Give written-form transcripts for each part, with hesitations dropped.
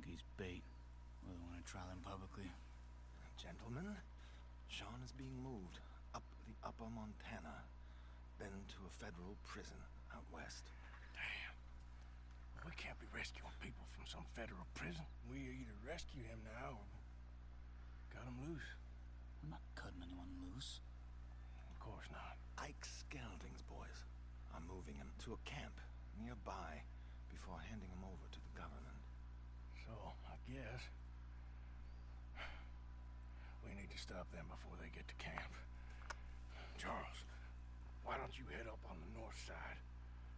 think he's bait. Really want to trial him publicly. Gentlemen, Sean is being moved up the upper Montana, then to a federal prison out west. Damn. We can't be rescuing people from some federal prison. We either rescue him now or cut him loose. I'm not cutting anyone loose. Of course not. Ike Skelding's boys are moving him to a camp nearby before handing him over to the government. So, I guess we need to stop them before they get to camp. Charles, why don't you head up on the north side,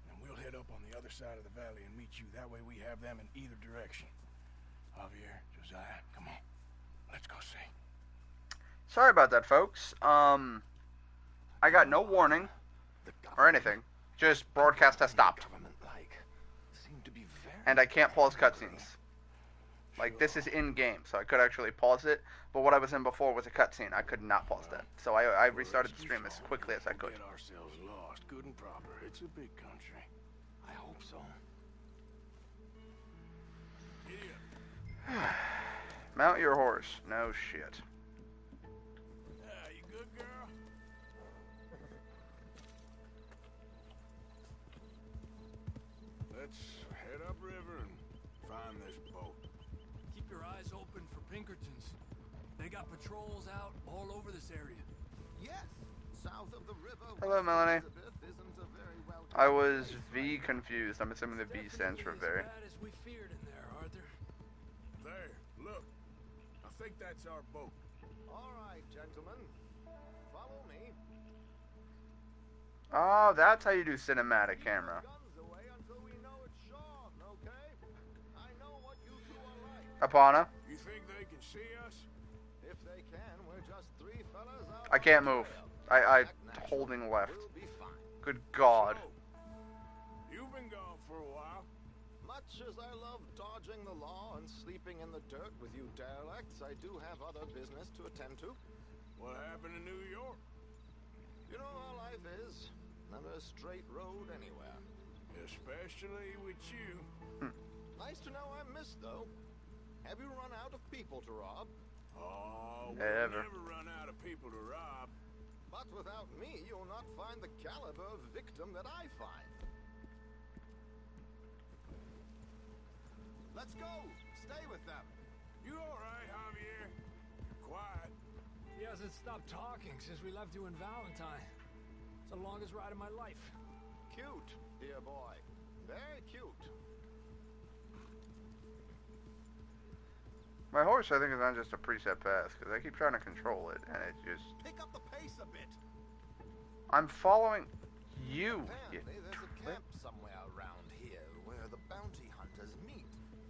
and we'll head up on the other side of the valley and meet you. That way we have them in either direction. Javier, Josiah, come on. Let's go see. Sorry about that, folks. I got no warning or anything. Just broadcast has stopped. And I can't pause cutscenes. Like, this is in-game, so I could actually pause it. But what I was in before was a cutscene. I could not pause that. So I restarted the stream as quickly as I could. Get ourselves lost, good and proper. It's a big country. I hope so. Mount your horse. No shit. You good, girl? Let's head upriver and find this boat. Keep your eyes open for Pinkertons. They got patrols out all over this area. Yes, south of the river. Hello, Melanie. I was V confused. I'm assuming the V stands for very. As bad as we feared in there, Arthur. There, look. I think that's our boat. All right, gentlemen. Follow me. Oh, that's how you do cinematic camera. Guns away until we know it's Sean, okay? I know what you two are like. Apana. You think they can see us? If they can, we're just three fellas out. I can't move. I'm holding left. We'll be fine. Good God. So, you've been gone for a while. Much as I love dodging the law and sleeping in the dirt with you derelicts, I do have other business to attend to. What happened in New York? You know how life is. Never a straight road anywhere. Especially with you. Nice to know I'm missed, though. Have you run out of people to rob? Oh, we'll Never. never run out of people to rob. But without me, you'll not find the caliber of victim that I find. Let's go! Stay with them! You alright, Javier? You're quiet. He hasn't stopped talking since we left you in Valentine. It's the longest ride of my life. Cute, dear boy. Very cute. My horse, I think, is on just a preset path, because I keep trying to control it, and it just... Pick up the pace a bit. I'm following you, you Apparently, there's a twit. camp somewhere around here where the bounty hunters meet.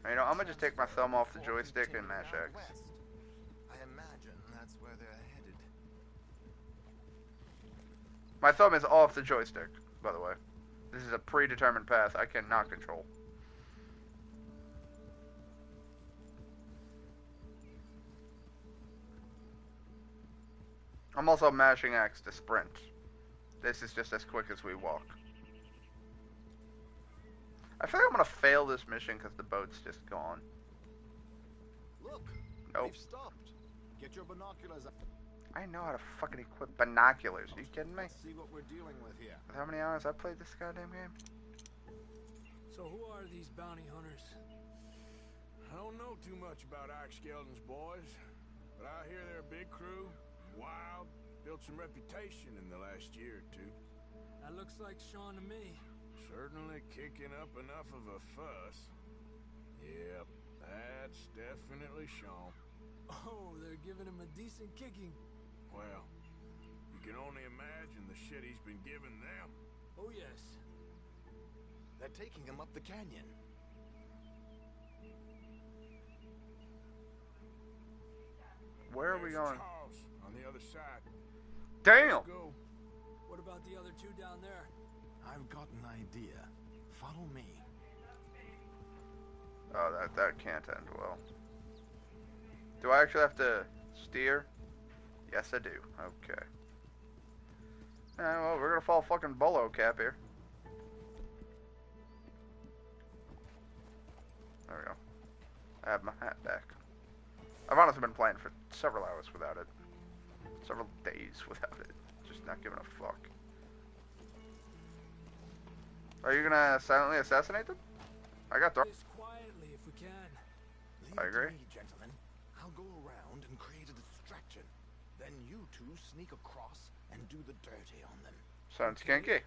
You know, I'm gonna just take my thumb off the joystick and mash X. West. I imagine that's where they're headed. My thumb is off the joystick, by the way. This is a predetermined path I cannot control. I'm also mashing X to sprint. This is just as quick as we walk. I feel like I'm gonna fail this mission because the boat's just gone. Look, Nope. we've stopped. Get your binoculars up. I know how to fucking equip binoculars. Are you kidding me? Let's see what we're dealing with here. With how many hours I played this goddamn game? So who are these bounty hunters? I don't know too much about Ike Skelding's boys, but I hear they're a big crew, wild, built some reputation in the last year or two. That looks like Sean to me. Certainly kicking up enough of a fuss. Yep, that's definitely Sean. Oh, they're giving him a decent kicking. Well, you can only imagine the shit he's been giving them. Oh, yes. They're taking him up the canyon. Where are we There's going? Charles on the other side. Damn! Let's go. What about the other two down there? I've got an idea. Follow me. Oh, that can't end well. Do I actually have to steer? Yes, I do. Okay. Well, we're gonna fall fucking bolo cap here. There we go. I have my I've honestly been playing for several hours without it. Several days without it. Just not giving a fuck. Are you gonna silently assassinate them? I got dark. This quietly if we can. Leave I it agree. to me, gentlemen. I'll go around and create a distraction. Then you two sneak across and do the dirty on them. Sounds kinky.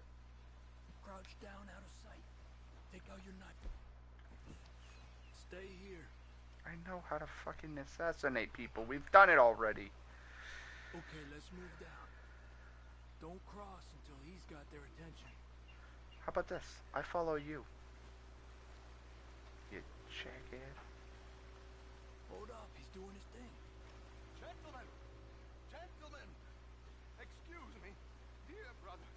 Crouch down out of sight. Take out your knife. Stay here. I know how to fucking assassinate people. We've done it already. Okay, let's move down. Don't cross until he's got their attention. How about this? I follow you. You jackhead. Hold up, he's doing his thing. Gentlemen! Gentlemen! Excuse me. Dear brothers,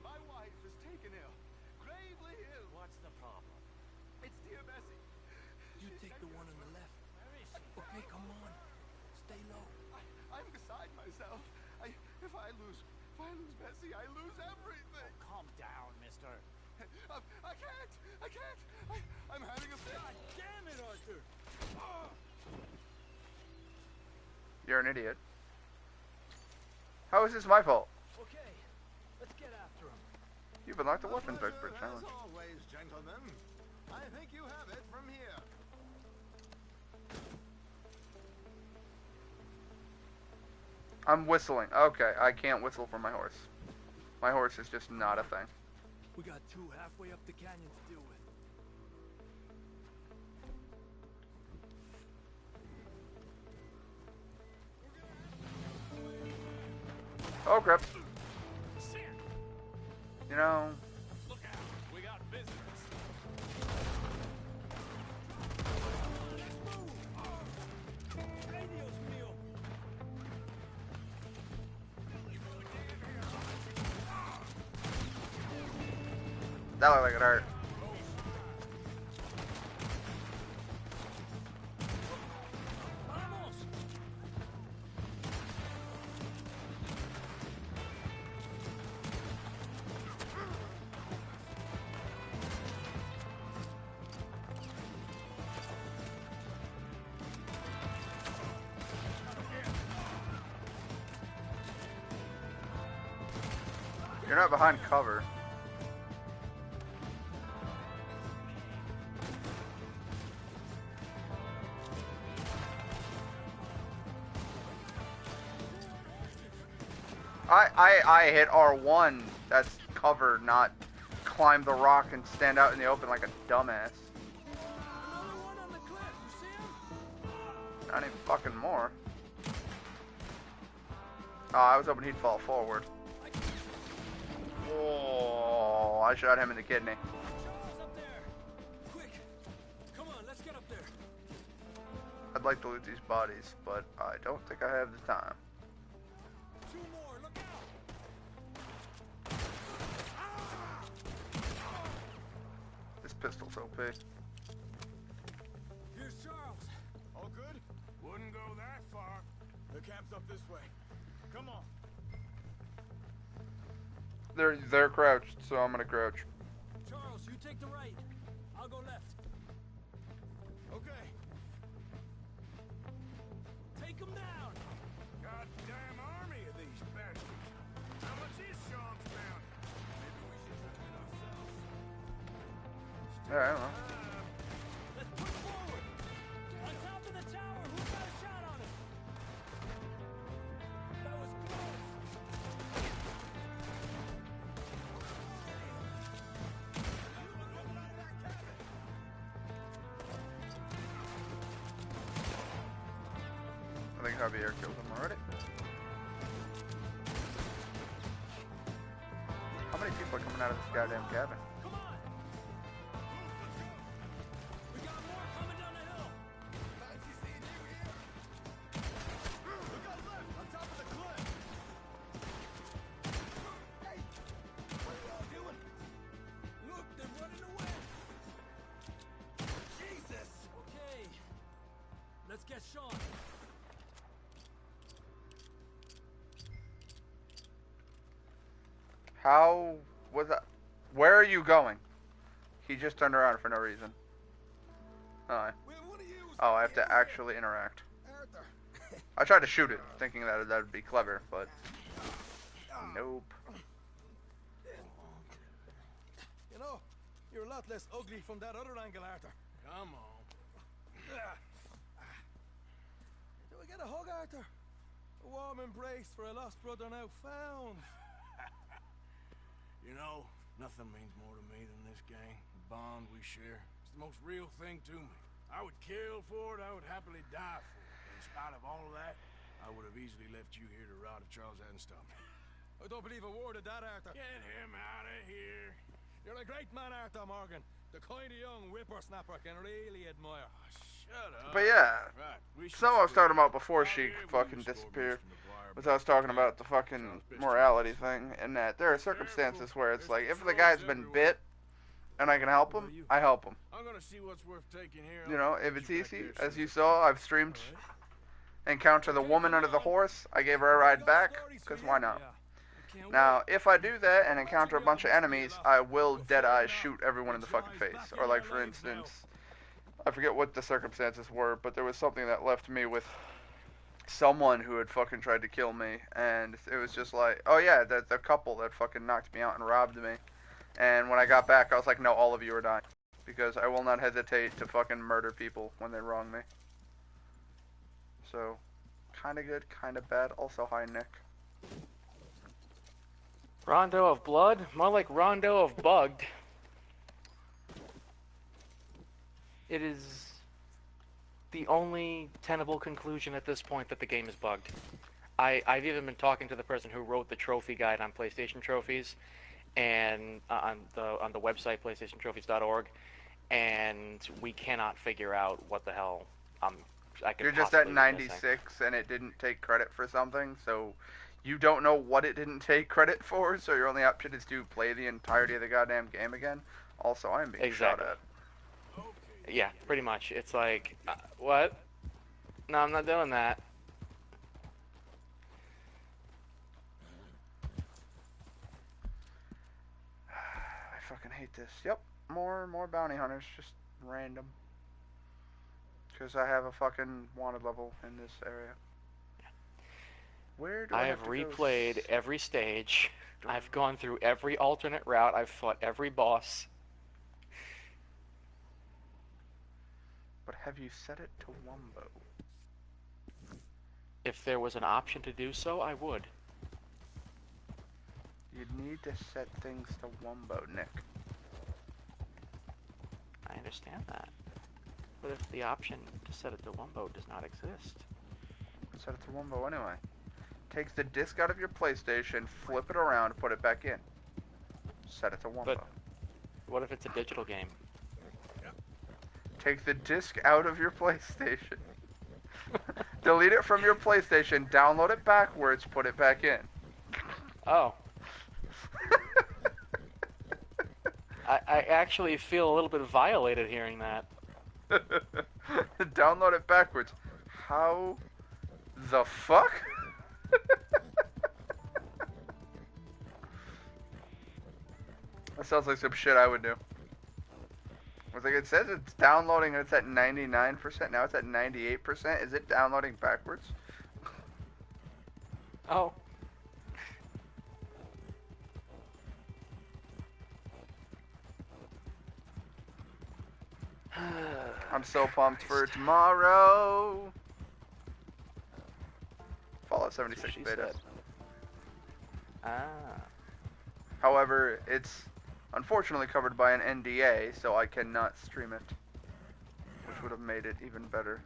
my wife is taken ill. Gravely ill. What's the problem? It's dear Bessie. You take the one on the left. Okay, come on. Stay low. I'm beside myself. If I lose Bessie, I lose everything. Oh, calm down, mister. I can't. I'm having a fit. God damn it, Arthur! You're an idiot. How is this my fault? Okay, let's get after him. You've unlocked the weapons expert As challenge. always, gentlemen. I think you have it from here. I'm whistling. Okay, I can't whistle for my horse. My horse is just not a thing. We got two halfway up the canyon to deal with. Oh crap. You know, Look out, we got visitors. Radio's meal. that looked like it hurt. Vamos! You're not behind cover. I hit R1. That's cover, not climb the rock and stand out in the open like a dumbass. Another one on the cliff. You see him? Not even fucking more. Oh, I was hoping he'd fall forward. Oh, I shot him in the kidney. Charles up there. Quick. Come on, let's get up there. I'd like to loot these bodies, but I don't think I have the time. Two more. Look out. This pistol's OP. Here's Charles. All good? Wouldn't go that far. The camp's up this way. Come on. They're crouched, so I'm gonna crouch. Charles, you take the right. I'll go left. Okay. Take him down. Goddamn army of these bastards. How much is Sean's bounty? Maybe we should try it ourselves. Yeah, I don't know. Let's push forward. On top of the tower. Who got a shot on him? That was close. I think Javier killed him already. How many people are coming out of this goddamn cabin? Come on. We got more coming down the hill. Fancy seeing you here. Look out left, on top of the cliff. Hey, what are y'all doing? Look, they're running away. Jesus! Okay. Let's get Sean. How was that? Where are you going? He just turned around for no reason. Hi. Will one of you Oh, I have stay to here? actually interact. Arthur, I tried to shoot it, thinking that would be clever, but nope. You know, you're a lot less ugly from that other angle, Arthur. Come on. Do we get a hug, Arthur? A warm embrace for a lost brother now found. You know, nothing means more to me than this gang. The bond we share. It's the most real thing to me. I would kill for it, I would happily die for it. But in spite of all of that, I would have easily left you here to rot if Charles hadn't stopped me. I don't believe a word of that, Arthur. Get him out of here. You're a great man, Arthur Morgan. The kind of young whippersnapper can really admire. Shut up. But yeah, Right, we should some I was split. talking about before Oh, she yeah, we fucking can score disappeared. Mr. McGuire, Was I was talking but about the fucking morality thing, and that there are circumstances where it's like, if the guy's been bit, and I can help him, I help him. I'm gonna see what's worth taking here. You know, if it's Get you back easy, there as soon. you saw, I've streamed Encounter the Woman Under the Horse. I gave her a ride back, because why not? Now, if I do that and encounter a bunch of enemies, I will dead-eye shoot everyone in the fucking face. Or like, for instance, I forget what the circumstances were, but there was something that left me with someone who had fucking tried to kill me, and it was just like, oh yeah, the couple that fucking knocked me out and robbed me. And when I got back, I was like, no, all of you are dying. Because I will not hesitate to fucking murder people when they wrong me. So, kinda good, kinda bad. Also, hi, Nick. Rondo of blood? More like Rondo of bugged. It is the only tenable conclusion at this point that the game is bugged. I've even been talking to the person who wrote the trophy guide on PlayStation trophies, and on the website PlayStationTrophies.org, and we cannot figure out what the hell I could You're just at possibly be missing. 96 and it didn't take credit for something, so you don't know what it didn't take credit for, so your only option is to play the entirety of the goddamn game again. Also, I am being Exactly. shot at. Yeah, pretty much. It's like, what? No, I'm not doing that. I fucking hate this. Yep, more bounty hunters, just random. Because I have a fucking wanted level in this area. Where do I I have to go? replayed every stage. I've gone through every alternate route. I've fought every boss. But have you set it to Wumbo? If there was an option to do so, I would. You'd need to set things to Wumbo, Nick. I understand that. But if the option to set it to Wumbo does not exist, Set it to Wumbo anyway. Takes the disc out of your PlayStation, flip it around, put it back in. Set it to Wumbo. But what if it's a digital game? Take the disc out of your PlayStation. Delete it from your PlayStation, download it backwards, put it back in. Oh. I actually feel a little bit violated hearing that. Download it backwards. How the fuck? That sounds like some shit I would do. I was like, it says it's downloading and it's at 99%. Now it's at 98%. Is it downloading backwards? Oh. I'm so pumped for tomorrow. Fallout 76 She beta. said. Ah. However, it's unfortunately covered by an NDA, so I cannot stream it, which would have made it even better.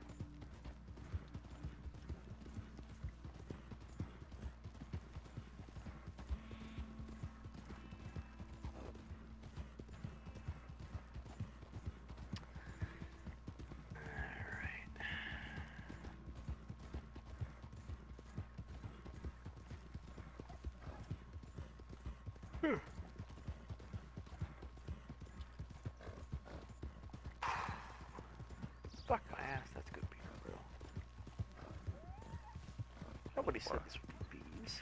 Fuck my ass, that's good beef, bro. Nobody said this would be bees.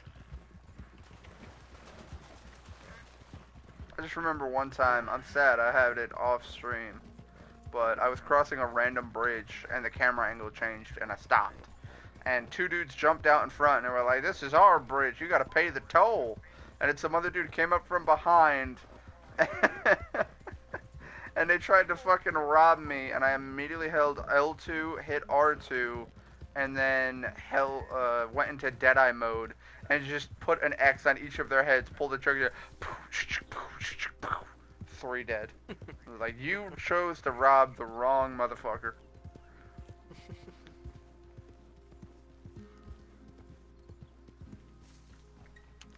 I just remember one time, I'm sad I had it off stream, but I was crossing a random bridge and the camera angle changed and I stopped. and two dudes jumped out in front and were like, "This is our bridge. You got to pay the toll." And then some other dude came up from behind, and they tried to fucking rob me. And I immediately held L2, hit R2, and then went into Deadeye mode and just put an X on each of their heads, pulled the trigger, 3 dead. I was like, you chose to rob the wrong motherfucker.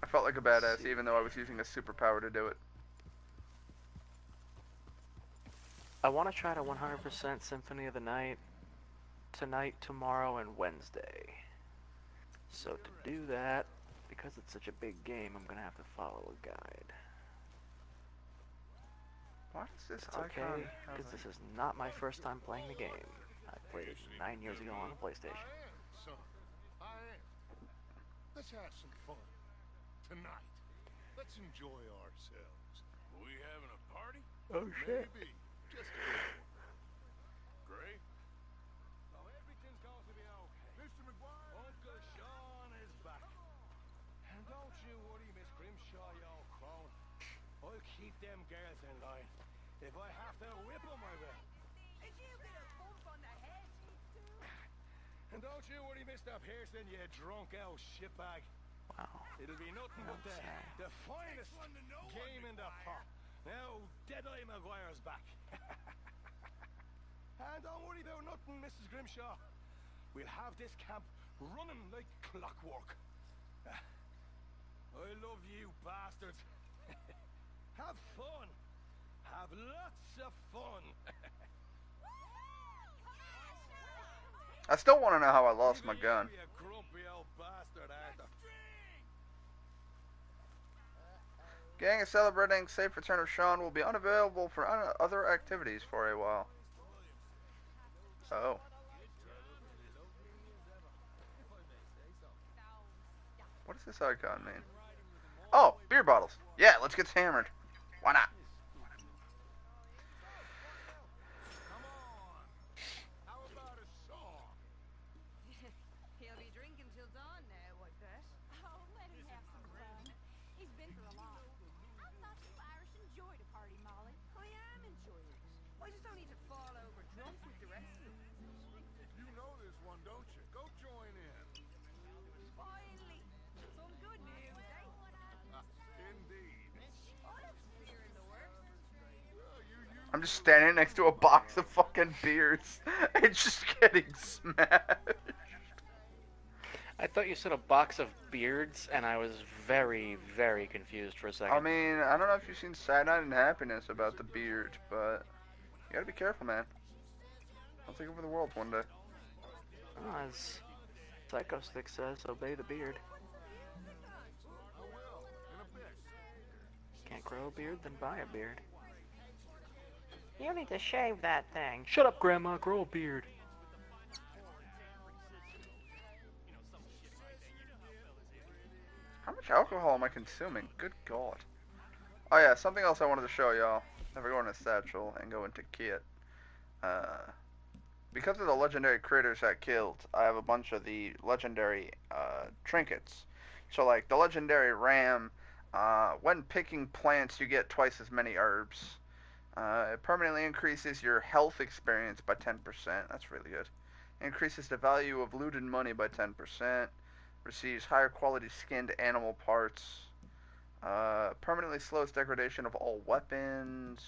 I felt like a badass even though I was using a superpower to do it. I want to try to 100% Symphony of the Night tonight, tomorrow, and Wednesday. So to do that, because it's such a big game, I'm going to have to follow a guide. Why is this It's okay, icon? because this is not my first time playing the game. I played it 9 years ago on the PlayStation. I am, son. I am. Let's have some fun. Tonight. Let's enjoy ourselves. We having a party? Oh shit. Maybe. Just a little one. Gray? So everything's going to be okay. Mr. McGuire? Uncle Sean is back. And don't you worry, Miss Grimshaw, you old crone. I'll keep them girls in line. If I have to whip them, I will. Did you get a bump on the head, you two? And don't you worry, Mr. Pearson, you drunk old shitbag. Wow. It'll be nothing but the finest game in the pot. Now, Deadeye Maguire's back. And don't worry about nothing, Mrs. Grimshaw. We'll have this camp running like clockwork. I love you bastards. Have fun. Have lots of fun. I still want to know how I lost my gun. You grumpy old bastard, Arthur. Gang is celebrating safe return of Sean will be unavailable for other activities for a while. Oh. What does this icon mean? Oh, beer bottles. Yeah, let's get hammered. Why not? How about a song? He'll be drinking till dawn now, I bet. Oh, let him have some fun. He's been through a lot. I thought you Irish enjoyed a party, Molly. I am enjoying it. I just don't need to fall over drunk with the rest of them. You know this one, don't you? Go join in. Finally, some good news, eh? Indeed. Oh, that's fearing the worst. I'm just standing next to a box of fucking beers and just getting smashed. I thought you said a box of beards, and I was very, very confused for a second. I mean, I don't know if you've seen Sad Night and Happiness about the beard, but you gotta be careful, man. I'll take over the world one day. Oh, as Psycho Stick says, obey the beard. Can't grow a beard, then buy a beard. You need to shave that thing. Shut up, Grandma. Grow a beard. How much alcohol am I consuming? Good God. Oh yeah, something else I wanted to show y'all. If I go into Satchel and go into Kit. Because of the legendary critters I killed, I have a bunch of the legendary trinkets. So like the legendary ram, when picking plants you get twice as many herbs. It permanently increases your health experience by 10%. That's really good. Increases the value of looted money by 10%. Receives higher quality skinned animal parts. Permanently slows degradation of all weapons.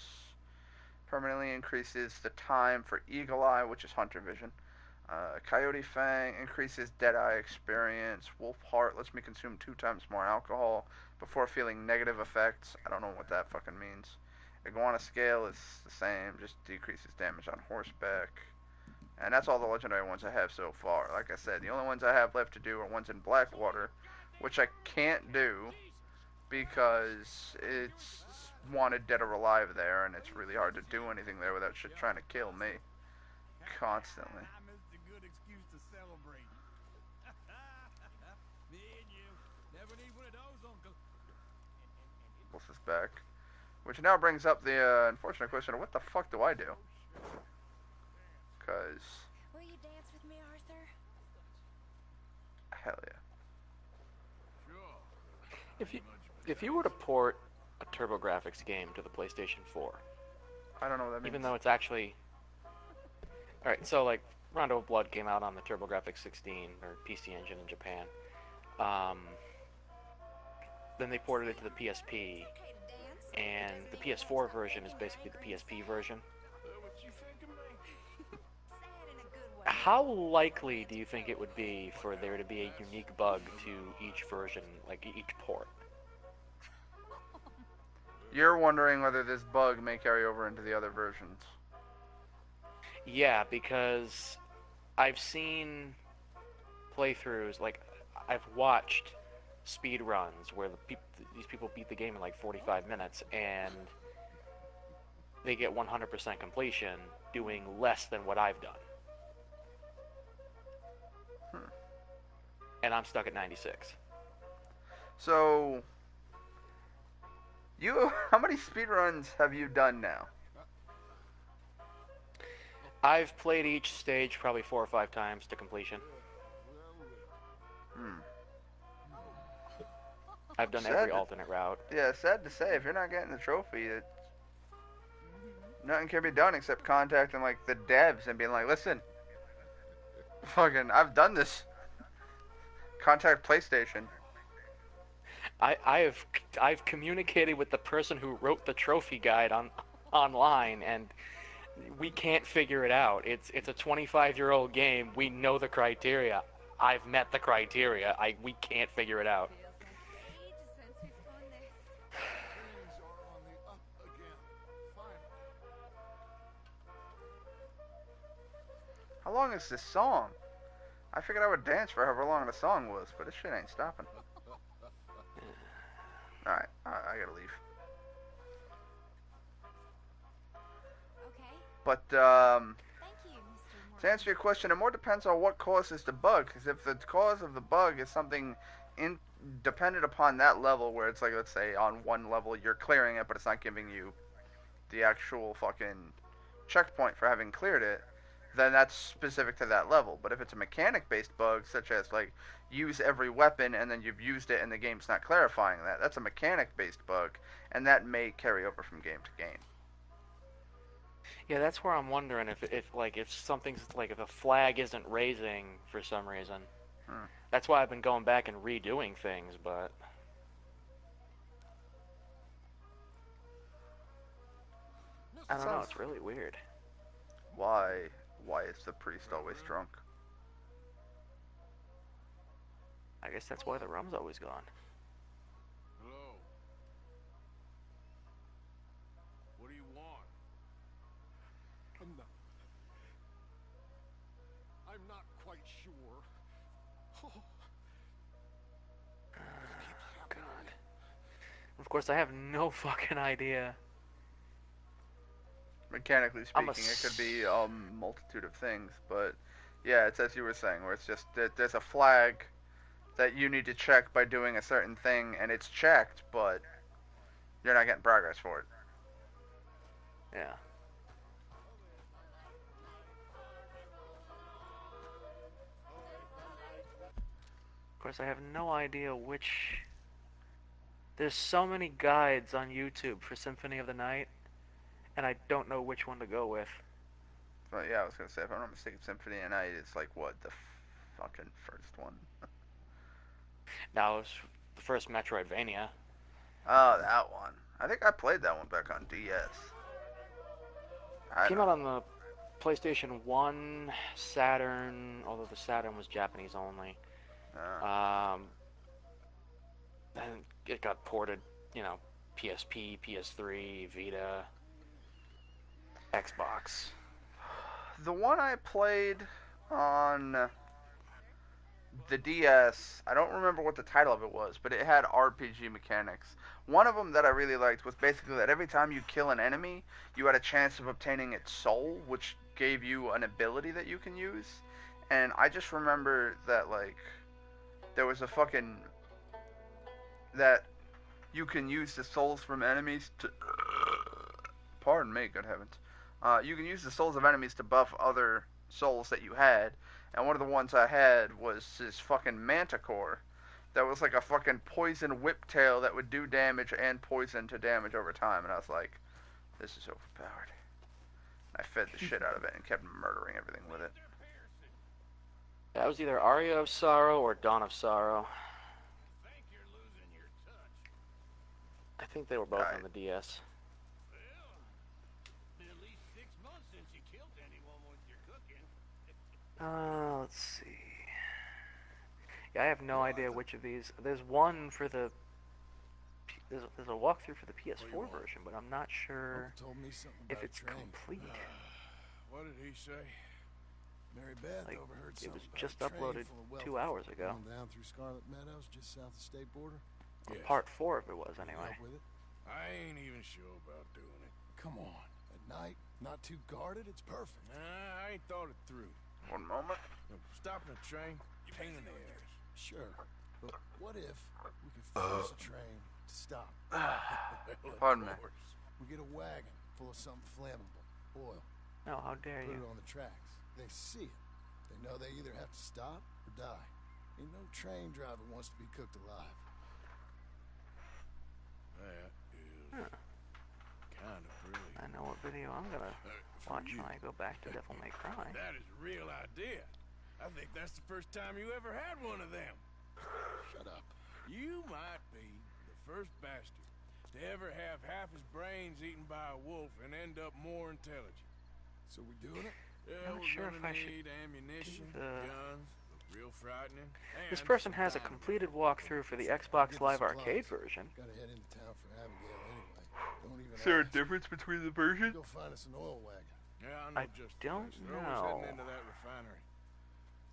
Permanently increases the time for Eagle Eye, which is Hunter Vision. Coyote Fang increases Deadeye experience. Wolf Heart lets me consume 2 times more alcohol before feeling negative effects. I don't know what that fucking means. Iguana Scale is the same, just decreases damage on horseback. And that's all the legendary ones I have so far. Like I said, the only ones I have left to do are ones in Blackwater, which I can't do because it's wanted dead or alive there, and it's really hard to do anything there without shit trying to kill me constantly. I missed a good excuse to celebrate. Me and you never need one of those, Uncle. Wolf is back. Which now brings up the unfortunate question of what the fuck do I do? Because... Will you dance with me, Arthur? Hell yeah. If you were to port a TurboGrafx game to the PlayStation 4, I don't know what that means. even though it's actually... Alright, so like Rondo of Blood came out on the TurboGrafx 16 or PC Engine in Japan. Then they ported it to the PSP, and the PS4 version is basically the PSP version. How likely do you think it would be for there to be a unique bug to each version, like each port? You're wondering whether this bug may carry over into the other versions. Yeah, because I've seen playthroughs, like I've watched speed runs where these people beat the game in like 45 minutes and they get 100% completion doing less than what I've done. And I'm stuck at 96. So, how many speedruns have you done now? I've played each stage probably 4 or 5 times to completion. I've done every alternate route. Yeah, sad to say, if you're not getting the trophy, nothing can be done except contacting like the devs and being like, listen, fucking, I've done this. Contact PlayStation. I've communicated with the person who wrote the trophy guide online, and we can't figure it out. It's a 25-year-old game. We know the criteria. I've met the criteria. We can't figure it out. How long is this song? I figured I would dance for however long the song was, but this shit ain't stopping. Alright, I gotta leave. Okay. But, Thank you, Mr. to answer your question, it more depends on what causes the bug. Because if the cause of the bug is something dependent upon that level, where it's like, let's say, on one level you're clearing it, but it's not giving you the actual fucking checkpoint for having cleared it, then that's specific to that level. But if it's a mechanic-based bug, such as, like, use every weapon and then you've used it and the game's not clarifying that, that's a mechanic-based bug, and that may carry over from game to game. Yeah, that's where I'm wondering if something's like if a flag isn't raising for some reason. That's why I've been going back and redoing things, but I don't know. It's really weird. Why is the priest always drunk? I guess that's why the rum's always gone. Hello. What do you want? I'm not quite sure. God. Of course, I have no fucking idea. Mechanically speaking, it could be a multitude of things, but yeah, it's as you were saying, where it's just that there's a flag that you need to check by doing a certain thing, and it's checked, but you're not getting progress for it. Yeah. Of course, I have no idea which... There's so many guides on YouTube for Symphony of the Night, and I don't know which one to go with. But yeah, I was gonna say, if I'm not mistaken, Symphony of the Night is like, what, the fucking first one? Now, it was the first Metroidvania. Oh, that one. I think I played that one back on DS. Came out on the PlayStation 1, Saturn, although the Saturn was Japanese only. Then it got ported, PSP, PS3, Vita, Xbox. The one I played on the DS, I don't remember what the title of it was, but it had RPG mechanics. One of them that I really liked was basically that every time you kill an enemy, you had a chance of obtaining its soul, which gave you an ability that you can use. And I just remember that, like, there was a fucking... that you can use the souls from enemies to... Pardon me, good heavens. You can use the souls of enemies to buff other souls that you had, and one of the ones I had was this fucking manticore that was like a fucking poison whiptail that would do damage and poison to damage over time, and I was like, this is overpowered. I fed the shit out of it and kept murdering everything with it. That was either Aria of Sorrow or Dawn of Sorrow. I think they were both on the DS. Let's see. Yeah, I have no idea which of these. There's one for the. There's a walkthrough for the PS4 version, but I'm not sure if it's complete. What did he say? Mary Beth Like, overheard it was something about just a train uploaded full of wealthy 2 hours ago. going down through Scarlet Meadows, just south of state border. Yes. Part 4 of it was, anyway. Help with it? I ain't even sure about doing it. Come on, at night, not too guarded, it's perfect. Nah, I ain't thought it through. One moment. Stopping a train, pain in the ass. Sure, but what if we could force a train to stop? Pardon me. We get a wagon full of something flammable, oil. No, how dare you? Put it on the tracks. They see it. They know they either have to stop or die. Ain't no train driver wants to be cooked alive. That is kind of brilliant. I know what video I'm gonna watch when I go back to Devil May Cry. That is a real idea. I think that's the first time you ever had one of them. Shut up. You might be the first bastard to ever have half his brains eaten by a wolf and end up more intelligent. So we doing it? Yeah, I'm not sure if I should ammunition, do the... guns, look real frightening. This person has a completed walkthrough for the Xbox Live Arcade version. Gotta head into town for Abigail anyway. Don't even Is there a ask. difference between the versions? Go find us an oil wagon. Yeah, I don't They're always know. heading into that refinery.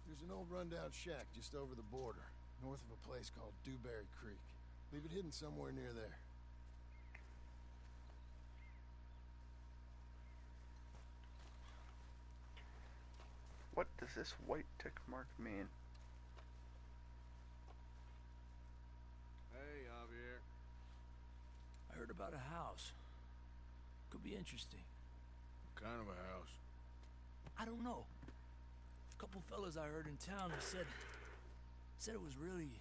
There's an old rundown shack just over the border, north of a place called Dewberry Creek. Leave it hidden somewhere near there. What does this white tick mark mean? Hey, Javier. I heard about a house. Could be interesting. What kind of a house? I don't know. A couple fellas I heard in town said it was really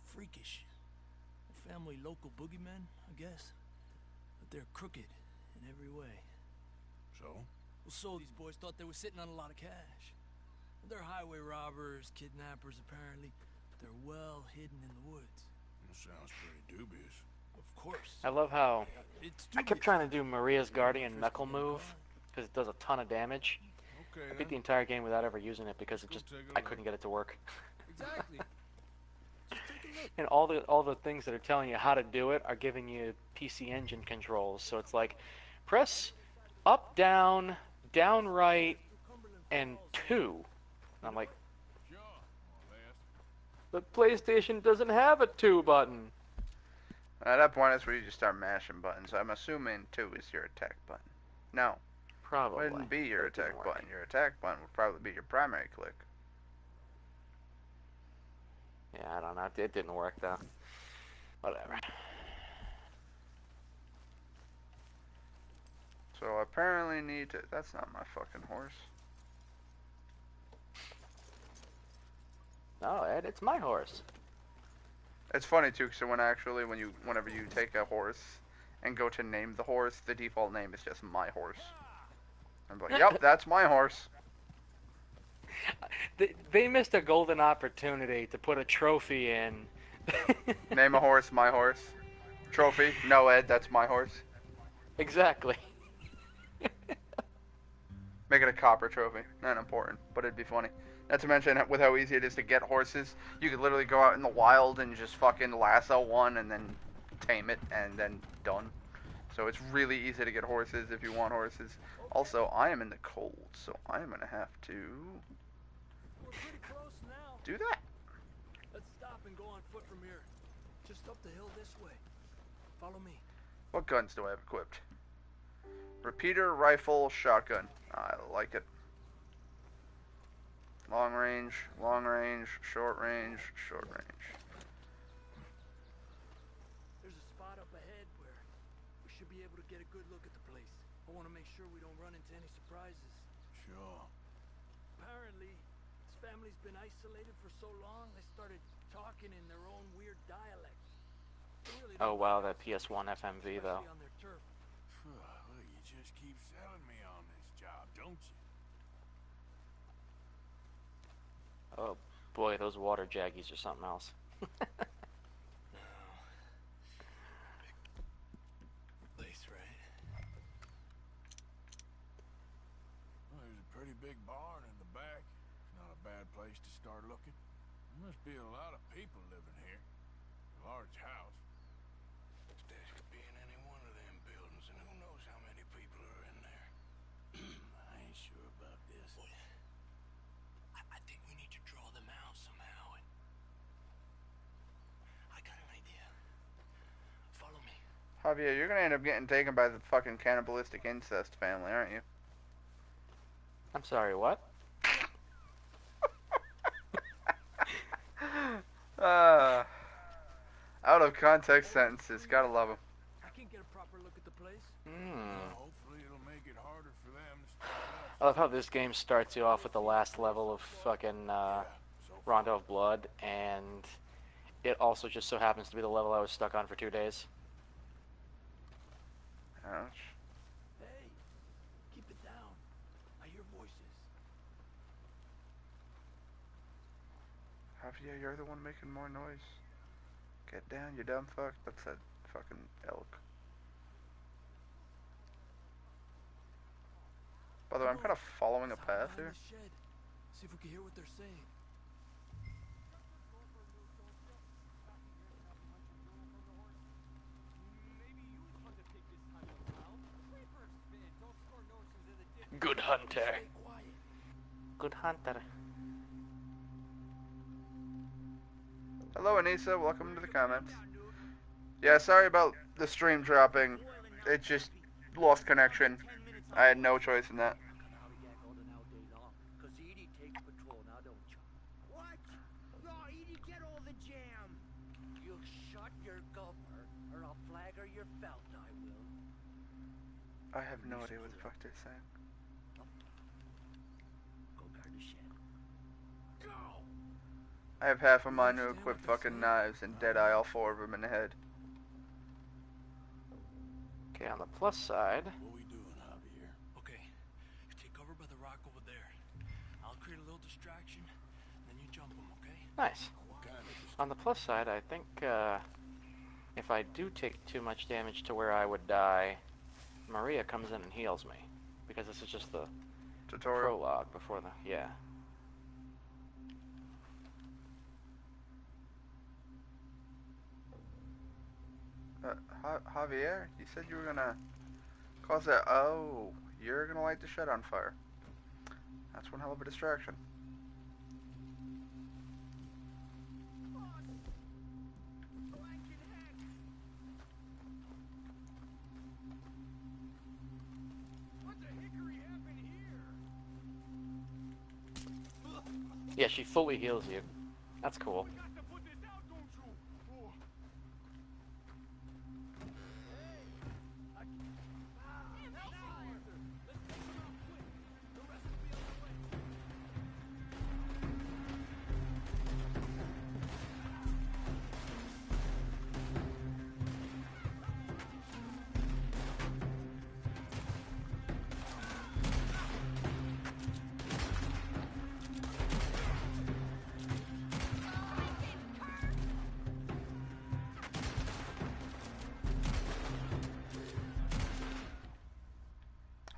freakish. A family local boogeymen, I guess. But they're crooked in every way. So? Well, so these boys thought they were sitting on a lot of cash. They're highway robbers, kidnappers, apparently. But they're well hidden in the woods. That sounds pretty dubious. Of course. I love how It's I kept trying to do Maria's Guardian Knuckle move because it does a ton of damage. Okay, I beat the entire game without ever using it because it just I couldn't get it to work. Exactly. And all the things that are telling you how to do it are giving you PC Engine controls. So it's like press up, down, down, right, and 2. And I'm like, but PlayStation doesn't have a 2 button. At that point, that's where you just start mashing buttons. I'm assuming 2 is your attack button. No. Probably. Wouldn't be your It didn't attack work. button. Your attack button would probably be your primary click. Yeah, I don't know. It didn't work though. Whatever. So I apparently need to... That's not my fucking horse. No, Ed, it's my horse. It's funny too, because whenever you take a horse and go to name the horse, the default name is just my horse. I'm like, yep, that's my horse. They missed a golden opportunity to put a trophy in. Name a horse, my horse. Trophy, no Ed, that's my horse. Exactly. Make it a copper trophy. Not important, but it'd be funny. Not to mention, with how easy it is to get horses, you could literally go out in the wild and just fucking lasso one and then tame it and then done. So it's really easy to get horses if you want horses. Also, I am in the cold, so I am going to have to We're pretty close now. do that. Let's stop and go on foot from here. Just up the hill this way. Follow me. What guns do I have equipped? Repeater, rifle, shotgun. I like it. Long range, short range, short range. There's a spot up ahead where we should be able to get a good look at the place. I want to make sure we don't run into any surprises. Sure. apparently, his family's been isolated for so long, they started talking in their own weird dialect. They really Oh don't wow, like that us, PS1 FMV though. especially on their turf. Well, you just keep selling me on this job, don't you? Oh boy, those water jaggies are something else. Place, right? Well, there's a pretty big barn in the back. It's not a bad place to start looking. There must be a lot of people living here. A large house. This could be in any one of them buildings, and who knows how many people are in there. I ain't sure about this. Boy, I think we need to draw them out somehow. I got an idea. Follow me. Javier, you're gonna end up getting taken by the fucking cannibalistic incest family, aren't you? I'm sorry, what? Out of context sentences, gotta love them. I can get a proper look at the place. Hopefully it'll make it harder for them to start up. I love how this game starts you off with the last level of fucking Rondo of Blood, and it also just so happens to be the level I was stuck on for 2 days. Ouch. Hey, keep it down. I hear voices. Javier, you're the one making more noise. Get down, you dumb fuck. That's that fucking elk. By the way, I'm kind of following a Let's hide path behind here. the shed. See if we can hear what they're saying. Good hunter. Stay quiet. Good hunter. Hello, Anissa. Welcome to the comments. Yeah, sorry about the stream dropping. It just lost connection. I had no choice in that. What? No, Edie, get all the jam. You shut your gulper, or I'll flagger your belt, I will. I have no idea what the fuck they're saying. Go guard the shed. Go! I have half of mine to equip fucking knives and deadeye all four of them in the head. Okay, on the plus side, What we doing, Javier? Okay, you take cover by the rock over there. I'll create a little distraction, then you jump them, okay? nice. What kind of On the plus side, I think if I do take too much damage to where I would die, Maria comes in and heals me. Because this is just the Tutorial. prologue before the... yeah. Javier, you said you were gonna cause that. Oh, you're gonna light the shed on fire. That's one hell of a distraction. What the hickory happened here? Yeah, she fully heals you. That's cool. We got to put this out, don't you? Oh.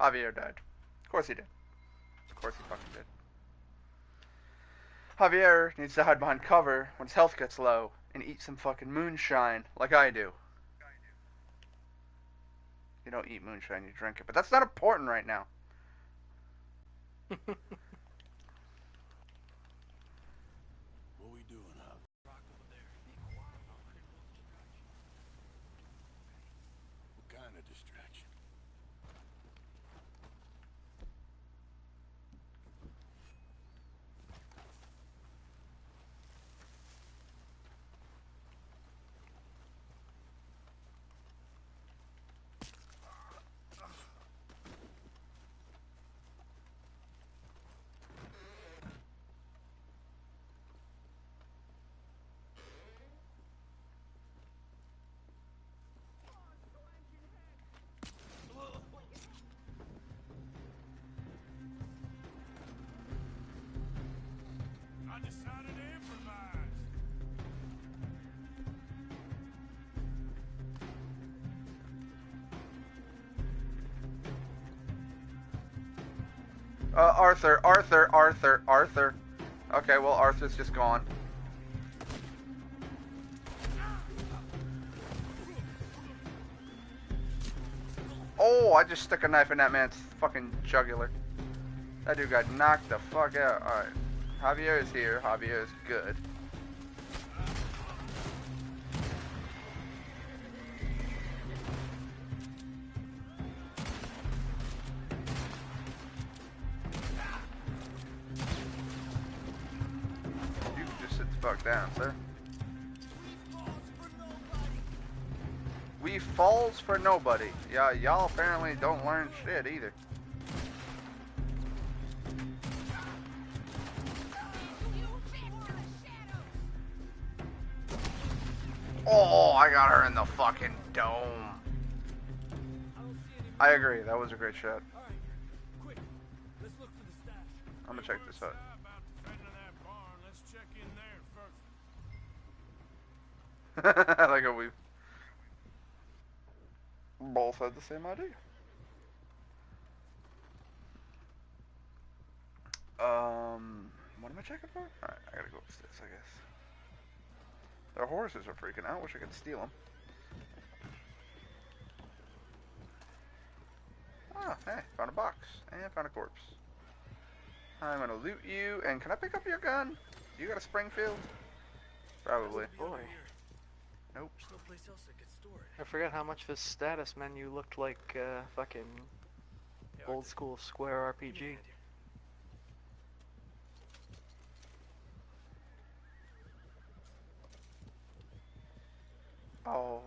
Javier died. Of course he did. Of course he fucking did. Javier needs to hide behind cover when his health gets low and eat some fucking moonshine like I do. You don't eat moonshine, you drink it. But that's not important right now. What we doing, Javier? Rock over there. Be quiet. I'll create a little distraction. What kind of distraction? Arthur. Okay, well, Arthur's just gone. Oh, I just stuck a knife in that man's fucking jugular. That dude got knocked the fuck out. Alright. Javier is here. Javier is good. You can just sit the fuck down, sir. We falls for nobody. Yeah, y'all apparently don't learn shit either. Oh, I got her in the fucking dome. I agree, that was a great shot. I'm gonna check this out. I like how we both had the same idea. What am I checking for? Alright, I gotta go upstairs, I guess. Their horses are freaking out. Wish I could steal them. Oh, hey, found a box. And found a corpse. I'm gonna loot you. And can I pick up your gun? You got a Springfield? Probably. Boy. Nope. There's no place else I could store it. I forgot how much this status menu looked like fucking old school Square RPG. Oh.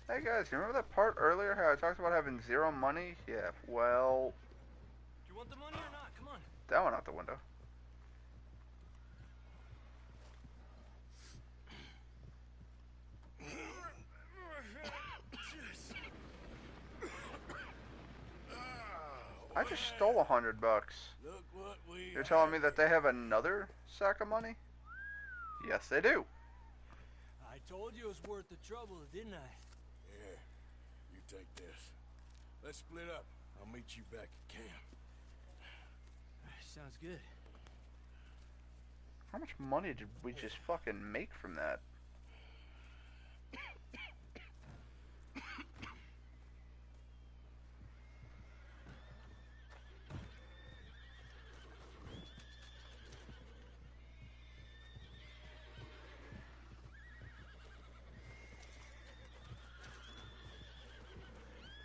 Hey guys, you remember that part earlier how I talked about having zero money? Yeah, well... Do you want the money or not? Come on. That went out the window. I just stole $100. Look what we You're telling me that they have another sack of money? Yes, they do. I told you it was worth the trouble, didn't I? Yeah, you take this. Let's split up. I'll meet you back at camp. Sounds good. How much money did we just fucking make from that?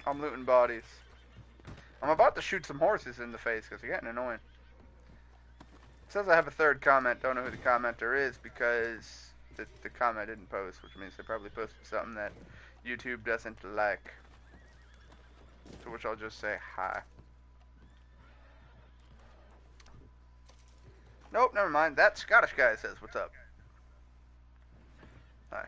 I'm looting bodies. I'm about to shoot some horses in the face because they're getting annoying. It says I have a third comment. Don't know who the commenter is because the comment didn't post, which means they probably posted something that YouTube doesn't like. To which I'll just say hi. Nope, never mind. That Scottish guy says what's up. Hi.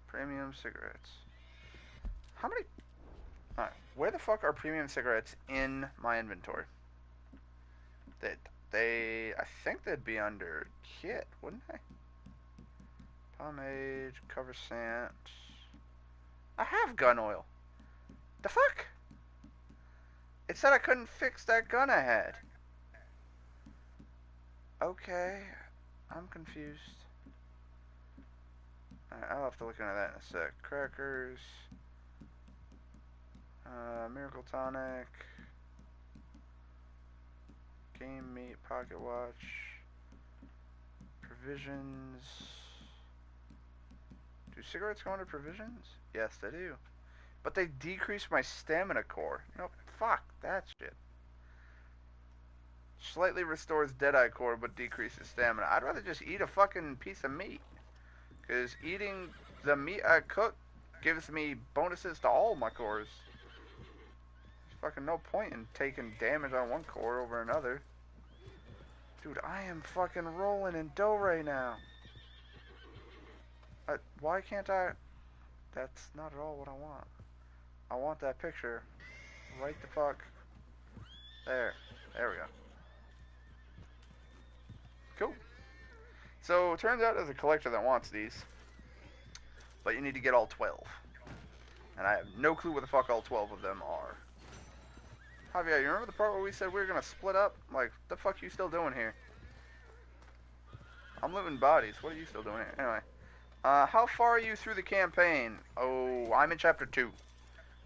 Premium cigarettes. How many? Alright, where the fuck are premium cigarettes in my inventory? I think they'd be under kit, wouldn't they? Pomade, cover scent. I have gun oil. The fuck? It said I couldn't fix that gun I had. Okay, I'm confused. Alright, I'll have to look into that in a sec. Crackers. Miracle Tonic. Game Meat, Pocket Watch. Provisions. Do cigarettes go under provisions? Yes, they do. But they decrease my stamina core. Nope, fuck that shit. Slightly restores Deadeye core, but decreases stamina. I'd rather just eat a fucking piece of meat. Because eating the meat I cook gives me bonuses to all my cores. There's fucking no point in taking damage on one core over another. Dude, I am fucking rolling in dough right now. Why can't I? That's not at all what I want. I want that picture. Right the fuck. There. There we go. Cool. So, it turns out there's a collector that wants these. But you need to get all 12. And I have no clue what the fuck all 12 of them are. Javier, you remember the part where we said we were gonna split up? Like, what the fuck you still doing here? I'm looting bodies. What are you still doing here? Anyway. How far are you through the campaign? Oh, I'm in chapter 2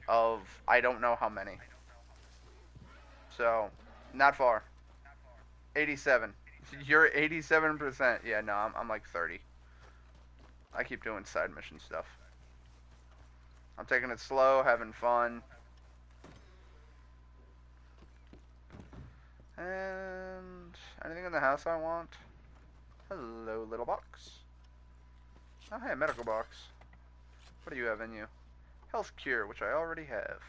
of I don't know how many. So, not far. 87. You're 87%. Yeah, no, I'm like 30. I keep doing side mission stuff. I'm taking it slow, having fun. And anything in the house I want? Hello, little box. Oh, hey, a medical box. What do you have in you? Health cure, which I already have.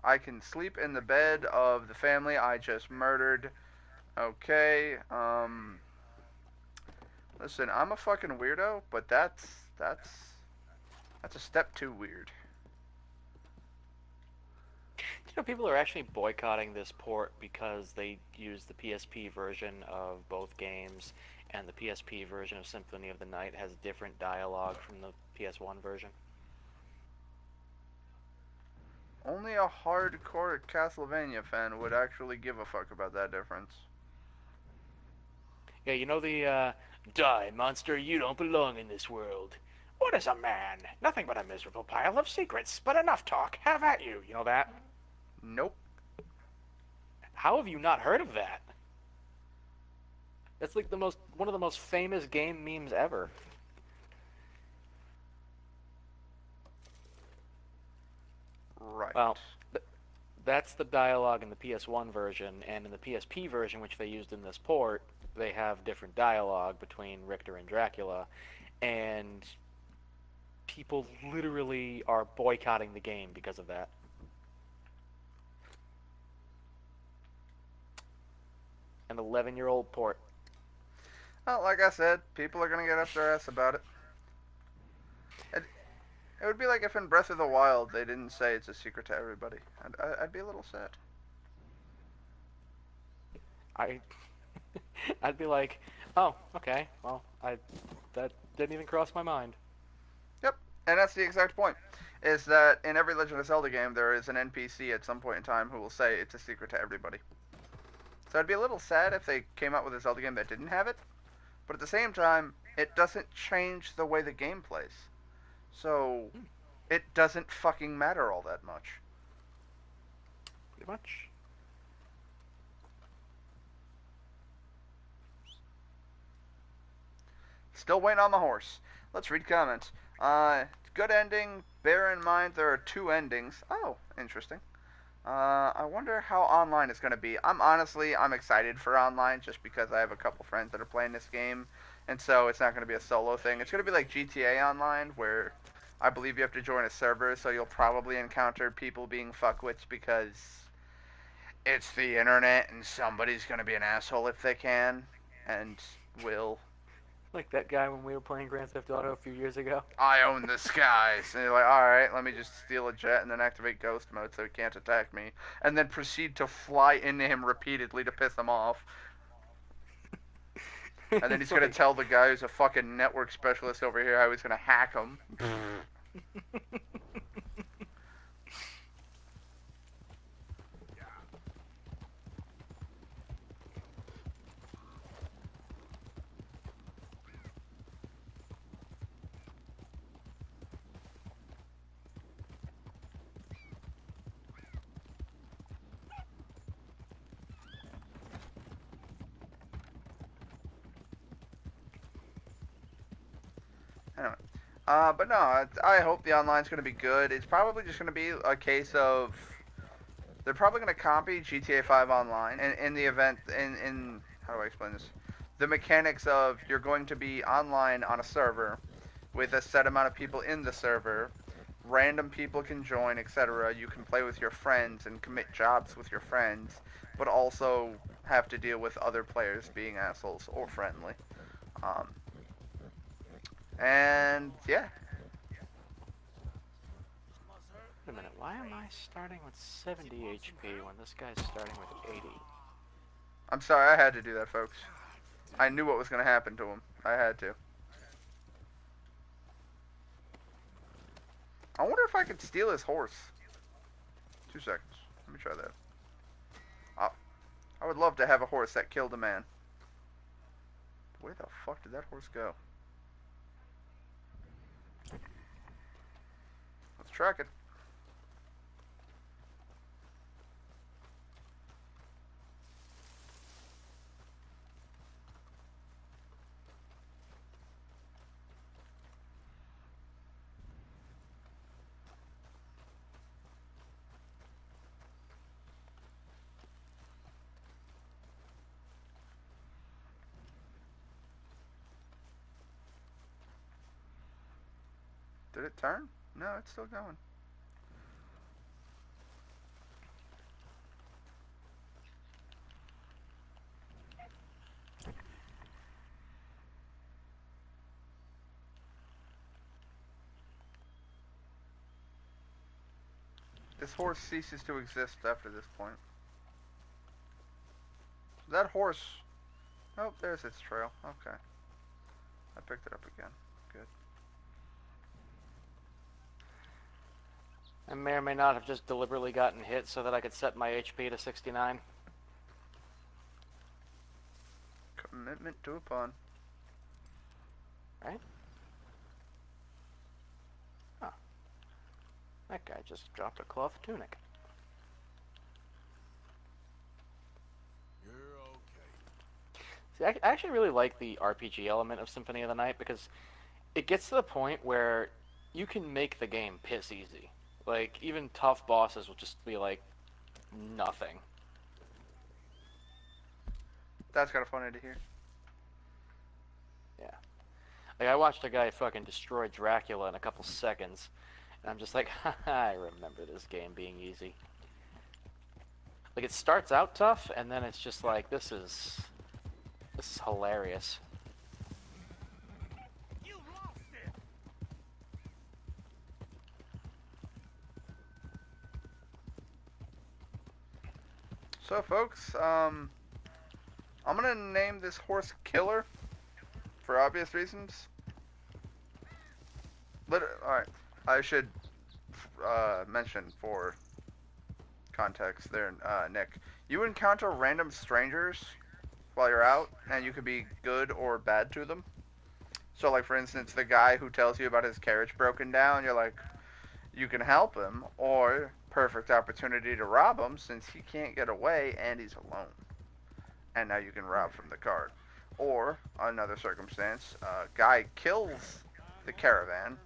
I can sleep in the bed of the family I just murdered. Okay, listen, I'm a fucking weirdo, but that's a step too weird. You know, people are actually boycotting this port because they use the PSP version of both games, and the PSP version of Symphony of the Night has different dialogue from the PS1 version. Only a hardcore Castlevania fan would actually give a fuck about that difference. Yeah, you know the, die, monster, you don't belong in this world. What is a man? Nothing but a miserable pile of secrets, but enough talk, have at you. You know that? Nope. How have you not heard of that? That's like one of the most famous game memes ever. Right. Well, that's the dialogue in the PS1 version, and in the PSP version, which they used in this port, they have different dialogue between Richter and Dracula, and people literally are boycotting the game because of that. An 11-year-old port. Well, like I said, people are gonna get up their ass about it. It would be like if in Breath of the Wild they didn't say it's a secret to everybody. I'd be a little sad. I'd be like, oh, okay, well, that didn't even cross my mind. Yep, and that's the exact point. Is that in every Legend of Zelda game there is an NPC at some point in time who will say it's a secret to everybody. So I'd be a little sad if they came out with a Zelda game that didn't have it, but at the same time, it doesn't change the way the game plays. So, it doesn't fucking matter all that much. Pretty much. Still waiting on my horse. Let's read comments. Good ending. Bear in mind there are 2 endings. Oh, interesting. I wonder how online it's going to be. I'm excited for online just because I have a couple friends that are playing this game. And so it's not going to be a solo thing. It's going to be like GTA Online where I believe you have to join a server. So you'll probably encounter people being fuckwits because it's the internet and somebody's going to be an asshole if they can. And will. Like that guy when we were playing Grand Theft Auto a few years ago. I own the skies. And you're like, alright, let me just steal a jet and then activate ghost mode so he can't attack me. And then proceed to fly into him repeatedly to piss him off. And then he's going to tell the guy who's a fucking network specialist over here how he's going to hack him. Anyway. But no, I hope the online's going to be good. It's probably just going to be a case of they're probably going to copy GTA 5 Online in the event, how do I explain this? The mechanics of you're going to be online on a server with a set amount of people in the server. Random people can join, etc. You can play with your friends and commit jobs with your friends, but also have to deal with other players being assholes or friendly. And yeah. Why am I starting with 70 HP when this guy's starting with 80? I'm sorry, I had to do that, folks. I knew what was going to happen to him. I had to. I wonder if I could steal his horse. 2 seconds. Let me try that. I would love to have a horse that killed a man. Where the fuck did that horse go? Let's track it. Did it turn? No, it's still going. This horse ceases to exist after this point. That horse... Oh, there's its trail. Okay. I picked it up again. Good. I may or may not have just deliberately gotten hit so that I could set my HP to 69. Commitment to a pun. Right? Huh. That guy just dropped a cloth tunic. You're okay. See, I actually really like the RPG element of Symphony of the Night because it gets to the point where you can make the game piss easy. Like, even tough bosses will just be like, nothing. That's kind of funny to hear. Yeah. Like, I watched a guy fucking destroy Dracula in a couple seconds, and I'm just like, haha, I remember this game being easy. Like, it starts out tough, and then it's just like, this is hilarious. So, folks, I'm gonna name this horse Killer for obvious reasons. Alright, I should mention for context there, Nick. You encounter random strangers while you're out, and you can be good or bad to them. So, like, for instance, the guy who tells you about his carriage broken down, you're like, you can help him, or perfect opportunity to rob him since he can't get away and he's alone. And now you can rob from the cart. Or, another circumstance, guy kills the caravan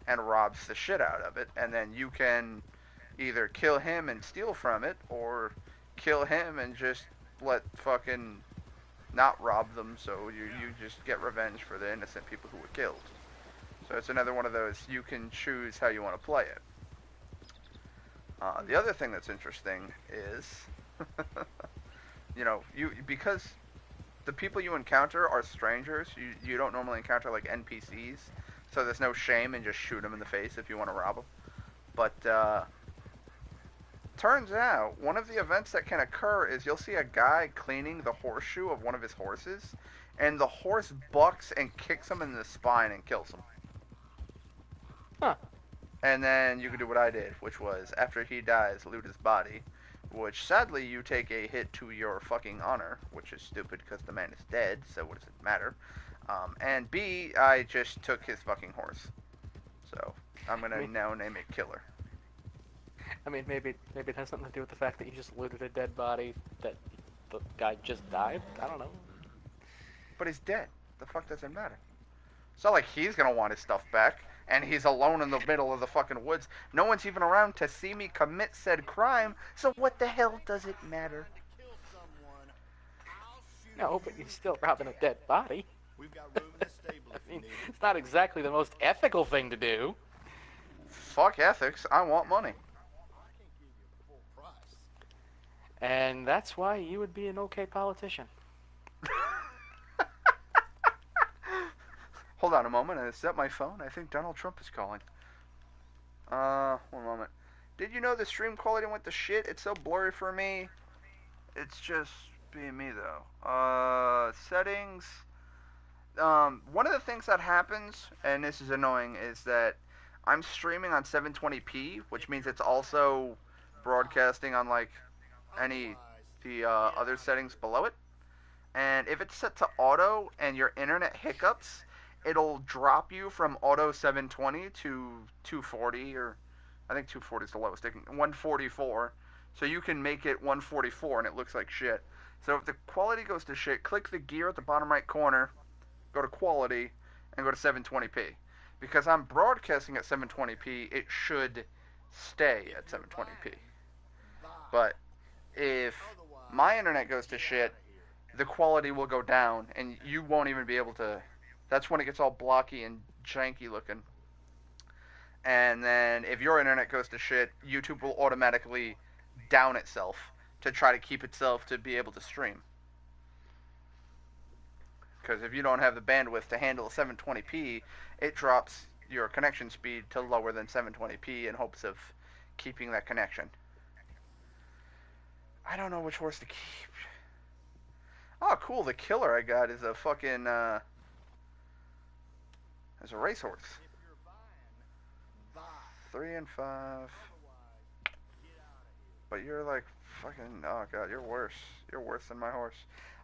and robs the shit out of it, and then you can either kill him and steal from it, or kill him and just let fucking not rob them, so you just get revenge for the innocent people who were killed. So it's another one of those, you can choose how you want to play it. The other thing that's interesting is, you know, because the people you encounter are strangers, you don't normally encounter like NPCs, so there's no shame in just shoot them in the face if you want to rob them. But turns out one of the events that can occur is you'll see a guy cleaning the horseshoe of one of his horses, and the horse bucks and kicks him in the spine and kills him. Huh. And then you can do what I did, which was, after he dies, loot his body, which sadly you take a hit to your fucking honor, which is stupid because the man is dead, so what does it matter? And B, I just took his fucking horse. So, I'm gonna now name it Killer. I mean, maybe it has something to do with the fact that you just looted a dead body that the guy just died? I don't know. But he's dead. The fuck does it matter? It's not like he's gonna want his stuff back. And he's alone in the middle of the fucking woods. No one's even around to see me commit said crime, so what the hell does it matter? No, but you're still robbing a dead body. We've got room in the stable if I mean, you need. it's not exactly the most ethical thing to do. Fuck ethics, I want money. And that's why you would be an okay politician. Hold on a moment, is that my phone? I think Donald Trump is calling. 1 moment. Did you know the stream quality went to shit? It's so blurry for me. It's just being me though. Settings. One of the things that happens, and this is annoying, is that I'm streaming on 720p, which means it's also broadcasting on like the other settings below it. And if it's set to auto and your internet hiccups, it'll drop you from auto 720 to 240, or I think 240 is the lowest. 144. So you can make it 144 and it looks like shit. So if the quality goes to shit, click the gear at the bottom right corner, go to quality, and go to 720p. Because I'm broadcasting at 720p, it should stay at 720p. But if my internet goes to shit, the quality will go down, and you won't even be able to... That's when it gets all blocky and janky looking. And then if your internet goes to shit, YouTube will automatically down itself to try to keep itself to be able to stream. Because if you don't have the bandwidth to handle 720p, it drops your connection speed to lower than 720p in hopes of keeping that connection. I don't know which horse to keep. Oh, cool. The killer I got is a fucking, is a racehorse. 3 and 5. But you're like fucking, oh god, you're worse. You're worse than my horse.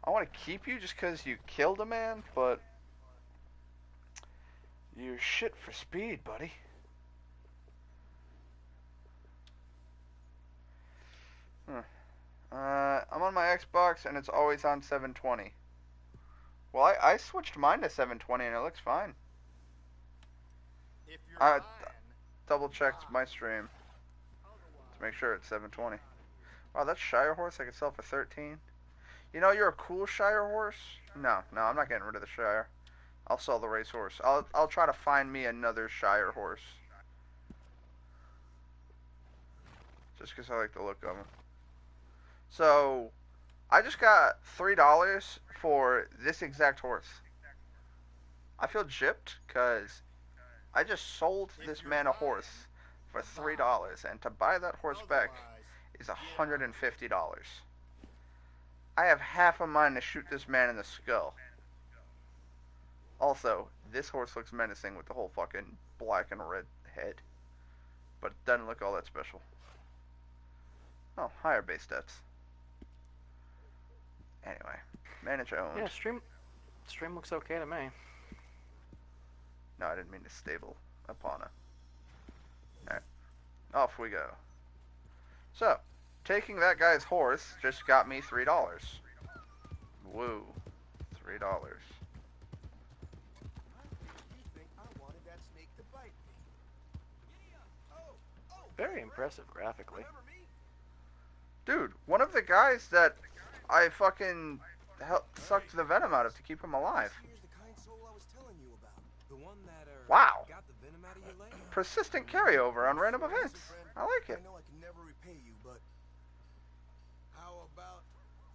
I want to keep you just because you killed a man, but you're shit for speed, buddy. I'm on my Xbox and it's always on 720. Well, I switched mine to 720 and it looks fine. I double checked my stream to make sure it's 720. Wow, that Shire horse I could sell for 13. You know, you're a cool Shire horse. No, I'm not getting rid of the Shire. I'll sell the racehorse. I'll try to find me another Shire horse. Just because I like the look of him. So, I just got $3 for this exact horse. I feel gypped because I just sold this man a horse for $3, and to buy that horse back is $150. I have half a mind to shoot this man in the skull. Also, this horse looks menacing with the whole fucking black and red head. But it doesn't look all that special. Oh, higher base stats. Anyway, manage owned. Yeah, stream looks okay to me. No, I didn't mean to stable upon it. Alright, off we go. So, taking that guy's horse just got me $3. Woo, $3. Very impressive graphically. Dude, one of the guys that I fucking sucked the venom out of to keep him alive. Wow. Persistent carryover on random events. I like it. I know I can never repay you, but how about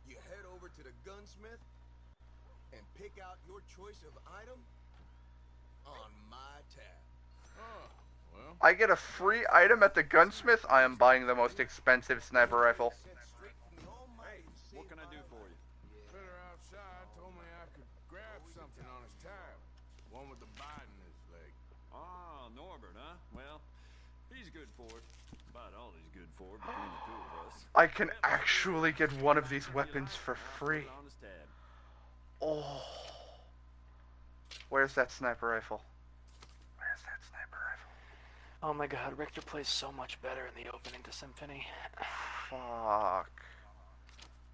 you head over to the gunsmith and pick out your choice of item on my tab. Oh, well. I get a free item at the gunsmith. I am buying the most expensive sniper rifle. What can I do for you? Critter outside told me I could grab something on his tab. One with the bite in his leg. Ah, Norbert, huh? Well, he's good for it. About all he's good for between the two of us. I can actually get one of these weapons for free. Oh. Where's that sniper rifle? Where's that sniper rifle? Oh my god, Richter plays so much better in the opening to Symphony. Fuck.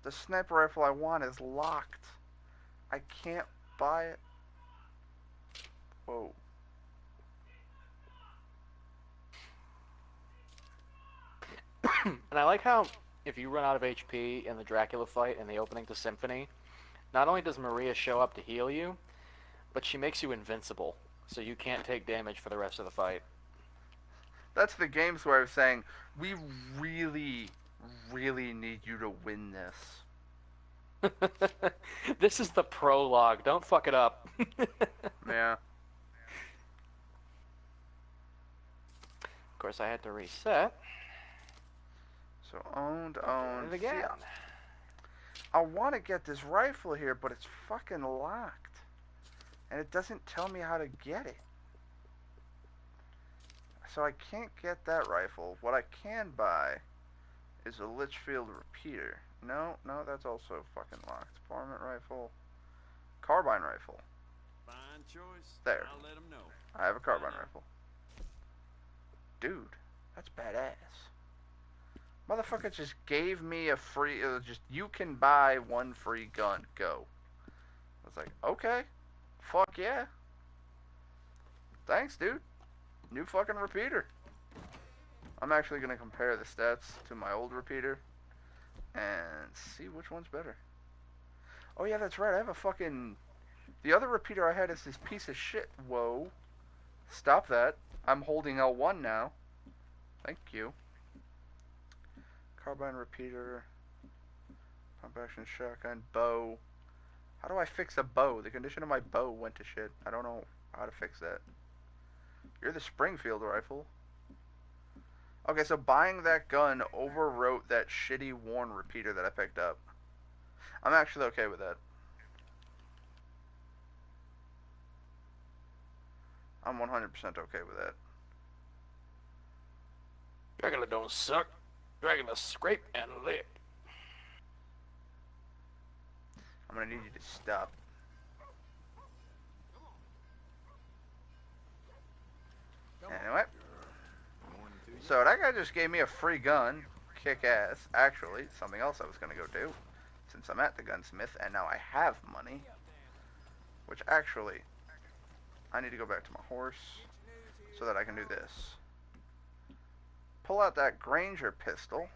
The sniper rifle I want is locked. I can't buy it. Whoa. And I like how if you run out of HP in the Dracula fight in the opening to Symphony, not only does Maria show up to heal you, but she makes you invincible, so you can't take damage for the rest of the fight. That's the game's way of saying, we really, really need you to win this. This is the prologue. Don't fuck it up. Yeah. Of course, I had to reset. So owned. Doing it See, again. I want to get this rifle here, but it's fucking locked. And it doesn't tell me how to get it. So I can't get that rifle. What I can buy is a Litchfield repeater. No, that's also fucking locked. Varmint rifle. Carbine rifle. Fine choice. There. I'll let 'em know. I have a carbine rifle. Dude, that's badass. Motherfucker just gave me a free, just, you can buy one free gun, go. I was like, okay, fuck yeah. Thanks, dude. New fucking repeater. I'm actually going to compare the stats to my old repeater and see which one's better. Oh yeah, that's right, I have a fucking, the other repeater I had is this piece of shit. Whoa. Stop that. I'm holding L1 now. Thank you. Carbine repeater, pump action shotgun, bow. How do I fix a bow? The condition of my bow went to shit. I don't know how to fix that. You're the Springfield rifle. Okay, so buying that gun overwrote that shitty Warren repeater that I picked up. I'm actually okay with that. I'm 100% okay with that. Dracula don't suck. Dracula scrape and lick. I'm gonna need you to stop. Anyway. So that guy just gave me a free gun. Kick ass. Actually, something else I was gonna go do. Since I'm at the gunsmith and now I have money. Which actually, I need to go back to my horse so that I can do this. Pull out that Granger pistol.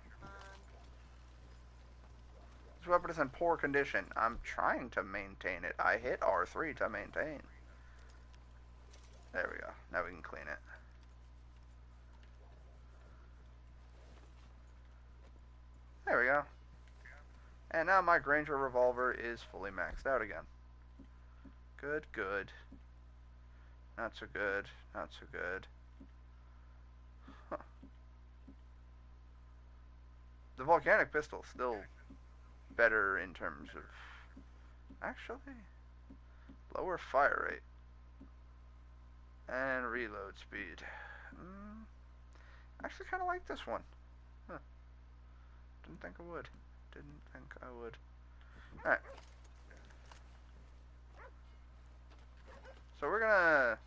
This weapon is in poor condition. I'm trying to maintain it. I hit R3 to maintain. There we go. Now we can clean it. There we go. And now my Granger revolver is fully maxed out again. Good, good. Not so good. Not so good. Huh. The volcanic pistol still better in terms of... Actually, lower fire rate. And reload speed. Actually kind of like this one. Huh. Didn't think I would. Didn't think I would. Alright. So we're gonna...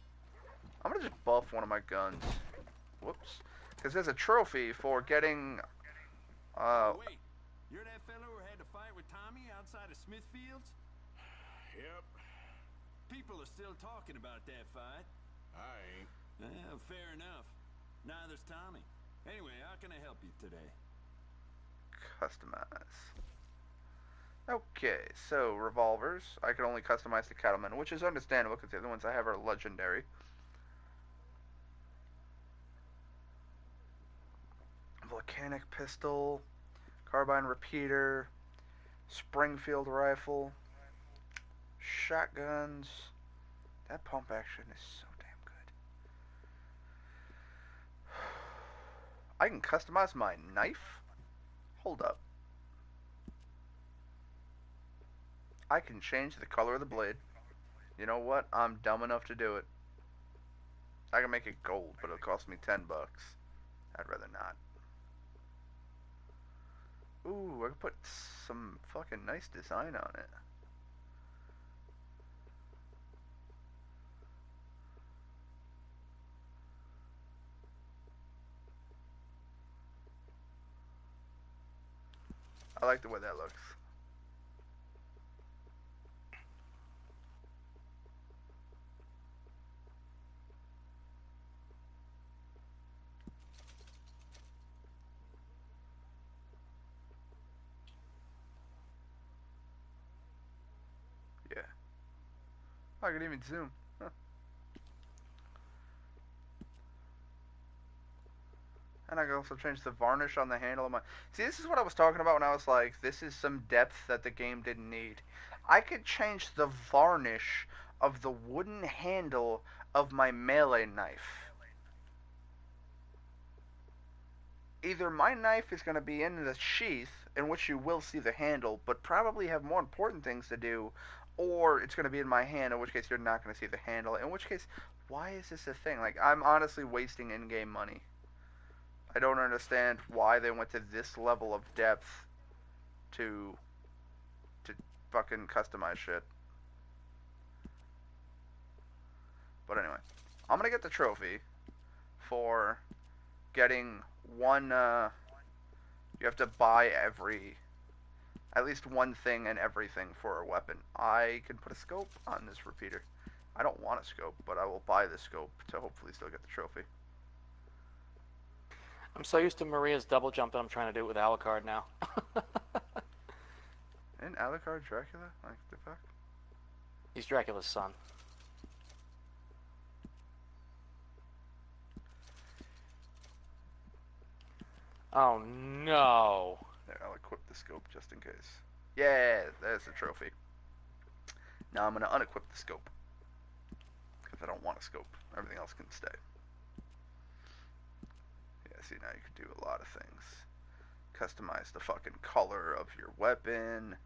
I'm gonna just buff one of my guns. Whoops. Because there's a trophy for getting... Wait, you're that fellow who had to fight with Tommy outside of Smithfield's? Yep, People are still talking about that fight. I ain't. Well, fair enough. Neither's Tommy. Anyway, how can I help you today? Customize. Okay, so revolvers. I can only customize the Cattleman, which is understandable because the other ones I have are legendary. Volcanic pistol, carbine repeater, Springfield rifle, shotguns. That pump action is so damn good. I can customize my knife? Hold up. I can change the color of the blade. You know what? I'm dumb enough to do it. I can make it gold, but it'll cost me $10. I'd rather not. Ooh, I could put some fucking nice design on it. I like the way that looks. Yeah. I can even zoom. Huh. And I can also change the varnish on the handle of my... See, this is what I was talking about when I was like, this is some depth that the game didn't need. I could change the varnish of the wooden handle of my melee knife. either my knife is going to be in the sheath, in which you will see the handle, but probably have more important things to do, or it's going to be in my hand, in which case you're not going to see the handle, in which case, why is this a thing? Like, I'm honestly wasting in-game money. I don't understand why they went to this level of depth to fucking customize shit. But anyway, I'm going to get the trophy for getting one, you have to buy at least one thing and everything for a weapon. I can put a scope on this repeater. I don't want a scope, but I will buy the scope to hopefully still get the trophy. I'm so used to Maria's double jump that I'm trying to do it with Alucard now. Isn't Alucard Dracula? Like, the fuck? He's Dracula's son. Oh no. There, I'll equip the scope just in case. Yeah, there's the trophy. Now I'm going to unequip the scope. Because I don't want a scope. Everything else can stay. Yeah, see, now you can do a lot of things. Customize the fucking color of your weapon.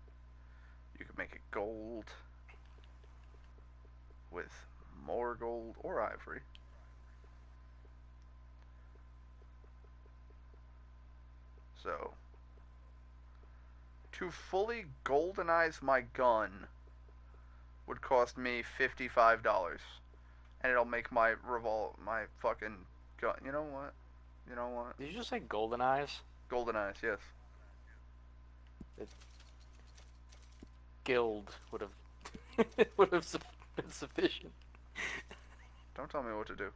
You can make it gold. With more gold or ivory. So, to fully goldenize my gun would cost me $55. And it'll make my my fucking gun. You know what? You know what? Did you just say golden eyes? Golden eyes, yes. Guild would have been sufficient. Don't tell me what to do.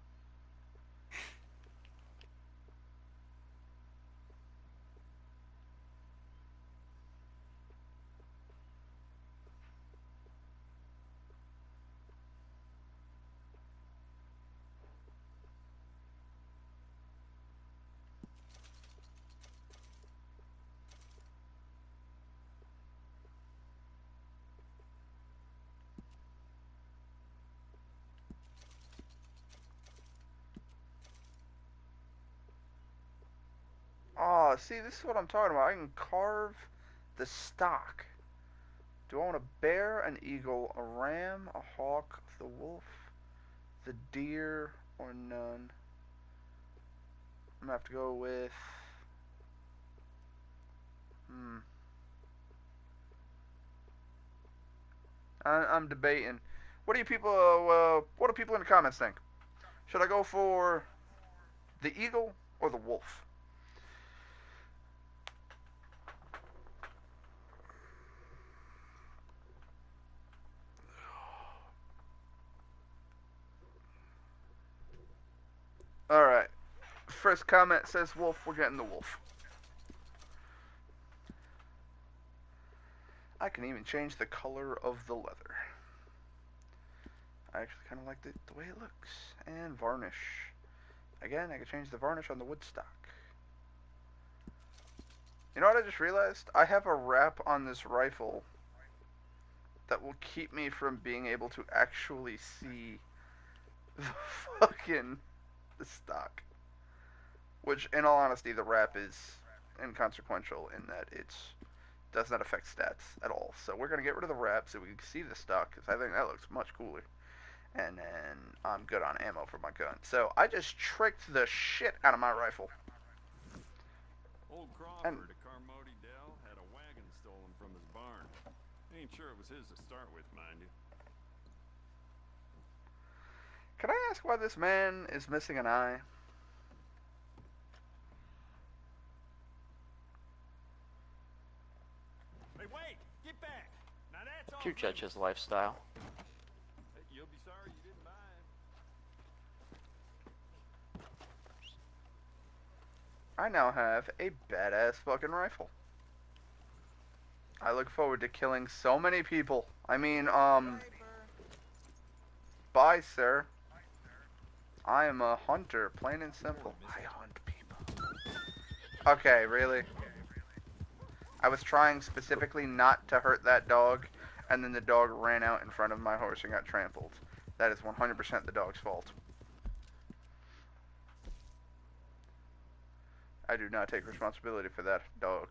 Oh, see, this is what I'm talking about. I can carve the stock. Do I want a bear, an eagle, a ram, a hawk, the wolf, the deer, or none? I'm gonna have to go with... I'm debating. What do you people, what do people in the comments think? Should I go for the eagle or the wolf? Alright. First comment says wolf. We're getting the wolf. I can even change the color of the leather. I actually kind of like the way it looks. And varnish. Again, I can change the varnish on the wood stock. You know what I just realized? I have a wrap on this rifle that will keep me from being able to actually see the fucking the stock. Which, in all honesty, the wrap is inconsequential in that it does not affect stats at all. So we're going to get rid of the wrap so we can see the stock, because I think that looks much cooler. And then I'm good on ammo for my gun. So I just tricked the shit out of my rifle. Old Crawford at Carmody Dell had a wagon stolen from his barn. Ain't sure it was his to start with, mind you. Can I ask why this man is missing an eye? Hey, wait! Get back! Now that's all. You judge his lifestyle. You'll be sorry you didn't buy it. I now have a badass fucking rifle. I look forward to killing so many people. I mean, bye, sir. I am a hunter, plain and simple. I hunt people. Okay, really? I was trying specifically not to hurt that dog, and then the dog ran out in front of my horse and got trampled. That is 100% the dog's fault. I do not take responsibility for that dog.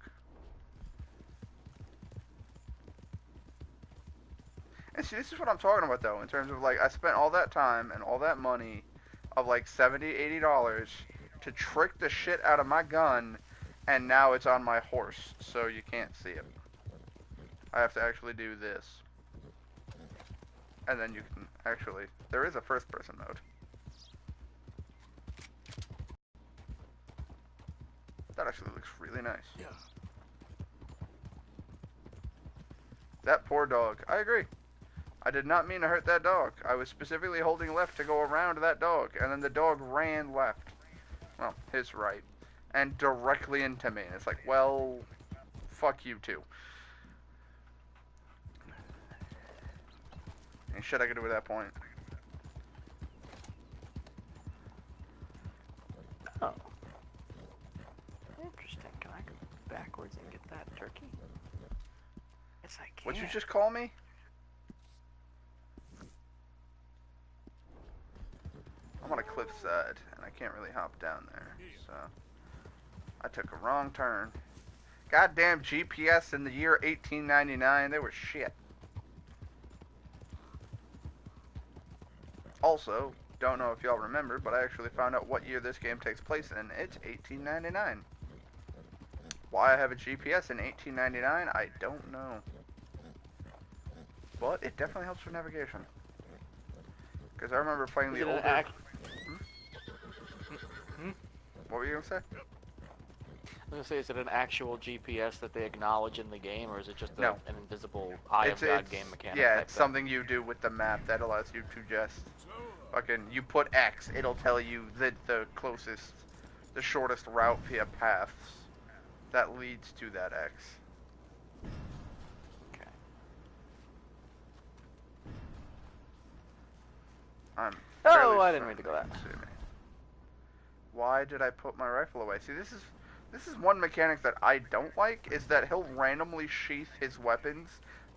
And see, this is what I'm talking about, though, in terms of, like, I spent all that time and all that money of, like, $70, $80 to trick the shit out of my gun, and now it's on my horse, so you can't see it. I have to actually do this. And then you can actually... There is a first-person mode. That actually looks really nice. Yeah. That poor dog. I agree. I did not mean to hurt that dog. I was specifically holding left to go around that dog, and then the dog ran left. Well, his right. And directly into me. And it's like, well, fuck you too. Ain't shit I could do at that point. Oh. Interesting. Can I go backwards and get that turkey? Yes, I can. What'd you just call me? I'm on a cliffside, and I can't really hop down there, so... I took a wrong turn. Goddamn GPS in the year 1899, they were shit. Also, don't know if y'all remember, but I actually found out what year this game takes place in. It's 1899. Why I have a GPS in 1899, I don't know. But it definitely helps for navigation. Because I remember playing the older... What were you going to say? I was going to say, is it an actual GPS that they acknowledge in the game, or is it just No. an invisible Eye of God game mechanic? Yeah, it's something you do with the map that allows you to just... Fucking, you put X, it'll tell you the closest, the shortest route via paths that leads to that X. Okay. Oh, I didn't mean to go that. Why did I put my rifle away? See, this is one mechanic that I don't like, is that he'll randomly sheath his weapons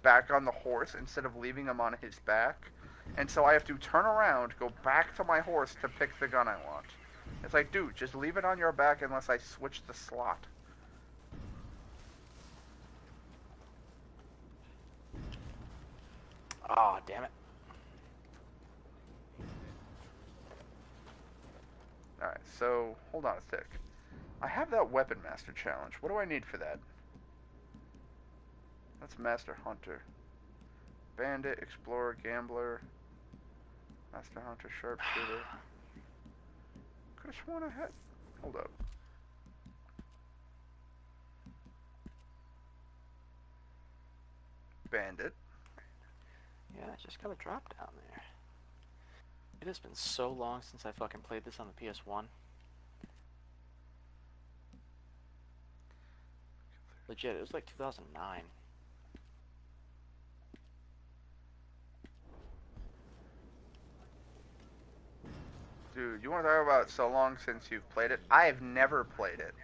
back on the horse instead of leaving them on his back. And so I have to turn around, go back to my horse to pick the gun I want. It's like, dude, just leave it on your back unless I switch the slot. Oh, damn it. Alright, so, hold on a sec. I have that Weapon Master challenge. What do I need for that? That's Master Hunter. Bandit, Explorer, Gambler, Master Hunter, Sharpshooter. Could've sworn I had... Hold up. Bandit. Yeah, I just gotta drop down there. It has been so long since I fucking played this on the PS1. Legit, it was like 2009. Dude, you want to talk about so long since you've played it? I have never played it.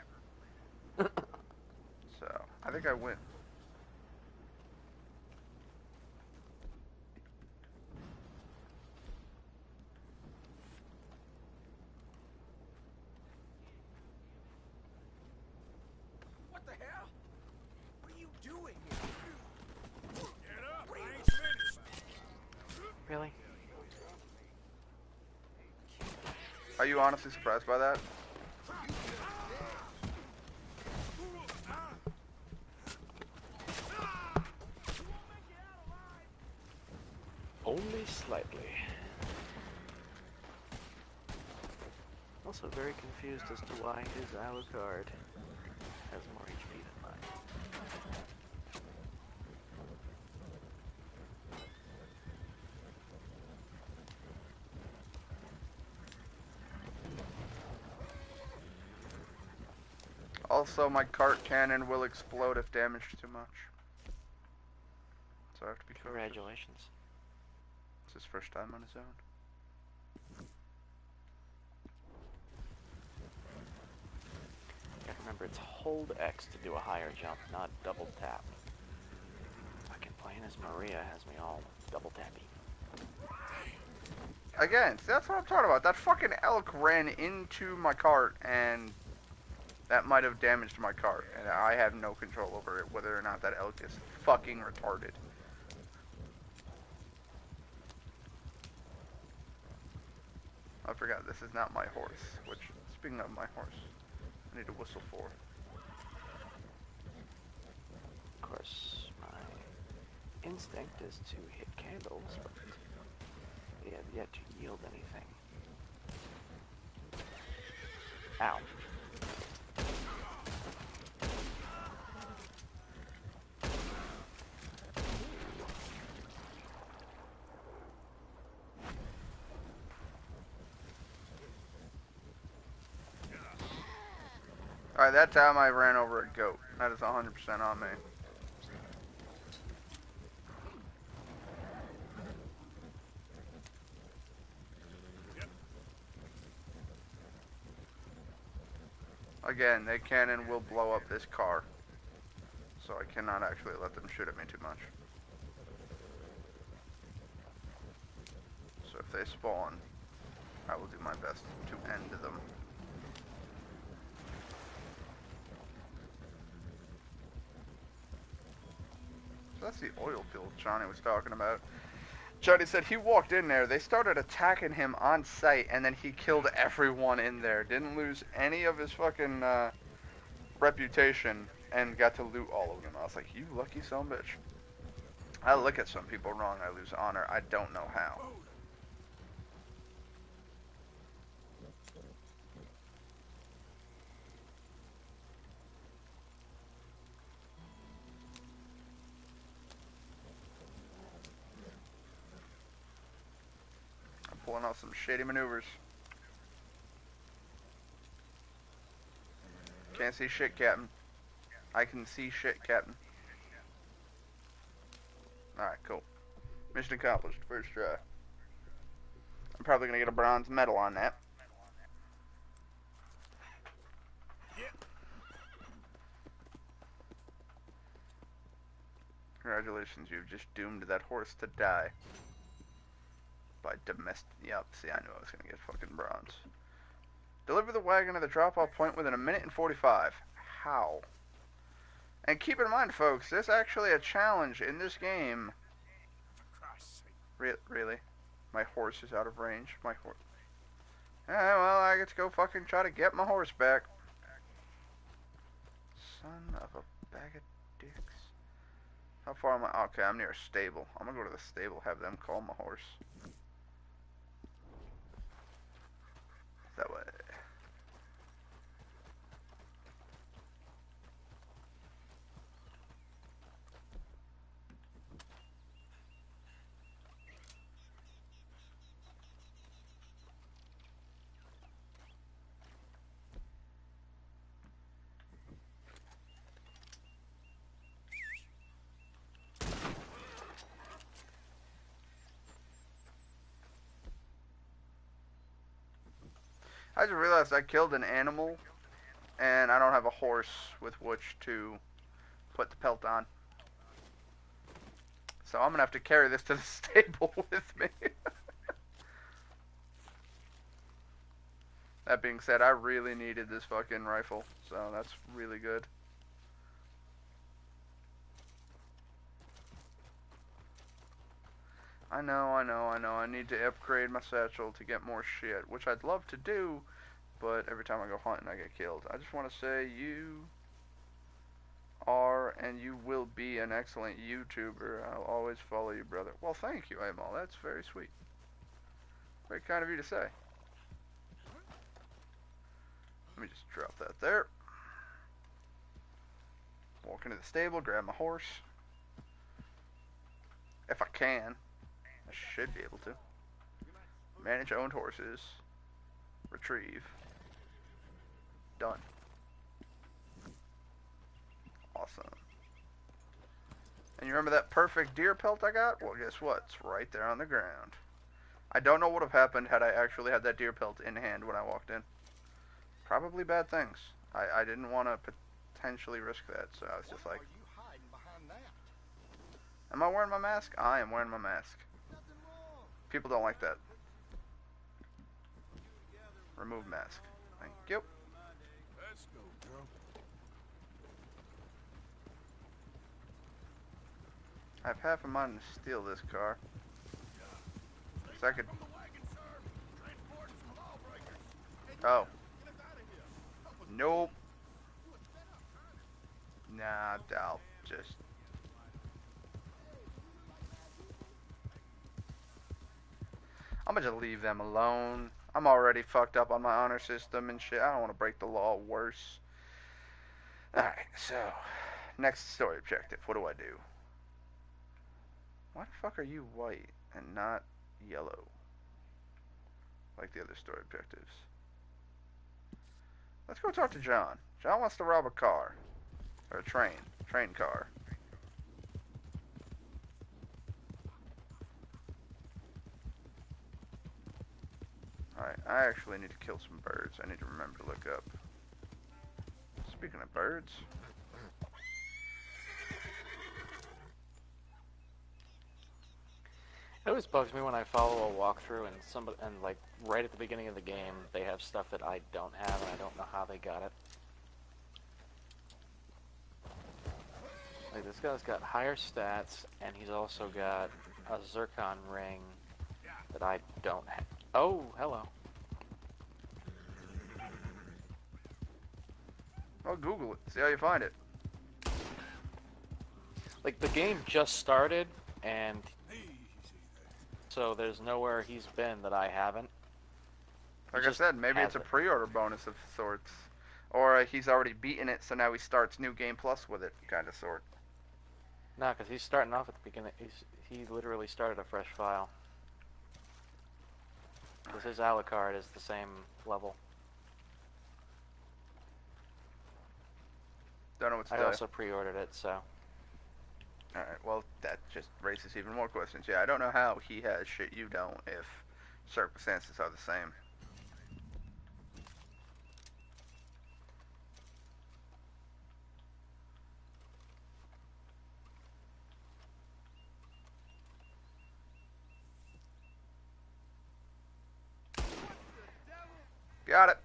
So, I think I win. What the hell? What are you doing here? Get up, I ain't finished. Really? Are you honestly surprised by that? Only slightly. Also very confused as to why his Alucard has more HP than mine. Also, my cart cannon will explode if damaged too much. So I have to be cautious. Congratulations. It's his first time on his own. Yeah, remember, it's hold X to do a higher jump, not double tap. Fucking playing as Maria has me all double tappy. Again, see, that's what I'm talking about. That fucking elk ran into my cart and That might have damaged my cart, and I have no control over it, whether or not that elk is fucking retarded. I forgot, this is not my horse, which, speaking of my horse, I need to whistle for. Of course, my instinct is to hit candles, but they have yet to yield anything. Ow. Alright, that time I ran over a goat. That is 100% on me. Again, they can and will blow up this car. So I cannot actually let them shoot at me too much. So if they spawn, I will do my best to end them. So that's the oil field Johnny was talking about. Johnny said he walked in there, they started attacking him on sight, and then he killed everyone in there. Didn't lose any of his fucking reputation, and got to loot all of them. I was like, you lucky son of a bitch. I look at some people wrong, I lose honor. I don't know how. I'm pulling out some shady maneuvers. Can't see shit, Captain. I can see shit, Captain. Alright, cool. Mission accomplished. First try. I'm probably going to get a bronze medal on that. Congratulations, you've just doomed that horse to die. By domestic... Yep, see, I knew I was going to get fucking bronze. Deliver the wagon to the drop-off point within 1 minute and 45. How? And keep in mind, folks, there's actually a challenge in this game. For Christ's sake. Really? My horse is out of range. My horse... well, I get to go fucking try to get my horse back. Son of a bag of dicks. How far am I? Okay, I'm near a stable. I'm gonna go to the stable, have them call my horse. That way. I just realized I killed an animal, and I don't have a horse with which to put the pelt on. So I'm gonna have to carry this to the stable with me. That being said, I really needed this fucking rifle, so that's really good. I know. I need to upgrade my satchel to get more shit, which I'd love to do, but every time I go hunting, I get killed. I just want to say you are and you will be an excellent YouTuber. I'll always follow you, brother. Well, thank you, Amal. That's very sweet. Very kind of you to say. Let me just drop that there. Walk into the stable, grab my horse. If I can. I should be able to. Manage owned horses. Retrieve. Done. Awesome. And you remember that perfect deer pelt I got? Well, guess what? It's right there on the ground. I don't know what would have happened had I actually had that deer pelt in hand when I walked in. Probably bad things. I didn't want to potentially risk that, so I was just like... Am I wearing my mask? I am wearing my mask. People don't like that. Remove mask. Thank you. Let's go, girl. I have half a mind to steal this car. So I could... From the wagon, sir. Transporting some lawbreakers. Oh. Get us out of here. Help us. Nope. You were set up, huh? Nah, I'll just... I'm gonna just leave them alone. I'm already fucked up on my honor system and shit. I don't want to break the law worse. Alright, so... Next story objective. What do I do? Why the fuck are you white and not yellow? Like the other story objectives. Let's go talk to John. John wants to rob a car. Or a train. Train car. Alright, I actually need to kill some birds. I need to remember to look up. Speaking of birds... It always bugs me when I follow a walkthrough and somebody, and like right at the beginning of the game, they have stuff that I don't have, and I don't know how they got it. Like this guy's got higher stats, and he's also got a zircon ring that I don't have. Oh, hello. Well, Google it. See how you find it. Like the game just started, and so there's nowhere he's been that I haven't. Like I said, maybe it's a pre-order bonus of sorts. Or he's already beaten it, so now he starts New Game Plus with it, kind of sort. No, because he's starting off at the beginning. He literally started a fresh file. Because his Alucard is the same level. Don't know what to I tell also pre-ordered it, so. Alright, well, that just raises even more questions. Yeah, I don't know how he has shit you don't if circumstances are the same. Got it.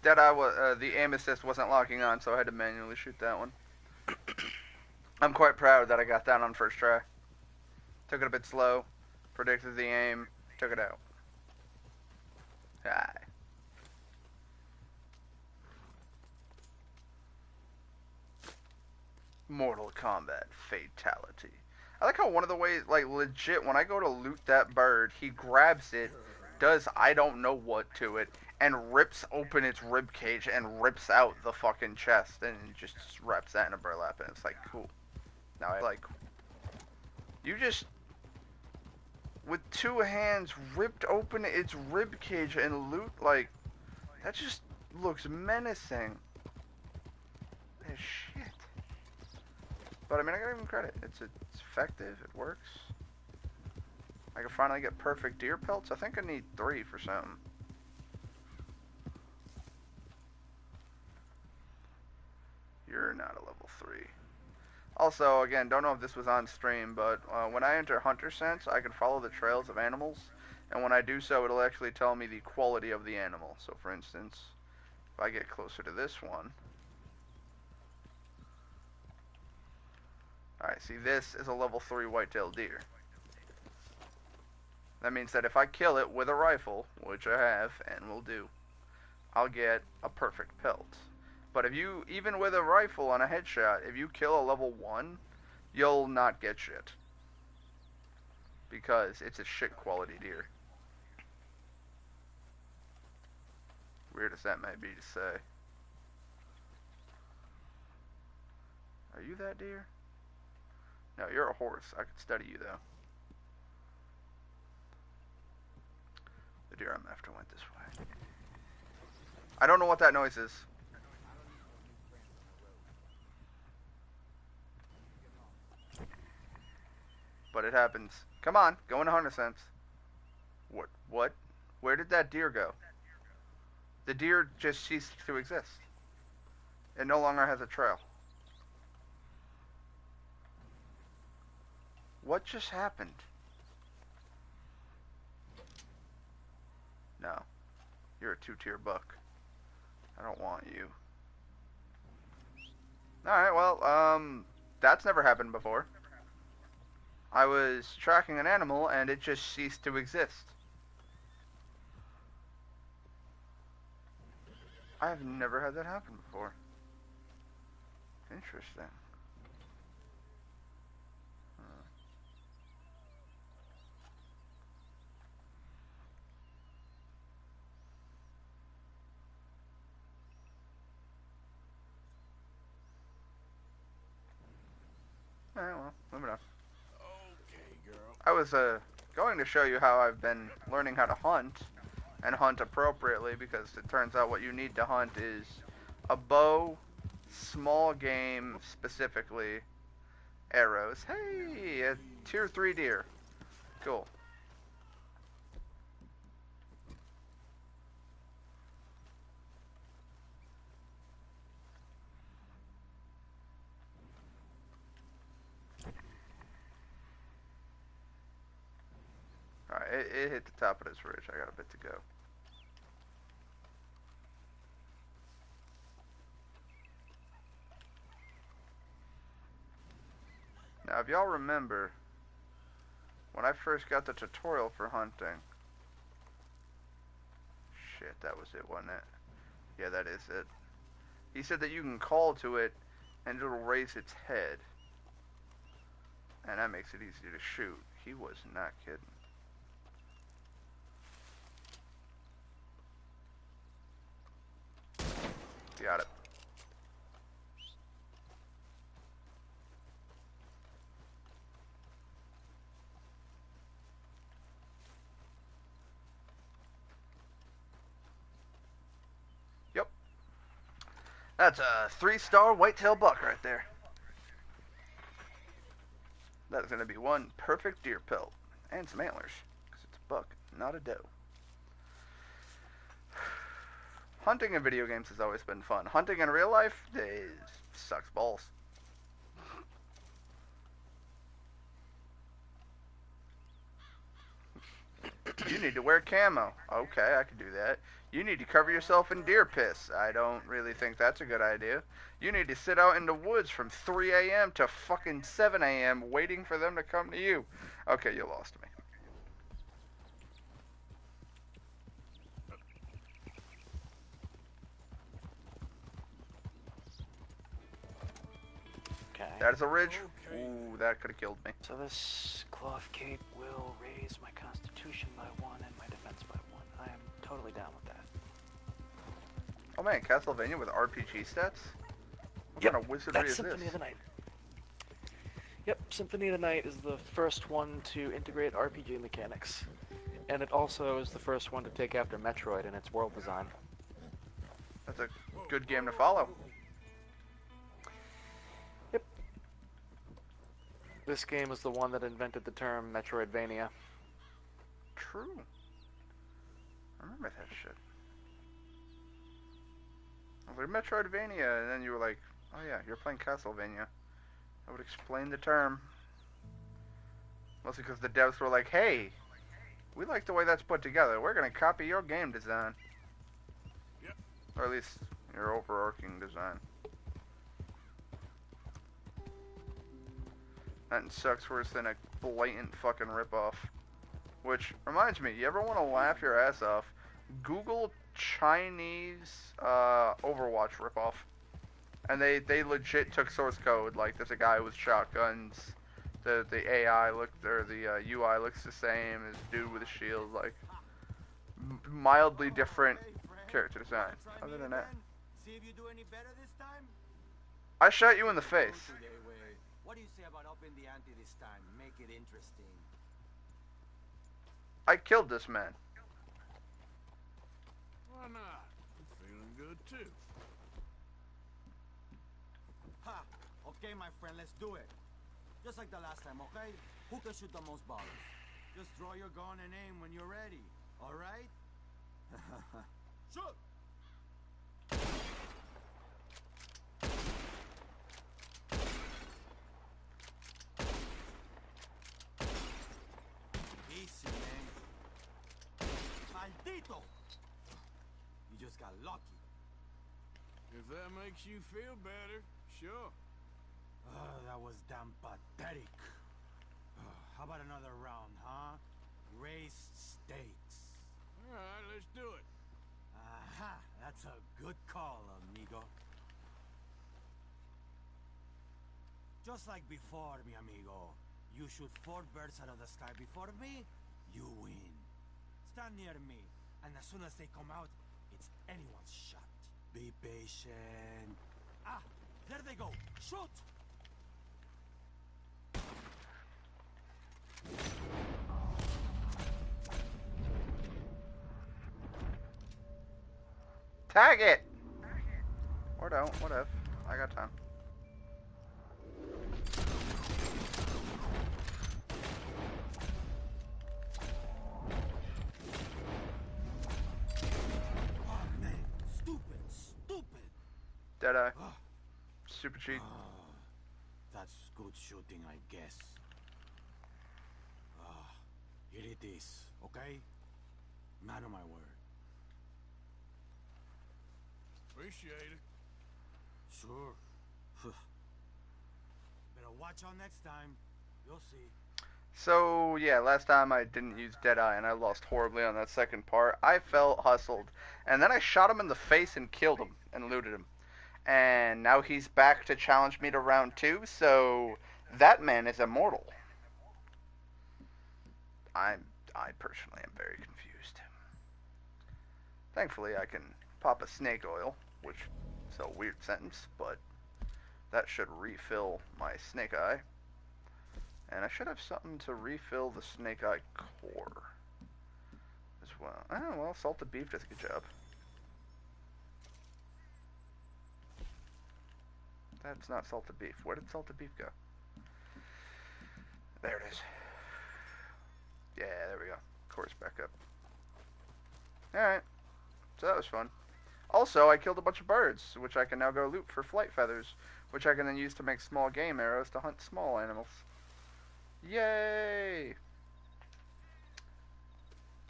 Deadeye was the aim assist wasn't locking on, so I had to manually shoot that one. I'm quite proud that I got that on first try. Took it a bit slow, predicted the aim, took it out. Aye. Mortal Kombat Fatality. I like how one of the ways, like legit, when I go to loot that bird, he grabs it, does I don't know what to it, and rips open its rib cage and rips out the fucking chest and just wraps that in a burlap, and it's like, cool. Now I like, you just, with two hands, ripped open its rib cage and loot, like, that just looks menacing as shit. But I mean, I gotta give him credit. It's effective, it works. I can finally get perfect deer pelts. I think I need 3 for something. You're not a level 3. Also, again, don't know if this was on stream, but when I enter Hunter Sense, I can follow the trails of animals. And when I do so, it'll actually tell me the quality of the animal. So, for instance, if I get closer to this one... Alright, see, this is a level 3 white-tailed deer. That means that if I kill it with a rifle, which I have and will do, I'll get a perfect pelt. But if you, even with a rifle on a headshot, if you kill a level 1, you'll not get shit. Because it's a shit quality deer. Weird as that may be to say. Are you that deer? No, you're a horse. I could study you, though. The deer I'm after went this way. I don't know what that noise is. But it happens. Come on, go into Hunter Sense. What? What? Where did that deer go? The deer just ceased to exist. It no longer has a trail. What just happened? No. You're a 2-tier buck. I don't want you. Alright, well, that's never happened before. I was tracking an animal and it just ceased to exist. I have never had that happen before. Interesting. Alright, well, moving on. Okay, girl. I was going to show you how I've been learning how to hunt, and hunt appropriately, because it turns out what you need to hunt is a bow, small game, specifically arrows. Hey, a tier 3 deer. Cool. Alright, it hit the top of this ridge. I got a bit to go. Now, if y'all remember, when I first got the tutorial for hunting... Shit, that was it, wasn't it? Yeah, that is it. He said that you can call to it, and it'll raise its head. And that makes it easy to shoot. He was not kidding. Got it. Yep. That's a 3-star whitetail buck right there. That's going to be one perfect deer pelt. And some antlers. Because it's a buck, not a doe. Hunting in video games has always been fun. Hunting in real life sucks balls. You need to wear camo. Okay, I can do that. You need to cover yourself in deer piss. I don't really think that's a good idea. You need to sit out in the woods from 3 a.m. to fucking 7 a.m. waiting for them to come to you. Okay, you lost me. Okay. That is a ridge. Ooh, that could have killed me. So this cloth cape will raise my constitution by 1 and my defense by 1. I am totally down with that. Oh man, Castlevania with RPG stats? What kind of wizardry That's is Symphony this? of the Night. Yep, Symphony of the Night is the first one to integrate RPG mechanics. And it also is the first one to take after Metroid in its world design. That's a good game to follow. Yep. This game is the one that invented the term Metroidvania. True. I remember that shit. I was like, Metroidvania, and then you were like, oh yeah, you're playing Castlevania. I would explain the term. Mostly because the devs were like, hey, we like the way that's put together. We're going to copy your game design. Yep. Or at least your overarching design. That sucks worse than a blatant fucking ripoff. Which reminds me, you ever want to laugh your ass off? Google Chinese Overwatch ripoff. And they legit took source code. Like, there's a guy with shotguns. The AI looked, or the UI looks the same as dude with a shield. Like, mildly different character design. Other than that, See if you do any better this time. I shot you in the face. What do you say about upping the ante this time? Make it interesting. I killed this man. Why not? I'm feeling good too. Ha! Okay, my friend, let's do it. Just like the last time, okay? Who can shoot the most ballers? Just draw your gun and aim when you're ready. All right? Shoot! Easy, man. Maldito! just got lucky. If that makes you feel better, sure. That was damn pathetic. How about another round, huh? Raised stakes. All right, let's do it. Aha, that's a good call, amigo. Just like before, mi amigo. You shoot 4 birds out of the sky before me, you win. Stand near me, and as soon as they come out, it's anyone's shot. Be patient. Ah, there they go. Shoot! Tag it! Or don't, whatever. I got time. Oh, man. Stupid. Deadeye. Super cheat. That's good shooting, I guess. Here it is, okay? Man of my word. Appreciate it. Sure. Better watch out next time. You'll see. So, yeah, last time I didn't use Deadeye and I lost horribly on that second part. I felt hustled. And then I shot him in the face and killed him and looted him. And now he's back to challenge me to round 2, so that man is immortal. I personally am very confused. Thankfully, I can pop a snake oil, which is a weird sentence, but that should refill my snake eye. And I should have something to refill the snake eye core as well. Oh, well, salted beef does a good job. That's not salted beef. Where did salted beef go? There it is. Yeah, there we go. Core's back up. Alright. So that was fun. Also, I killed a bunch of birds, which I can now go loot for flight feathers, which I can then use to make small game arrows to hunt small animals. Yay!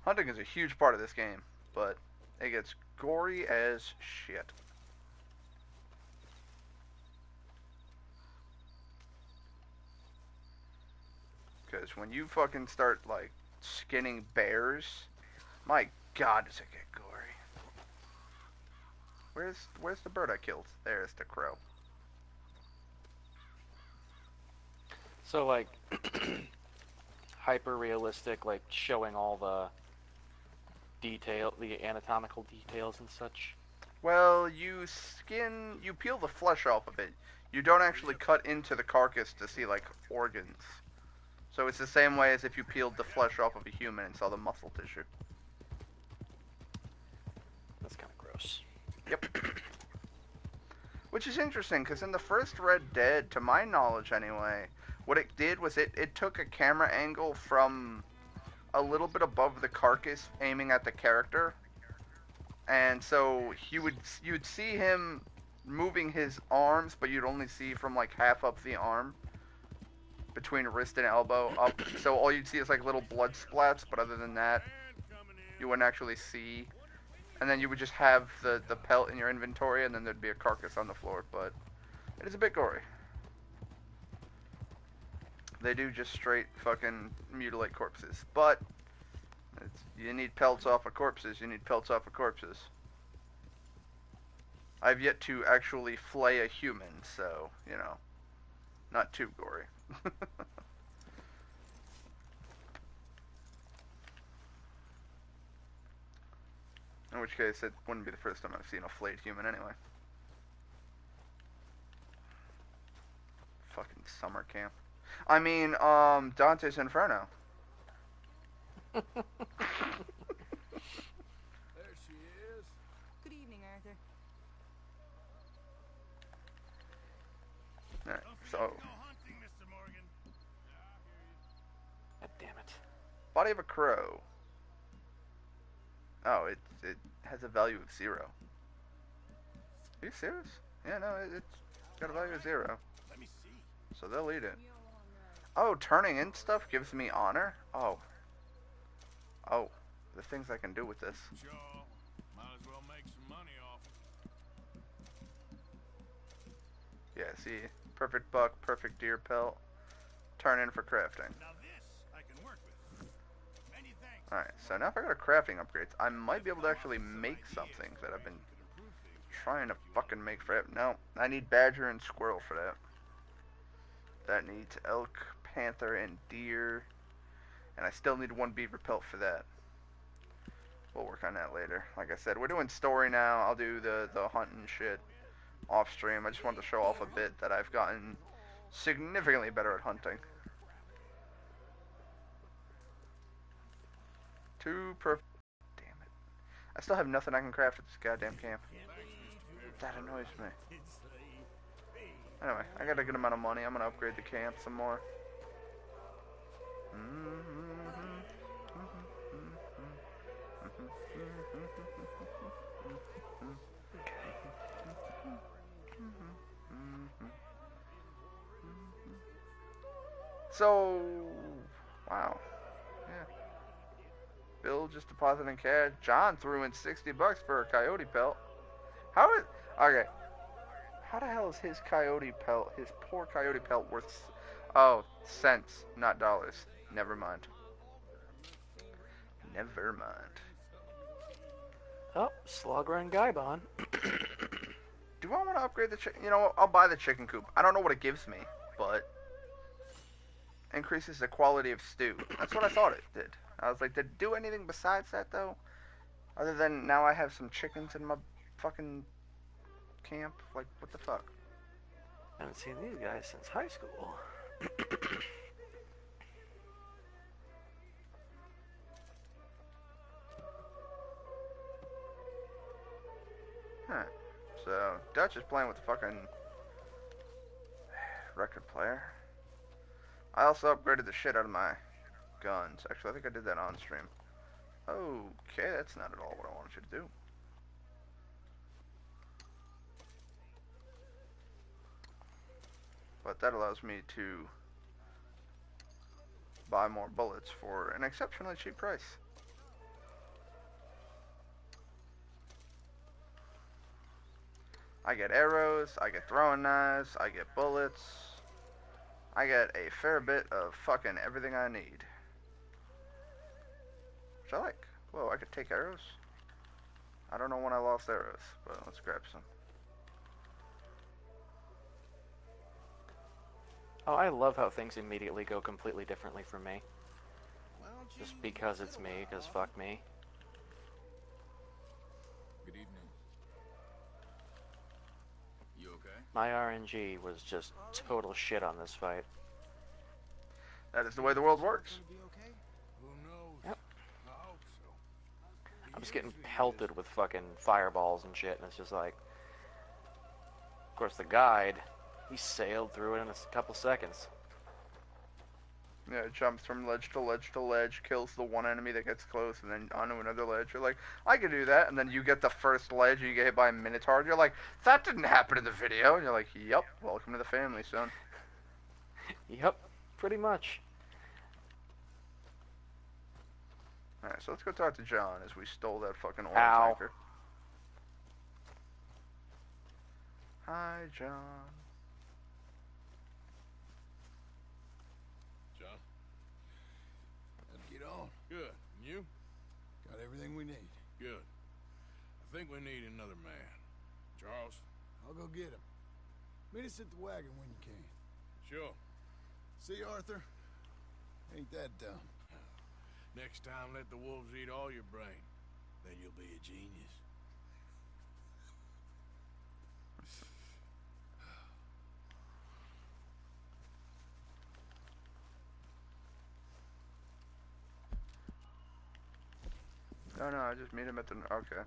Hunting is a huge part of this game, but it gets gory as shit. Because when you fucking start, like, skinning bears, my god, does it get gory. Where's the bird I killed? There's the crow. So, like, hyper-realistic, like, showing all the anatomical details and such? Well, you peel the flesh off of it. You don't actually cut into the carcass to see, like, organs. So it's the same way as if you peeled the flesh off of a human and saw the muscle tissue. That's kind of gross. Yep. Which is interesting, because in the first Red Dead, to my knowledge anyway, what it did was it took a camera angle from a little bit above the carcass, aiming at the character. And so you'd see him moving his arms, but you'd only see from like half up the arm. Between wrist and elbow up, so all you'd see is like little blood splats, but other than that, you wouldn't actually see. And then you would just have the pelt in your inventory, and then there'd be a carcass on the floor, but it is a bit gory. They do just straight fucking mutilate corpses, but you need pelts off of corpses, I've yet to actually flay a human, so, you know, not too gory. In which case, it wouldn't be the first time I've seen a flayed human anyway. Fucking summer camp. I mean, Dante's Inferno. There she is. Good evening, Arthur. Alright, so... God damn it. Body of a crow. Oh, it has a value of 0. Are you serious? Yeah, no, it's got a value of 0. Let me see. So they'll eat it. Oh, turning in stuff gives me honor? Oh. Oh, the things I can do with this. Sure. Might as well make some money off it. Yeah, see, perfect buck, perfect deer pelt. Turn in for crafting. Now this I can work with. Many thanks. Alright, so now if I go to crafting upgrades, I might be able to actually make something that I've been trying to fucking make for it. No, I need badger and squirrel for that. That needs elk, panther, and deer. And I still need 1 beaver pelt for that. We'll work on that later. Like I said, we're doing story now. I'll do the hunting shit off stream. I just wanted to show off a bit that I've gotten significantly better at hunting. 2 perfect. Damn it. I still have nothing I can craft at this goddamn camp. That annoys me. Anyway, I got a good amount of money. I'm gonna upgrade the camp some more. So, wow, yeah. Bill just depositing cash. John threw in $60 for a coyote pelt. Okay. How the hell is his coyote pelt, his poor coyote pelt worth, cents, not dollars. Never mind. Never mind. Oh, Slugger and Gaibon. Do I want to upgrade the chicken? You know what? I'll buy the chicken coop. I don't know what it gives me, but increases the quality of stew. That's what I thought it did. I was like, did it do anything besides that, though? Other than now I have some chickens in my fucking camp? Like, what the fuck? I haven't seen these guys since high school. Huh. So, Dutch is playing with the fucking record player. I also upgraded the shit out of my guns. Actually, I think I did that on stream. Okay, that's not at all what I wanted you to do. But that allows me to buy more bullets for an exceptionally cheap price. I get arrows, I get throwing knives, I get bullets. I get a fair bit of fucking everything I need. Which I like. Whoa, I could take arrows? I don't know when I lost arrows, but let's grab some. Oh, I love how things immediately go completely differently from me. Just because it's me, because fuck me. Good evening. You okay? My RNG was just total shit on this fight. That is the way the world works. Who knows? Yep. I hope so. I'm just getting pelted with fucking fireballs and shit, and it's just like... Of course, the guide, he sailed through it in a couple seconds. Yeah, it jumps from ledge to ledge to ledge, kills the one enemy that gets close, and then onto another ledge. You're like, I could do that, and then you get the first ledge, and you get hit by a Minotaur, and you're like, that didn't happen in the video. And you're like, yep, welcome to the family, son. Yep, pretty much. Alright, so let's go talk to John as we stole that fucking oil Ow. tanker. Hi, John. John. Let's get on. Good. And you? Got everything we need. Good. I think we need another man. Charles? I'll go get him. Meet us at the wagon when you can. Sure. See, Arthur? Ain't that dumb. Next time, let the wolves eat all your brain. Then you'll be a genius. No, I just meet him at the... Okay.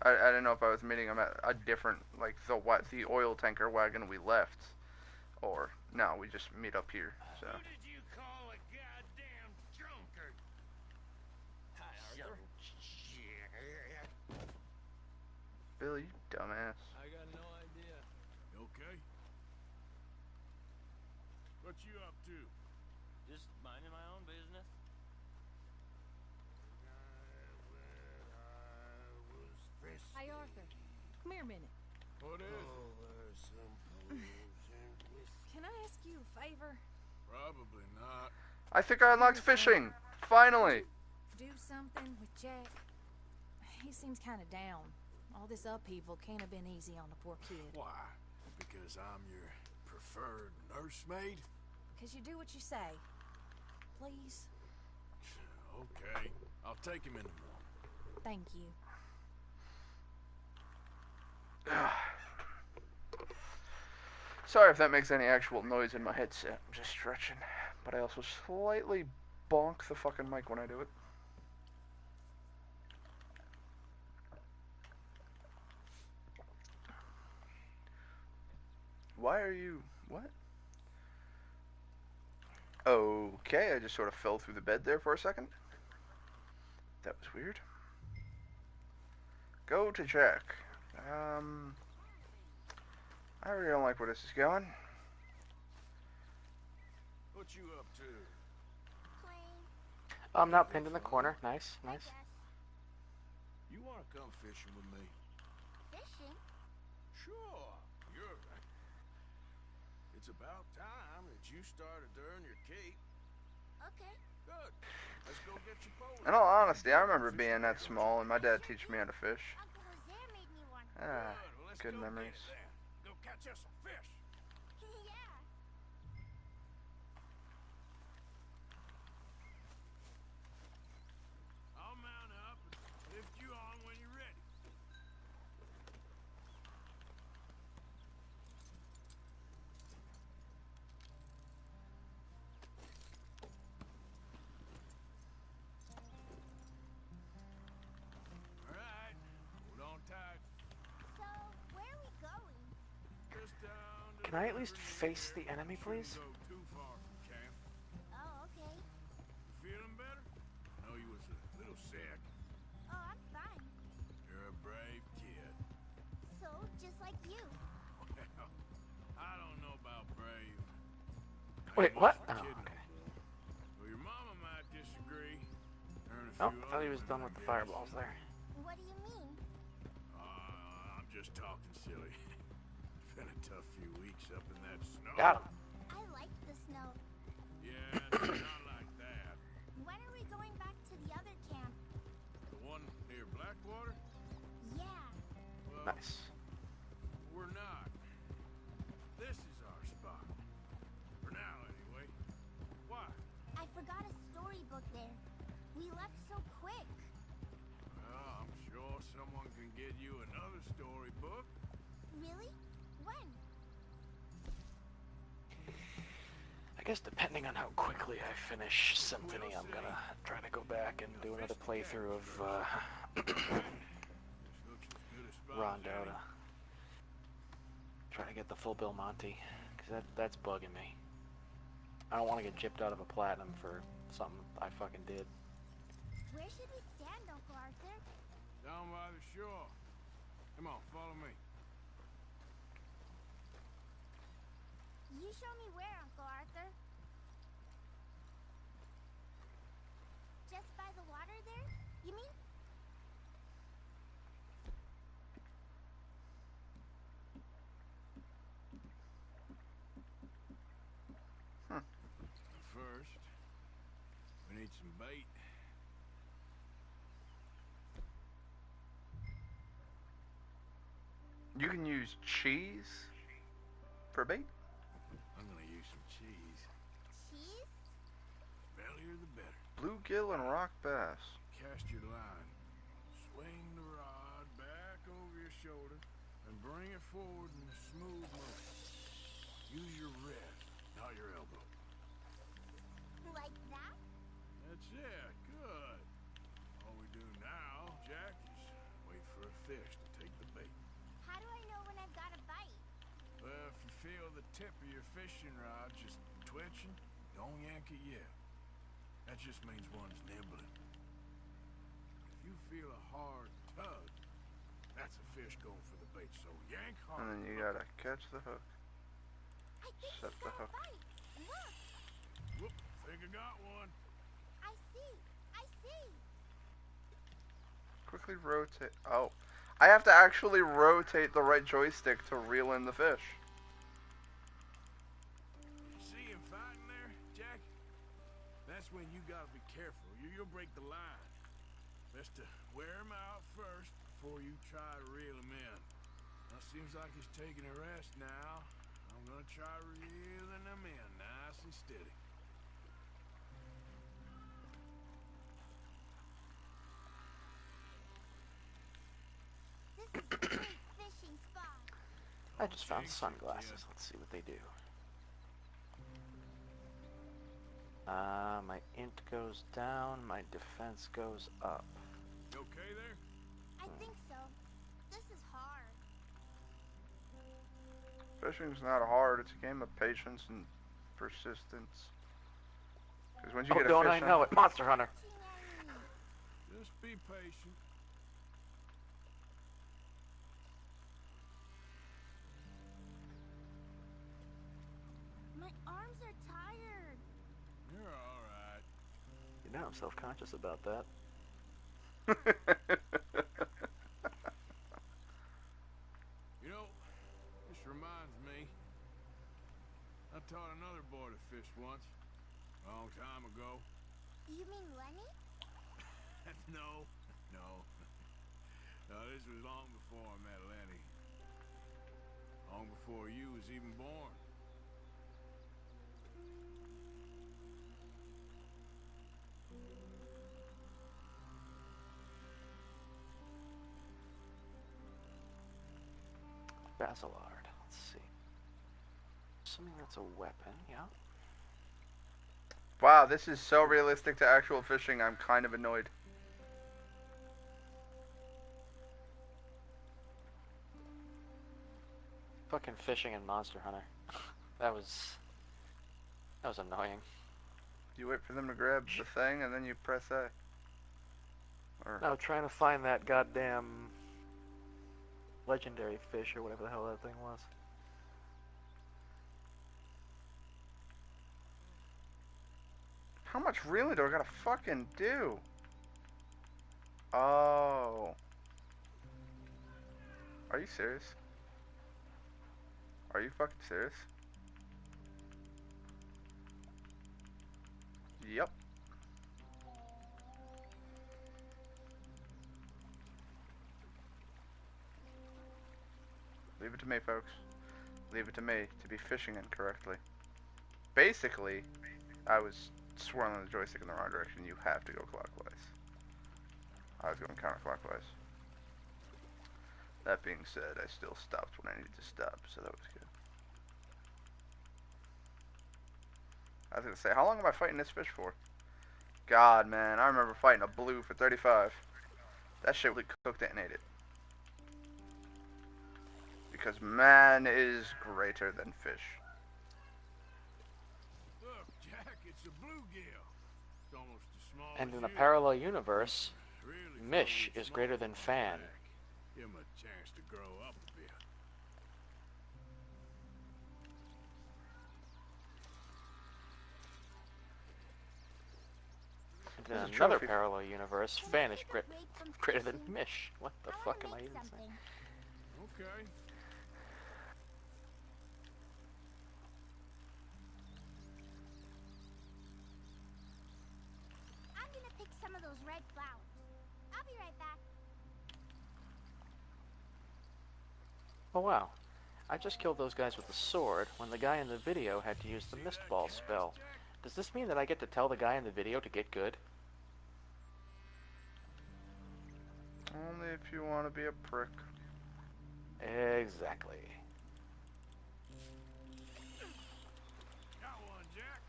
I didn't know if I was meeting him at a different, like, the oil tanker wagon we left. Or, no, we just meet up here, so... Who did you call a goddamn drunkard? Hi, Arthur. Bill, you dumbass. I got no idea. You okay? What you up to? Just minding my own business. Come here a minute. What is it? Can I ask you a favor? Probably not. I think I unlocked fishing. Finally. Do something with Jack. He seems kind of down. All this upheaval can't have been easy on the poor kid. Why? Because I'm your preferred nursemaid? Because you do what you say. Please? Okay. I'll take him in the morning. Thank you. Sorry if that makes any actual noise in my headset. I'm just stretching. But I also slightly bonk the fucking mic when I do it. Why are you... what? Okay, I just sort of fell through the bed there for a second. That was weird. Go to Jack. I really don't like where this is going. What you up to? I'm not pinned in the corner. Nice, nice. You want to come fishing with me? Fishing? Sure. You're right. It's about time that you started to earn your keep. Okay. Good. Let's go get your pole. In all honesty, I remember being that small and my dad teaching me how to fish. Uncle Jose made me one. Ah, Well, let's good go memories. get it then. Go catch us some fish. Yeah. I'll mount up and lift you on when you're ready. All right. Hold on tight. So, where are we going? Just down to Can I at least face the enemy, please? Shouldn't go too far from camp. Oh, okay. You feeling better? I know you was a little sick. Oh, I'm fine. You're a brave kid. So, just like you. Well, I don't know about brave. Wait, what? Oh, okay. Well, your mama might disagree. Oh, I thought he was done with the fireballs there. What do you mean? I'm just talking silly. It's been a tough few weeks up in that snow. Got him. I like the snow. Yeah, it's not like that. When are we going back to the other camp? The one near Blackwater? Yeah. Well, Nice. we're not. This is our spot. For now, anyway. Why? I forgot a storybook there. We left so quick. Well, I'm sure someone can get you another storybook. Really? When? I guess depending on how quickly I finish Symphony, I'm gonna try to go back and do another playthrough of This looks as good a spot as Ronda. any. Try to get the full Bill Monty, because that's bugging me. I don't want to get gypped out of a platinum for something I fucking did. Where should we stand, Uncle Arthur? Down by the shore. Come on, follow me. You show me where, Uncle Arthur. Just by the water there? You mean? First, we need some bait. You can use cheese for bait? I'm gonna use some cheese. Cheese? Bellier the better. Bluegill and rock bass. Cast your line. Swing the rod back over your shoulder and bring it forward in a smooth motion. Use your wrist, not your elbow. Like that? That's it. Good. All we do now, Jack, is wait for a fish to take the bait. How do I know when I've got a bite? Well, if you feel the tip of your fishing rod just twitching, don't yank it yet. That just means one's nibbling. If you feel a hard tug, that's a fish going for the bait, so yank hard. And then you gotta catch the hook. I think Set he's the got a hook. bite. Look! Whoop, think I got one. I see! I see! Quickly rotate. Oh. I have to actually rotate the right joystick to reel in the fish. See him fighting there, Jack? That's when you gotta be careful. You'll break the line. Best to wear him out first before you try to reel him in. Now, seems like he's taking a rest now. I'm gonna try reeling him in nice and steady. This is a great fishing spot. I just found sunglasses. Let's see what they do. My int goes down, my defense goes up. You okay there? I think so. This is hard. Fishing's not hard. It's a game of patience and persistence. Because once you get a don't fish I know it, Monster Hunter. Just be patient. My arms are tired. You're all right. You know I'm self-conscious about that. You know, this reminds me. I taught another boy to fish once. A long time ago. You mean Lenny? No. No, this was long before I met Lenny. Long before you was even born. Basilard. Let's see. Assuming that's a weapon, yeah. Wow, this is so realistic to actual fishing, I'm kind of annoyed. Fucking fishing in Monster Hunter. that was annoying. You wait for them to grab the thing and then you press A. Or... No, trying to find that goddamn legendary fish or whatever the hell that thing was. How much reeling do I gotta fucking do? Oh. Are you serious? Are you fucking serious? Yep. Leave it to me, folks. Leave it to me to be fishing incorrectly. Basically, I was swirling the joystick in the wrong direction. You have to go clockwise. I was going counterclockwise. That being said, I still stopped when I needed to stop, so that was good. I was gonna say, how long am I fighting this fish for? God, man, I remember fighting a blue for 35. That shit really cooked it and ate it. Because man is greater than fish. Look, Jack, it's a bluegill. It's almost as small And as in a you. parallel universe, Really Mish fully is greater than small Fan. Jack. Give him a chance to grow up a bit. And There's a in another trophy. parallel universe, Fan is Take a break from greater than fishing. Mish. What the I fuck wanna am I make even something. saying? Okay. I'm gonna pick some of those red flowers. I'll be right back. Oh wow. I just killed those guys with a sword when the guy in the video had to use the mist ball spell. Does this mean that I get to tell the guy in the video to get good? Only if you want to be a prick. Exactly. Got one, Jack.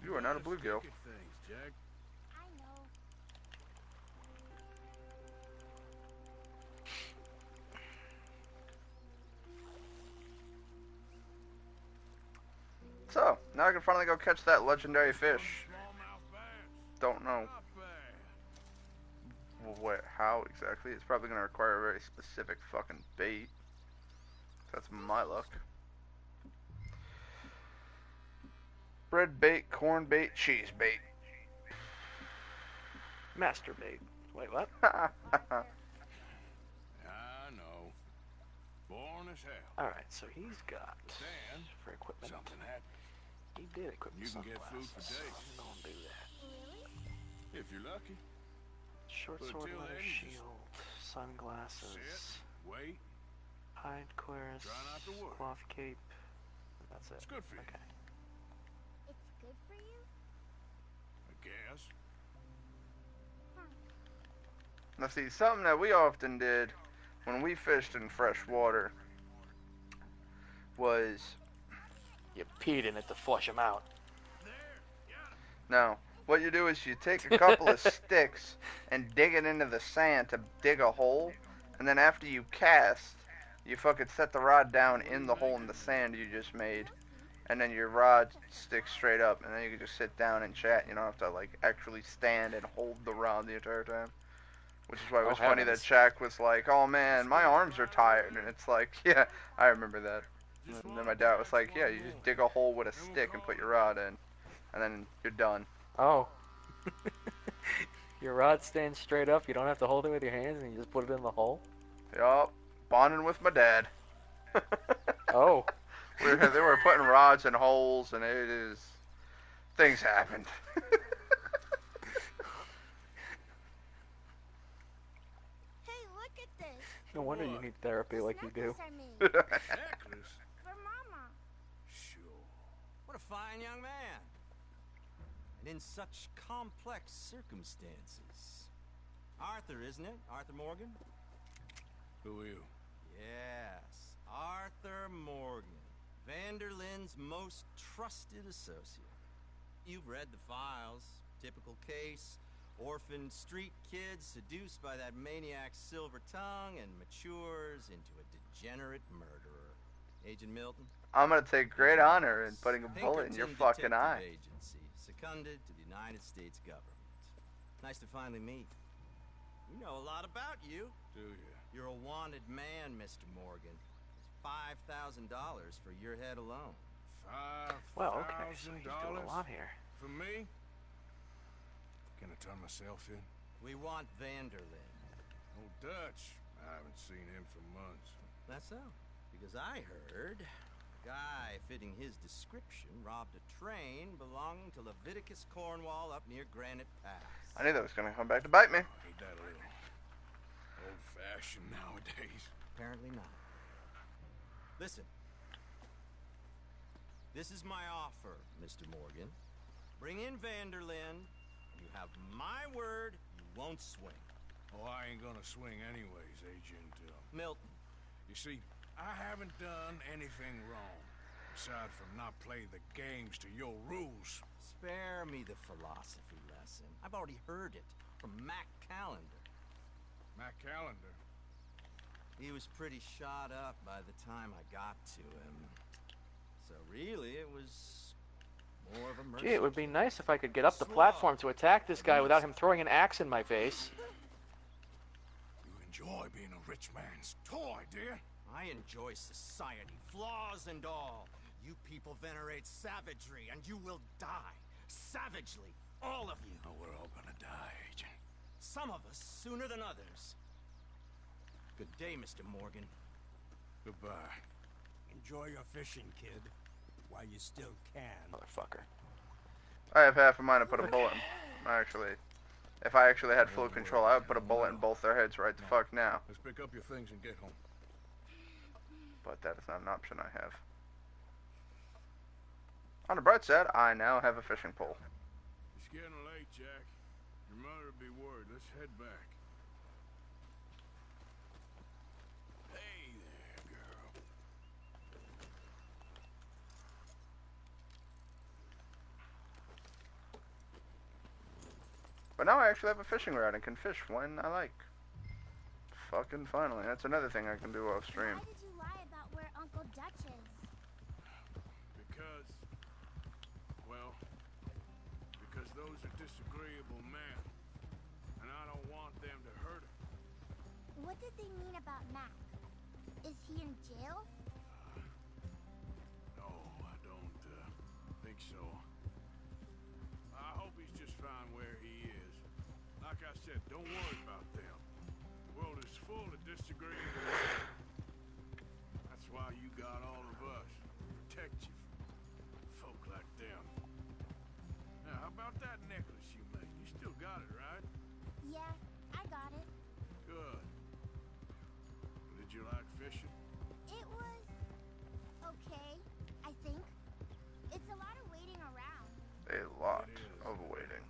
You are not a bluegill. Stick at things, Jack. I know. So, now I can finally go catch that legendary fish. Smallmouth bass. Don't know Not bad. how exactly. It's probably going to require a very specific fucking bait. That's my luck. Bread bait, corn bait, cheese bait. Masturbate. Wait, what? I know. Born as hell. Alright, so he's got Then, for equipment. something happened. He did equip You can get sunglasses. food for days. I'm gonna do that. If you're lucky. Short But sword, until leather then, just shield, sunglasses, sit, wait. hide cuirass, Try not to worry. cloth cape. That's it. It's good for you. Okay. It's good for you? I guess. Now see, something that we often did when we fished in fresh water was... You peed in it to flush them out. No. What you do is you take a couple of sticks and dig it into the sand to dig a hole, and then after you cast, you fucking set the rod down in the hole in the sand you just made, and then your rod sticks straight up, and then you can just sit down and chat. You don't have to like actually stand and hold the rod the entire time. Which is why it was funny that Jack was like, "Oh man, my arms are tired," and it's like, yeah, I remember that. And then my dad was like, "Yeah, you just dig a hole with a stick and put your rod in, and then you're done." Oh. Your rod stands straight up. You don't have to hold it with your hands, and you just put it in the hole. Yup, bonding with my dad. Oh. They were putting rods in holes, and it is... things happened. Hey, look at this. No wonder you need therapy like you do. Necklace? For Mama. Sure. What a fine young man. And in such complex circumstances. Arthur, isn't it? Arthur Morgan? Who are you? Yes, Arthur Morgan. Vanderlyn's most trusted associate. You've read the files. Typical case. Orphaned street kid seduced by that maniac's silver tongue and matures into a degenerate murderer. Agent Milton? I'm gonna take great honor in putting a bullet in your Pinkerton fucking eye. Detective Agency, seconded to the United States government. Nice to finally meet. We know a lot about you. Do you? You're a wanted man, Mr. Morgan. It's $5,000 for your head alone. Well, okay, so he's doing a lot here. For me? Can I turn myself in? We want Vanderlyn. Oh, Dutch. I haven't seen him for months. That's so. Because I heard a guy fitting his description robbed a train belonging to Leviticus Cornwall up near Granite Pass. I knew that was gonna come back to bite me. Oh, ain't that a little old-fashioned nowadays? Apparently not. Listen. This is my offer, Mr. Morgan. Bring in Vanderlyn. You have my word you won't swing. Oh, I ain't gonna swing anyways, Agent Milton. You see, I haven't done anything wrong, aside from not playing the games to your rules. Spare me the philosophy lesson. I've already heard it from Mac Callender. Mac Callender? He was pretty shot up by the time I got to him. So really, it was more of a mercy. Gee, it would be nice if I could get up the platform to attack this guy without him throwing an axe in my face. You enjoy being a rich man's toy, dear. I enjoy society, flaws and all. You people venerate savagery, and you will die. Savagely. All of you. Oh, we're all gonna die, Agent. Some of us sooner than others. Good day, Mr. Morgan. Goodbye. Enjoy your fishing, kid. While you still can. Motherfucker. I have half of mine to put a bullet in. Actually, if I actually had full control, I would put a bullet in both their heads right the fuck now. Let's pick up your things and get home. But that is not an option I have. On the bright side, I now have a fishing pole. It's getting late, Jack. Your mother will be worried. Let's head back. Hey there, girl. But now I actually have a fishing rod and can fish when I like. Fucking finally. That's another thing I can do off stream. Why did you lie about where Uncle Dutch is? Because those are disagreeable men. And I don't want them to hurt What did they mean about Mac? Is he in jail? No, I don't think so. I hope he's just fine where he is. Like I said, don't worry about them. The world is full of disagreeing people. That's why you got all of us. Protect you from folk like them. Now, how about that necklace you made? You still got it, right? Yeah, I got it. Good. Did you like fishing? It was okay, I think. It's a lot of waiting around. A lot of waiting.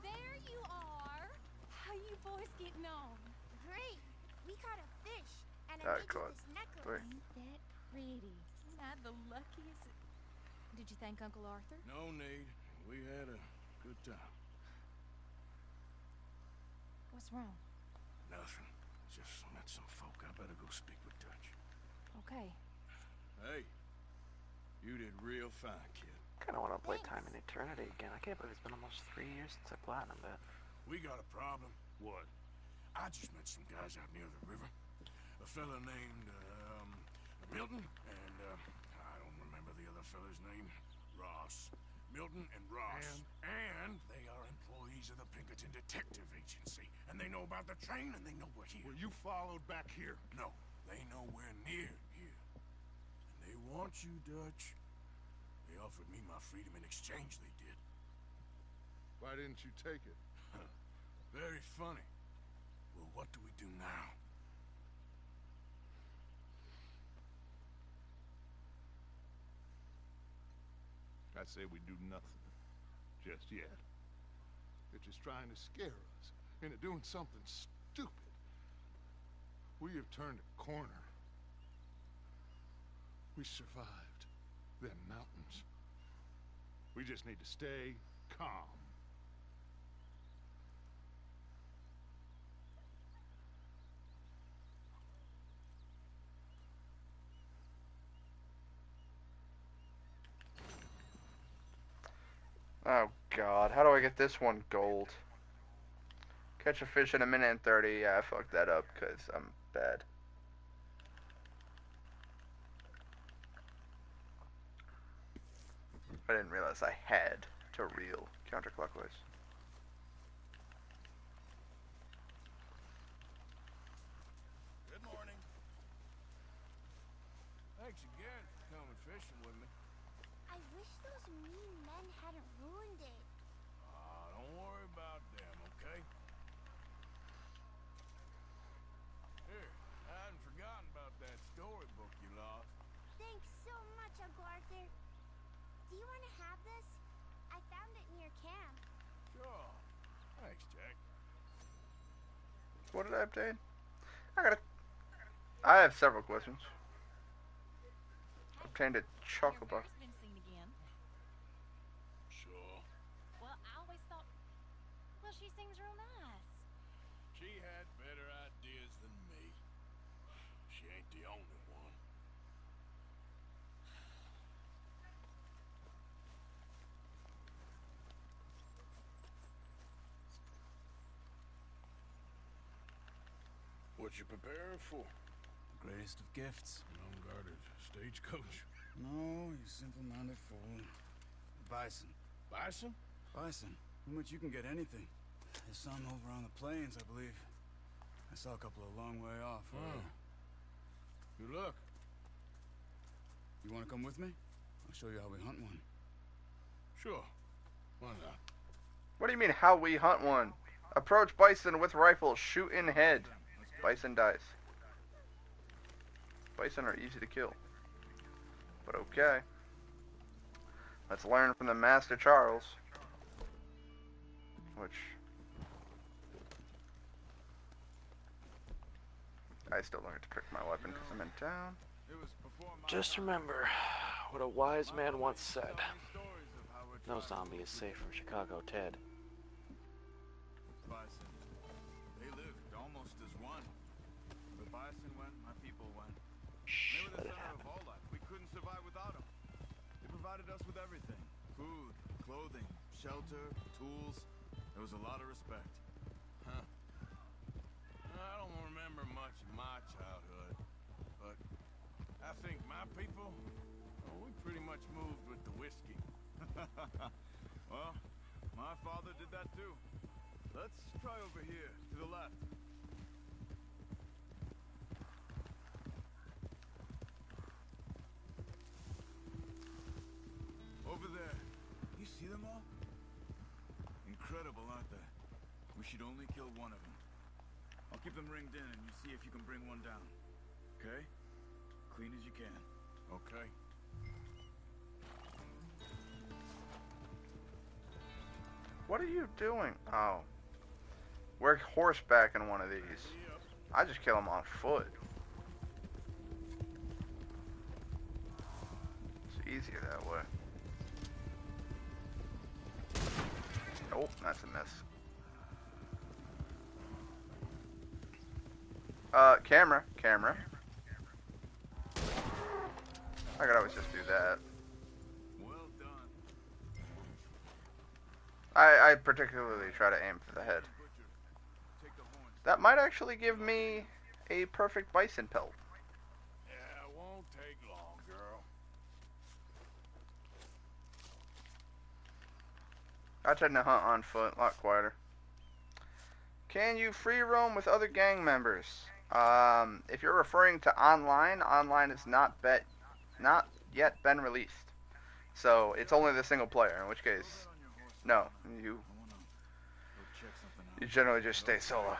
There you are. How you boys getting on? Great. We caught a fish, and I I made you caught this necklace. three. Ain't that pretty? Not the luckiest. Did you thank Uncle Arthur? No need. We had a good time. What's wrong? Nothing. Just met some folk. I better go speak with Dutch. Okay. Hey, you did real fine, kid. Kind of want to play Time in Eternity again. I can't believe it's been almost 3 years since I platinumed that. We got a problem. What? I just met some guys out near the river. A fella named, Milton, and, I don't remember the other fella's name. Ross. Milton and Ross. And they are employees of the Pinkerton Detective Agency. And they know about the train, and they know we're here. Were you followed back here? No. They know we're near here. And they want you, Dutch. They offered me my freedom in exchange, they did. Why didn't you take it? Very funny. Well, what do we do now? I say we do nothing. Just yet. They're just trying to scare us into doing something stupid. We have turned a corner. We survived them mountains. We just need to stay calm. Oh god, how do I get this one gold? Catch a fish in a minute and 30. Yeah, I fucked that up because I'm bad. I didn't realize I had to reel counterclockwise. Good morning. Thanks again for coming fishing with me. I wish those mean men hadn't ruined it. Don't worry about them, okay? Here, I hadn't forgotten about that storybook you lost. Thanks so much, Uncle Arthur. Do you want to have this? I found it near camp. Sure. Thanks, Jack. What did I obtain? I have several questions. Obtained a chocobo. Been seen again. Sure. Well, I always thought. Well, she sings real nice. She had better ideas than me. She ain't the only one. What you preparing for? The greatest of gifts. An unguarded stagecoach. No, you simple-minded fool. Bison. Bison? Bison. How much you can get anything. There's some over on the plains, I believe. I saw a couple a long way off. Oh. Good luck. You want to come with me? I'll show you how we hunt one. Sure. Why not? What do you mean, how we hunt one? Approach bison with rifle, shoot in head. Bison dies. Bison are easy to kill. But okay. Let's learn from the Master Charles. Which... I still learned to pick my weapon because I'm in town. Just remember what a wise man once said. No zombie is safe from Chicago Ted. Bison. They lived almost as one. The bison went, my people went. They were the center of all life. We couldn't survive without them. They provided us with everything. Food, clothing, shelter, tools. There was a lot of respect. Huh? I don't remember much of my childhood, but I think my people, well, we pretty much moved with the whiskey. Well, my father did that too. Let's try over here, to the left. Over there. You see them all? Incredible, aren't they? We should only kill one of them. I'll keep them ringed in and you see if you can bring one down. Okay? Clean as you can. Okay. What are you doing? Oh. We're horseback in one of these. I just kill them on foot. It's easier that way. Oh, that's a miss. Camera. I could always just do that. Well done. I particularly try to aim for the head. That might actually give me a perfect bison pelt. Yeah, it won't take long, girl. I tend to hunt on foot, a lot quieter. Can you free roam with other gang members? If you're referring to online, online is not yet been released. So it's only the single player, in which case, no, you generally just stay solo.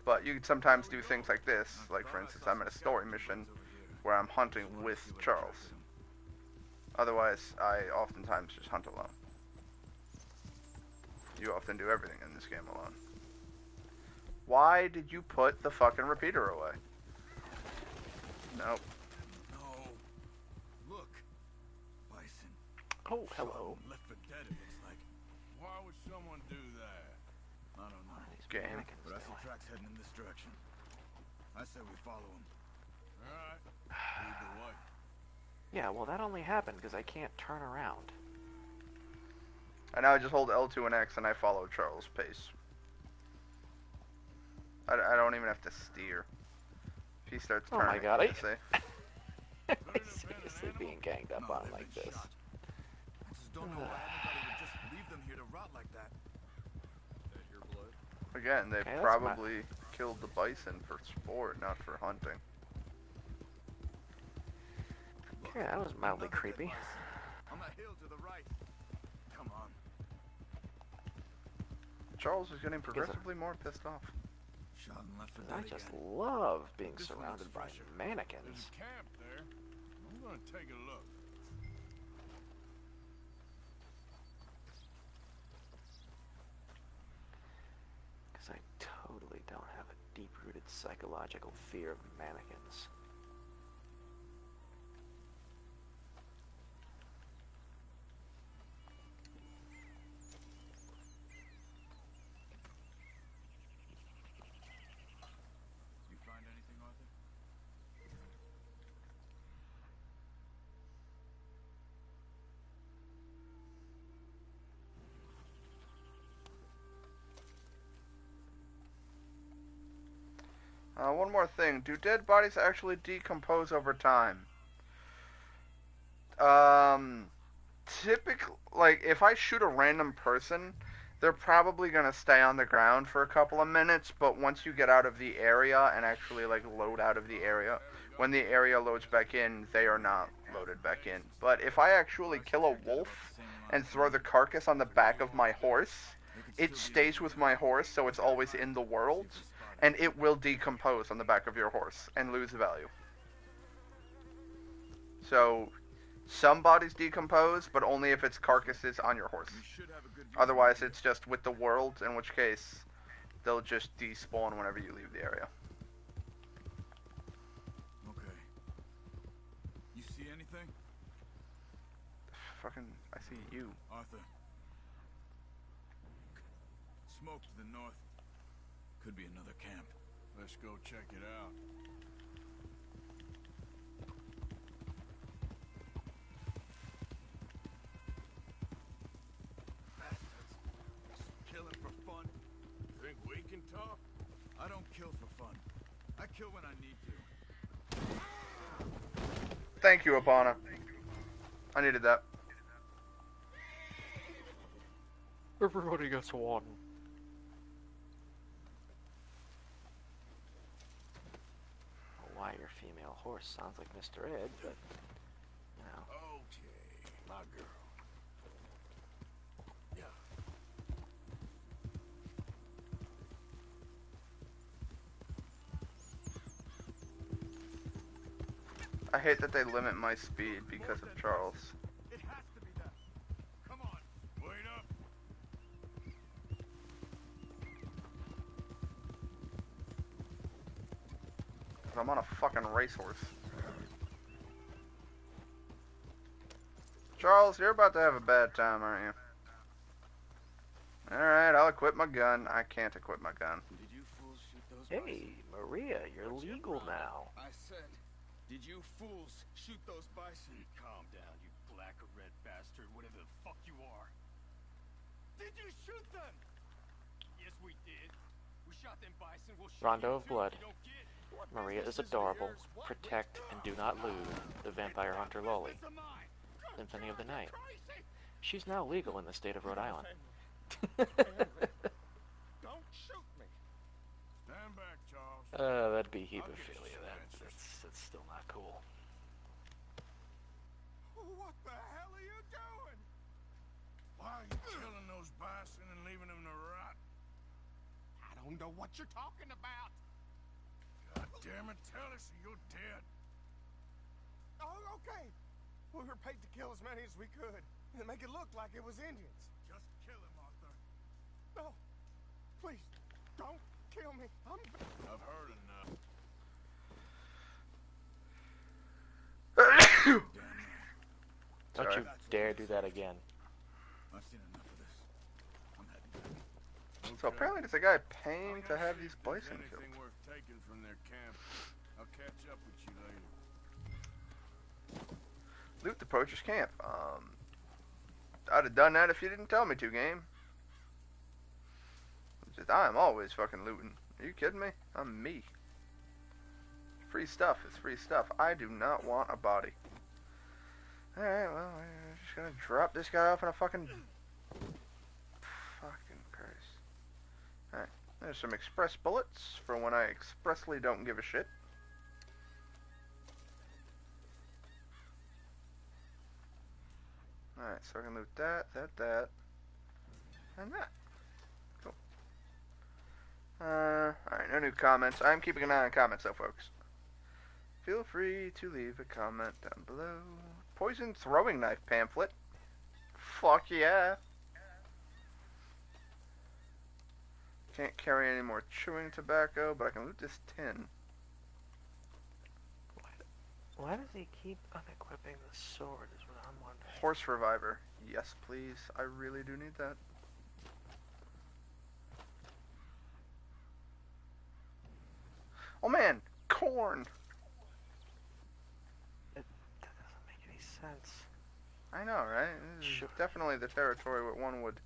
But you can sometimes do things like this, like for instance, I'm in a story mission where I'm hunting with Charles. Otherwise, I oftentimes just hunt alone. You often do everything in this game alone. Why did you put the fucking repeater away? Nope. No. Look. Bison. Oh, hello. Left for dead, it looks like. Why would someone do that? I don't know. Game. But I see tracks heading in this direction. I say we follow them. Alright. Lead the way. Yeah, well, that only happened because I can't turn around. And now I just hold L2 and X and I follow Charles' pace. I don't even have to steer. If he starts turning, Oh my god, I say. I'm seriously being ganged up on like this. I just don't know why anybody would just leave them here to rot like that. That your blood? Again, they Okay, probably killed the bison for sport, not for hunting. Okay, that was mildly creepy. On that hill to the right. Come on. Charles is getting progressively more pissed off. Shot and left for I dead just again. love being This one surrounded looks by fresher. mannequins. There's a camp there. I'm gonna take a look. Because I totally don't have a deep-rooted psychological fear of mannequins. You find anything, Arthur? One more thing. Do dead bodies actually decompose over time? Typically, like, if I shoot a random person, they're probably going to stay on the ground for a couple of minutes, but once you get out of the area and actually, like, load out of the area, when the area loads back in, they are not loaded back in. But if I actually kill a wolf and throw the carcass on the back of my horse, it stays with my horse, so it's always in the world, and it will decompose on the back of your horse and lose value. So, some bodies decompose, but only if its carcass is on your horse. Otherwise, it's just with the world, in which case, they'll just despawn whenever you leave the area. Okay. You see anything? Fucking, I see you. Arthur. Smoke to the north. Could be another camp. Let's go check it out. kill when I need to. Thank you, Apana. I needed that. Everybody gets one. Why your female horse sounds like Mr. Ed, but you know. Okay, my girl. Yeah. I hate that they limit my speed because of Charles. It has to be that. Come on. Wait up. I'm on a fucking racehorse. Charles, you're about to have a bad time, aren't you? Alright, I'll equip my gun. I can't equip my gun. Did you fools shoot those Hey, Maria, you're legal now. I said, did you fools shoot those bison? Calm down, you black or red bastard, whatever the fuck you are. Did you shoot them? Yes, we did. We shot them bison. We'll shoot Rondo you of too, Blood. you don't get. What Maria is business adorable. yours? What? Protect and do not lose the vampire hunter Loli. Business of mine. Symphony of the Night. Crazy. She's now legal in the state of Rhode Island. Don't shoot me. Stand back, Charles. That'd be hebephilia. That's still not cool. What the hell are you doing? Why are you killing those bison and leaving them to rot? I don't know what you're talking about. God damn it, tell us or you're dead. Oh, okay. We were paid to kill as many as we could and make it look like it was Indians. Just kill him, Arthur. No, please, don't kill me. I've heard enough. Don't you dare do that again. I've seen enough of this. I'm heading back. So apparently there's a guy paying to have these bison killed. Anything worth taking from their camp. I'll catch up with you later. Loot the poacher's camp. I'd have done that if you didn't tell me to, game. Just, I'm always fucking looting. Are you kidding me? I'm me. Free stuff is free stuff. I do not want a body. Alright, well, we're just gonna drop this guy off in a fucking Christ. Alright, there's some express bullets for when I expressly don't give a shit. Alright, so I can loot that, and that. Cool. Alright, no new comments. I'm keeping an eye on comments though, folks. Feel free to leave a comment down below. Poison throwing knife pamphlet. Fuck yeah. Can't carry any more chewing tobacco, but I can loot this tin. Why does he keep unequipping the sword is what I'm wondering. Horse reviver. Yes, please. I really do need that. Oh man, corn. That doesn't make any sense. I know, right? This is definitely the territory where one would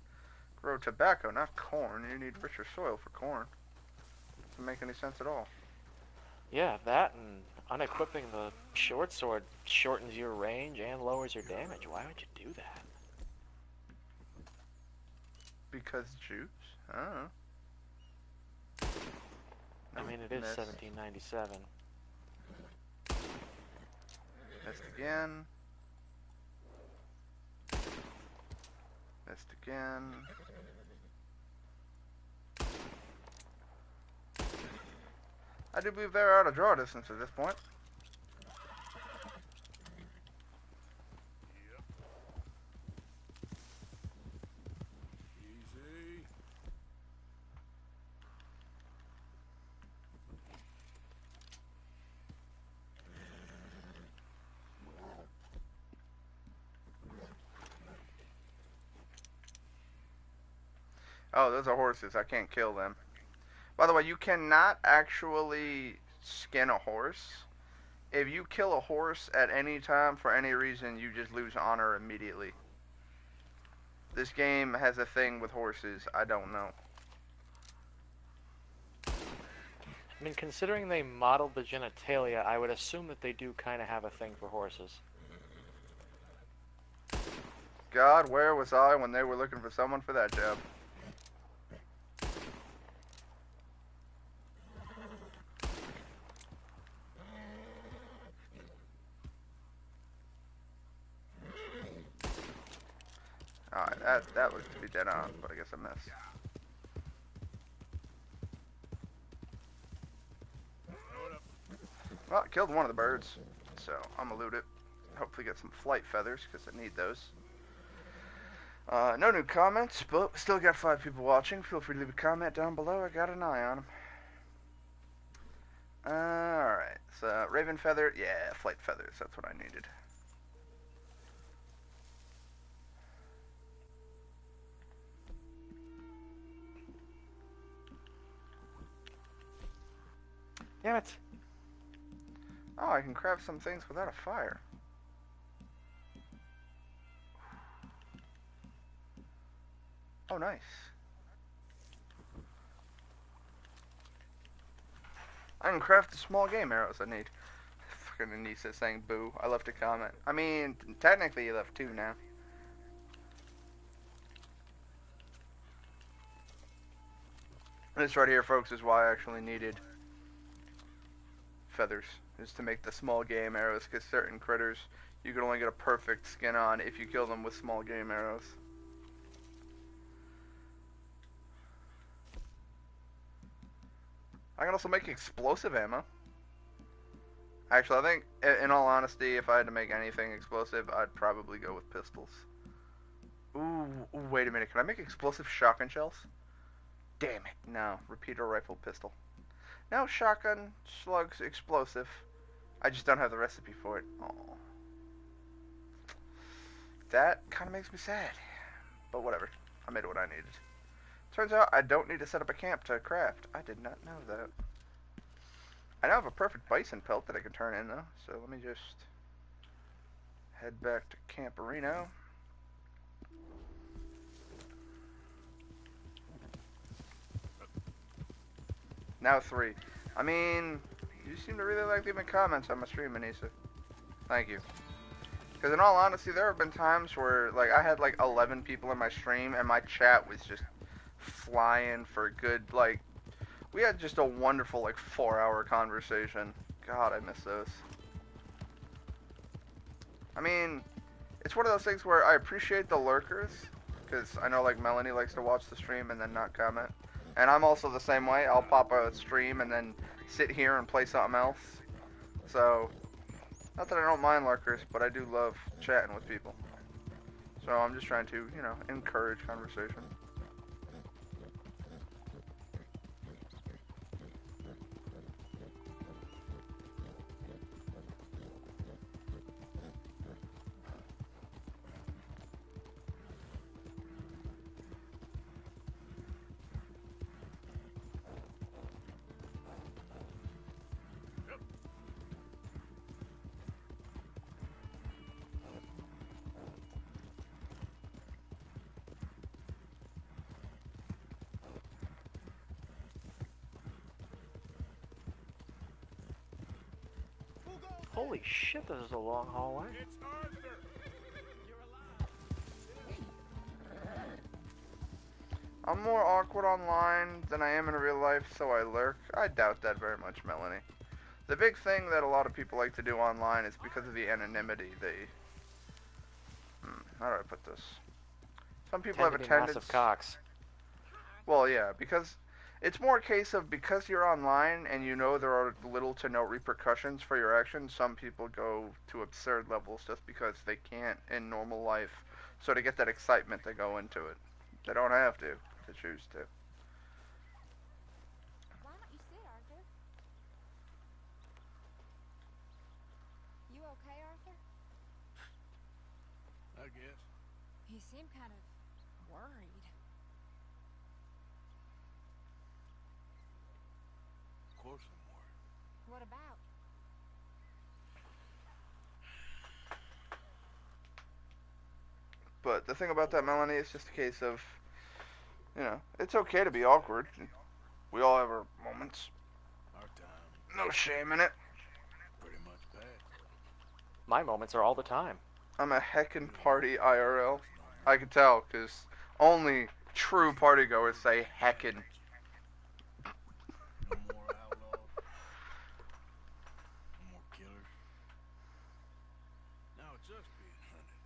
grow tobacco, not corn. You need richer soil for corn. Doesn't make any sense at all. Yeah, that and unequipping the short sword shortens your range and lowers your damage. Why would you do that? Because juice? I don't know. I mean, it is 1797. Missed again. Missed again. I do believe they're out of draw distance at this point. Yep. Easy. Oh, those are horses. I can't kill them. By the way, you cannot actually skin a horse. If you kill a horse at any time for any reason, you just lose honor immediately. This game has a thing with horses. I don't know. I mean, considering they modeled the genitalia, I would assume that they do kind of have a thing for horses. God, where was I when they were looking for someone for that job? Alright, that looks to be dead on, but I guess I missed. Well, I killed one of the birds, so I'm gonna loot it. Hopefully get some flight feathers, because I need those. No new comments, but still got 5 people watching. Feel free to leave a comment down below. I got an eye on them. Alright, so raven feather, yeah, flight feathers, that's what I needed. Damn it. Oh, I can craft some things without a fire. Oh, nice. I can craft the small game arrows I need. Fucking Anissa saying boo. I left a comment. I mean, technically you left 2 now. This right here, folks, is why I actually needed feathers. Is to make the small game arrows, because certain critters you can only get a perfect skin on if you kill them with small game arrows. I can also make explosive ammo. Actually, I think, in all honesty, if I had to make anything explosive, I'd probably go with pistols. Ooh, wait a minute. Can I make explosive shotgun shells? Damn it. No. Repeater rifle pistol. No, shotgun, slugs, explosive. I just don't have the recipe for it. Aww. That kind of makes me sad. But whatever. I made what I needed. Turns out I don't need to set up a camp to craft. I did not know that. I now have a perfect bison pelt that I can turn in, though. So let me just head back to Camperino. Now 3. I mean, you seem to really like leaving comments on my stream, Anissa. Thank you. Because in all honesty, there have been times where, like, I had, like, 11 people in my stream, and my chat was just flying for a good, like, we had just a wonderful, like, 4-hour conversation. God, I miss those. I mean, it's one of those things where I appreciate the lurkers, because I know, like, Melanie likes to watch the stream and then not comment. And I'm also the same way. I'll pop a stream and then sit here and play something else. So, not that I don't mind lurkers, but I do love chatting with people. So I'm just trying to, you know, encourage conversation. Holy shit, this is a long hallway. I'm more awkward online than I am in real life, so I lurk. I doubt that very much, Melanie. The big thing that a lot of people like to do online is because of the anonymity. How do I put this? Some people have a tendency. Massive cocks. Well, yeah, because it's more a case of because you're online and you know there are little to no repercussions for your actions, some people go to absurd levels just because they can't in normal life. So to get that excitement, they go into it. They don't have to choose to. Why don't you sit, Arthur? You okay, Arthur? I guess. You seem kind of worried. Of course I'm worried. What about? But the thing about that, Melanie, it's just a case of, you know, it's okay to be awkward. We all have our moments. Our No shame in it. Pretty much bad. My moments are all the time. I'm a heckin' party IRL. I can tell, because only true partygoers say heckin'. No more outlaws. No more killers. Now it's us being hunted.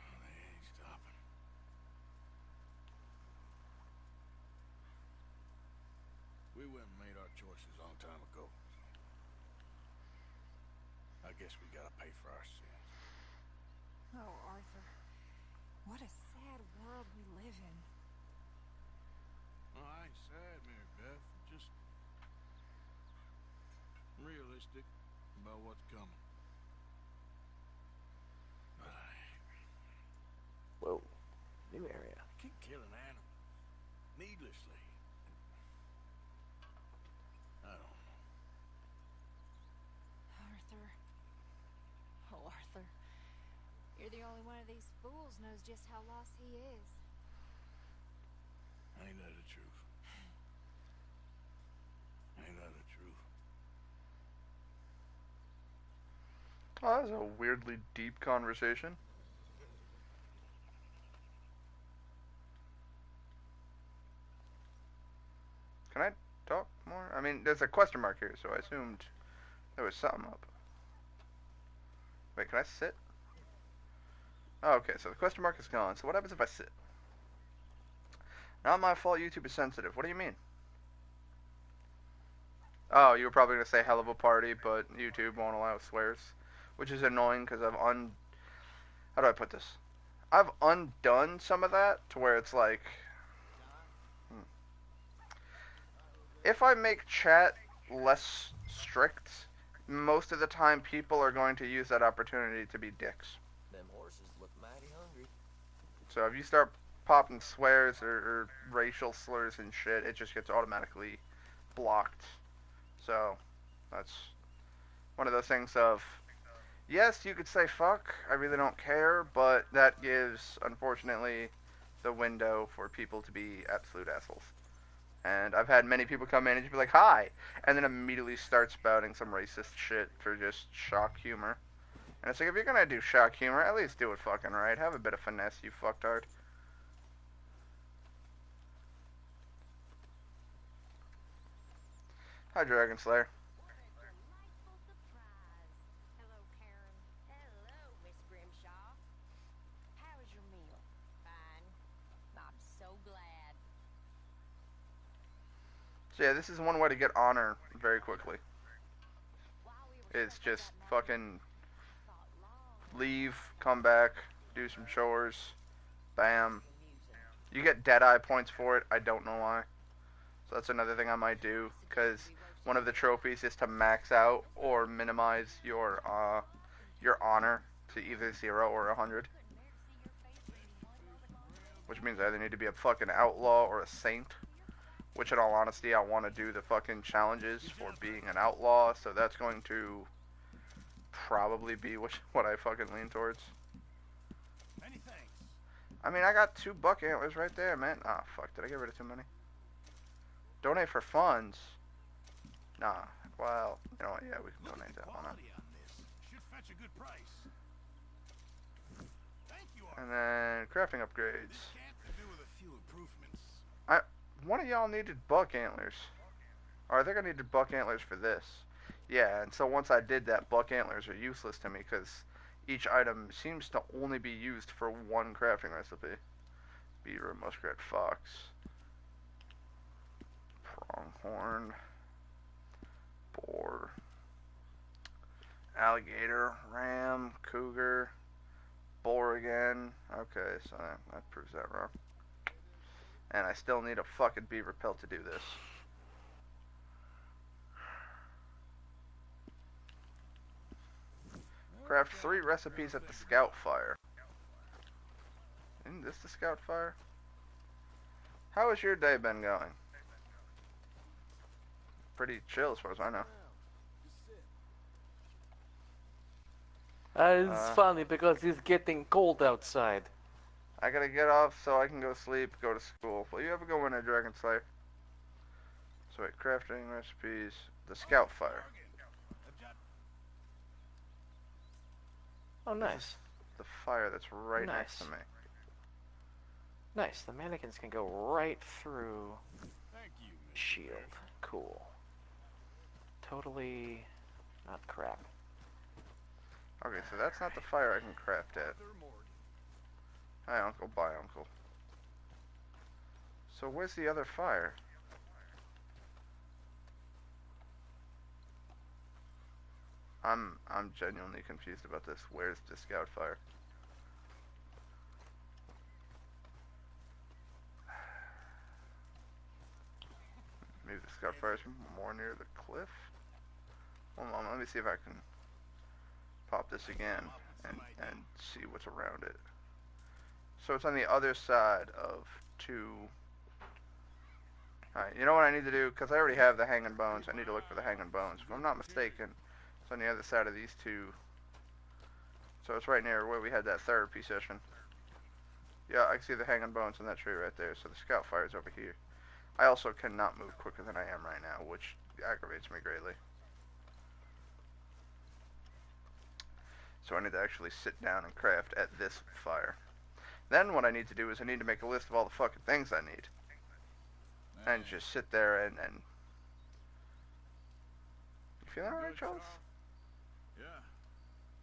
Oh, they ain't stopping. We went and made our choices a long time ago. I guess we gotta pay for our sins. Oh, Arthur. What a sad world we live in. No, I ain't sad, Mary Beth. Just realistic about what's coming. But Whoa. New area. I keep killing animals needlessly. I don't know. Arthur. Oh, Arthur. You're the only one of these fools knows just how lost he is. Ain't that the truth? Ain't that the truth? Oh, that was a weirdly deep conversation. Can I talk more? I mean, there's a question mark here, so I assumed there was something up. Wait, can I sit? Oh, okay, so the question mark is gone. So what happens if I sit? Not my fault YouTube is sensitive. What do you mean? Oh, you were probably going to say hell of a party, but YouTube won't allow swears. Which is annoying because I've how do I put this? I've undone some of that to where it's like... If I make chat less strict, most of the time people are going to use that opportunity to be dicks. Them horses look mighty hungry. So if you start popping swears or racial slurs and shit, it just gets automatically blocked. So that's one of those things of, yes, you could say fuck, I really don't care, but that gives, unfortunately, the window for people to be absolute assholes. And I've had many people come in and just be like, hi, and then immediately start spouting some racist shit for just shock humor. And it's like, if you're gonna do shock humor, at least do it fucking right. Have a bit of finesse, you fucktard. Hi, Dragon Slayer. What a delightful surprise. Hello, Karen. Hello, Miss Grimshaw. How was your meal? Fine. I'm so glad. So yeah, this is one way to get honor very quickly. It's just fucking leave, come back, do some chores, bam. You get Deadeye points for it, I don't know why. So that's another thing I might do, because one of the trophies is to max out or minimize your honor to either 0 or 100. Which means I either need to be a fucking outlaw or a saint. Which, in all honesty, I want to do the fucking challenges for being an outlaw, so that's going to probably be what I fucking lean towards. Many thanks. I mean, I got 2 buck antlers right there, man. Ah, fuck, did I get rid of too many? Donate for funds? Nah, well, you know what, yeah, we can donate that one. Should fetch a good price. Thank you, And then, crafting upgrades. This camp could do with a few improvements. One of y'all needed buck antlers. Or I think I needed buck antlers for this. Yeah, and so once I did that, buck antlers are useless to me because each item seems to only be used for one crafting recipe. Beaver, muskrat, fox, pronghorn, boar, alligator, ram, cougar, boar again. Okay, so that proves that wrong. And I still need a fucking beaver pelt to do this. Craft 3 recipes at the scout fire. Isn't this the scout fire? How has your day been going? Pretty chill as far as I know. It's funny because it's getting cold outside. I gotta get off so I can go sleep, go to school. Will you ever go in a Dragon Slayer? So wait, crafting recipes, the scout fire. Oh, This nice. is the fire that's right next to Nice. me. Nice. The mannequins can go right through Thank you, Mr. shield. Murphy. Cool. Totally not crap. Okay, so that's not the fire I can craft at. Hi, Uncle. Bye, Uncle. So where's the other fire? I'm genuinely confused about this. Where's the scout fire? Maybe the scout fire is more near the cliff? Hold on, let me see if I can pop this again and see what's around it. So it's on the other side of 2. Alright, you know what I need to do? Because I already have the hanging bones. I need to look for the hanging bones. If I'm not mistaken, it's on the other side of these 2. So it's right near where we had that therapy session. Yeah, I can see the hanging bones in that tree right there. So the scout fire is over here. I also cannot move quicker than I am right now, which aggravates me greatly. So I need to actually sit down and craft at this fire. Then what I need to do is I need to make a list of all the fucking things I need. And just sit there and You feeling alright, Charles? Yeah.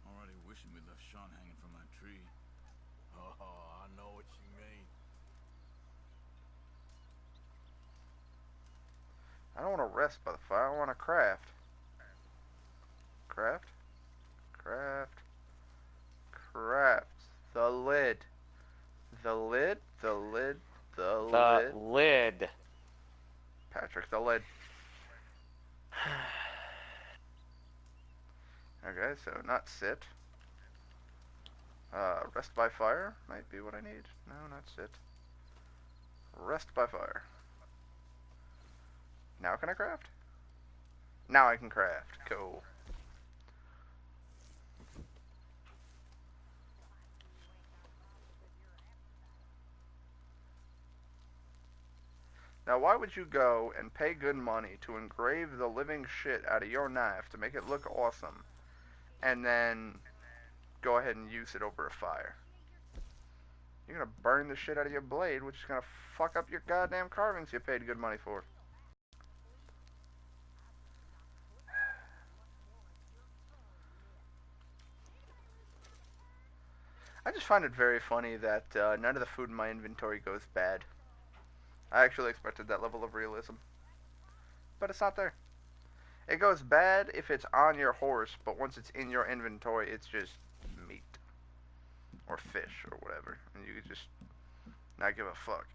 Already wishing we left Sean hanging from that tree. Oh, I know what you mean. I don't want to rest by the fire. I want to craft. Craft? Craft. Craft. The lid. The lid? The lid? The lid? The lid. Patrick, the lid. Okay, so not sit. Rest by fire might be what I need. No, not sit. Rest by fire. Now can I craft? Now I can craft. Cool. Now why would you go and pay good money to engrave the living shit out of your knife to make it look awesome, and then go ahead and use it over a fire? You're gonna burn the shit out of your blade, which is gonna fuck up your goddamn carvings you paid good money for. I just find it very funny that none of the food in my inventory goes bad. I actually expected that level of realism. But it's not there. It goes bad if it's on your horse, but once it's in your inventory, it's just meat. Or fish, or whatever. And you could just not give a fuck.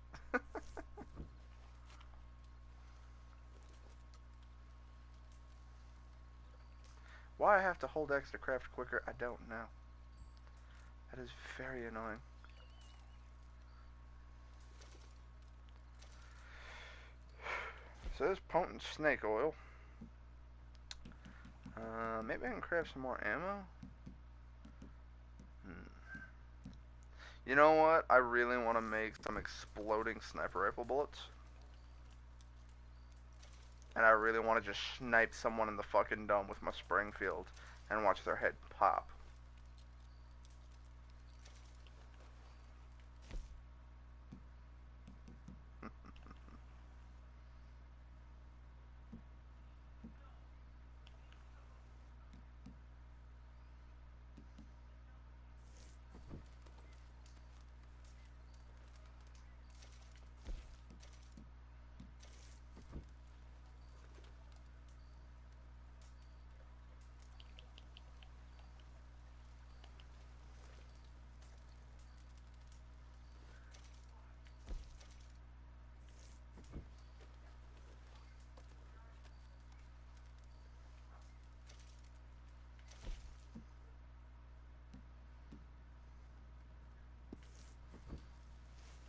Why I have to hold X to craft quicker, I don't know. That is very annoying. So there's potent snake oil. Maybe I can craft some more ammo? You know what? I really want to make some exploding sniper rifle bullets. And I really want to just snipe someone in the fucking dome with my Springfield and watch their head pop.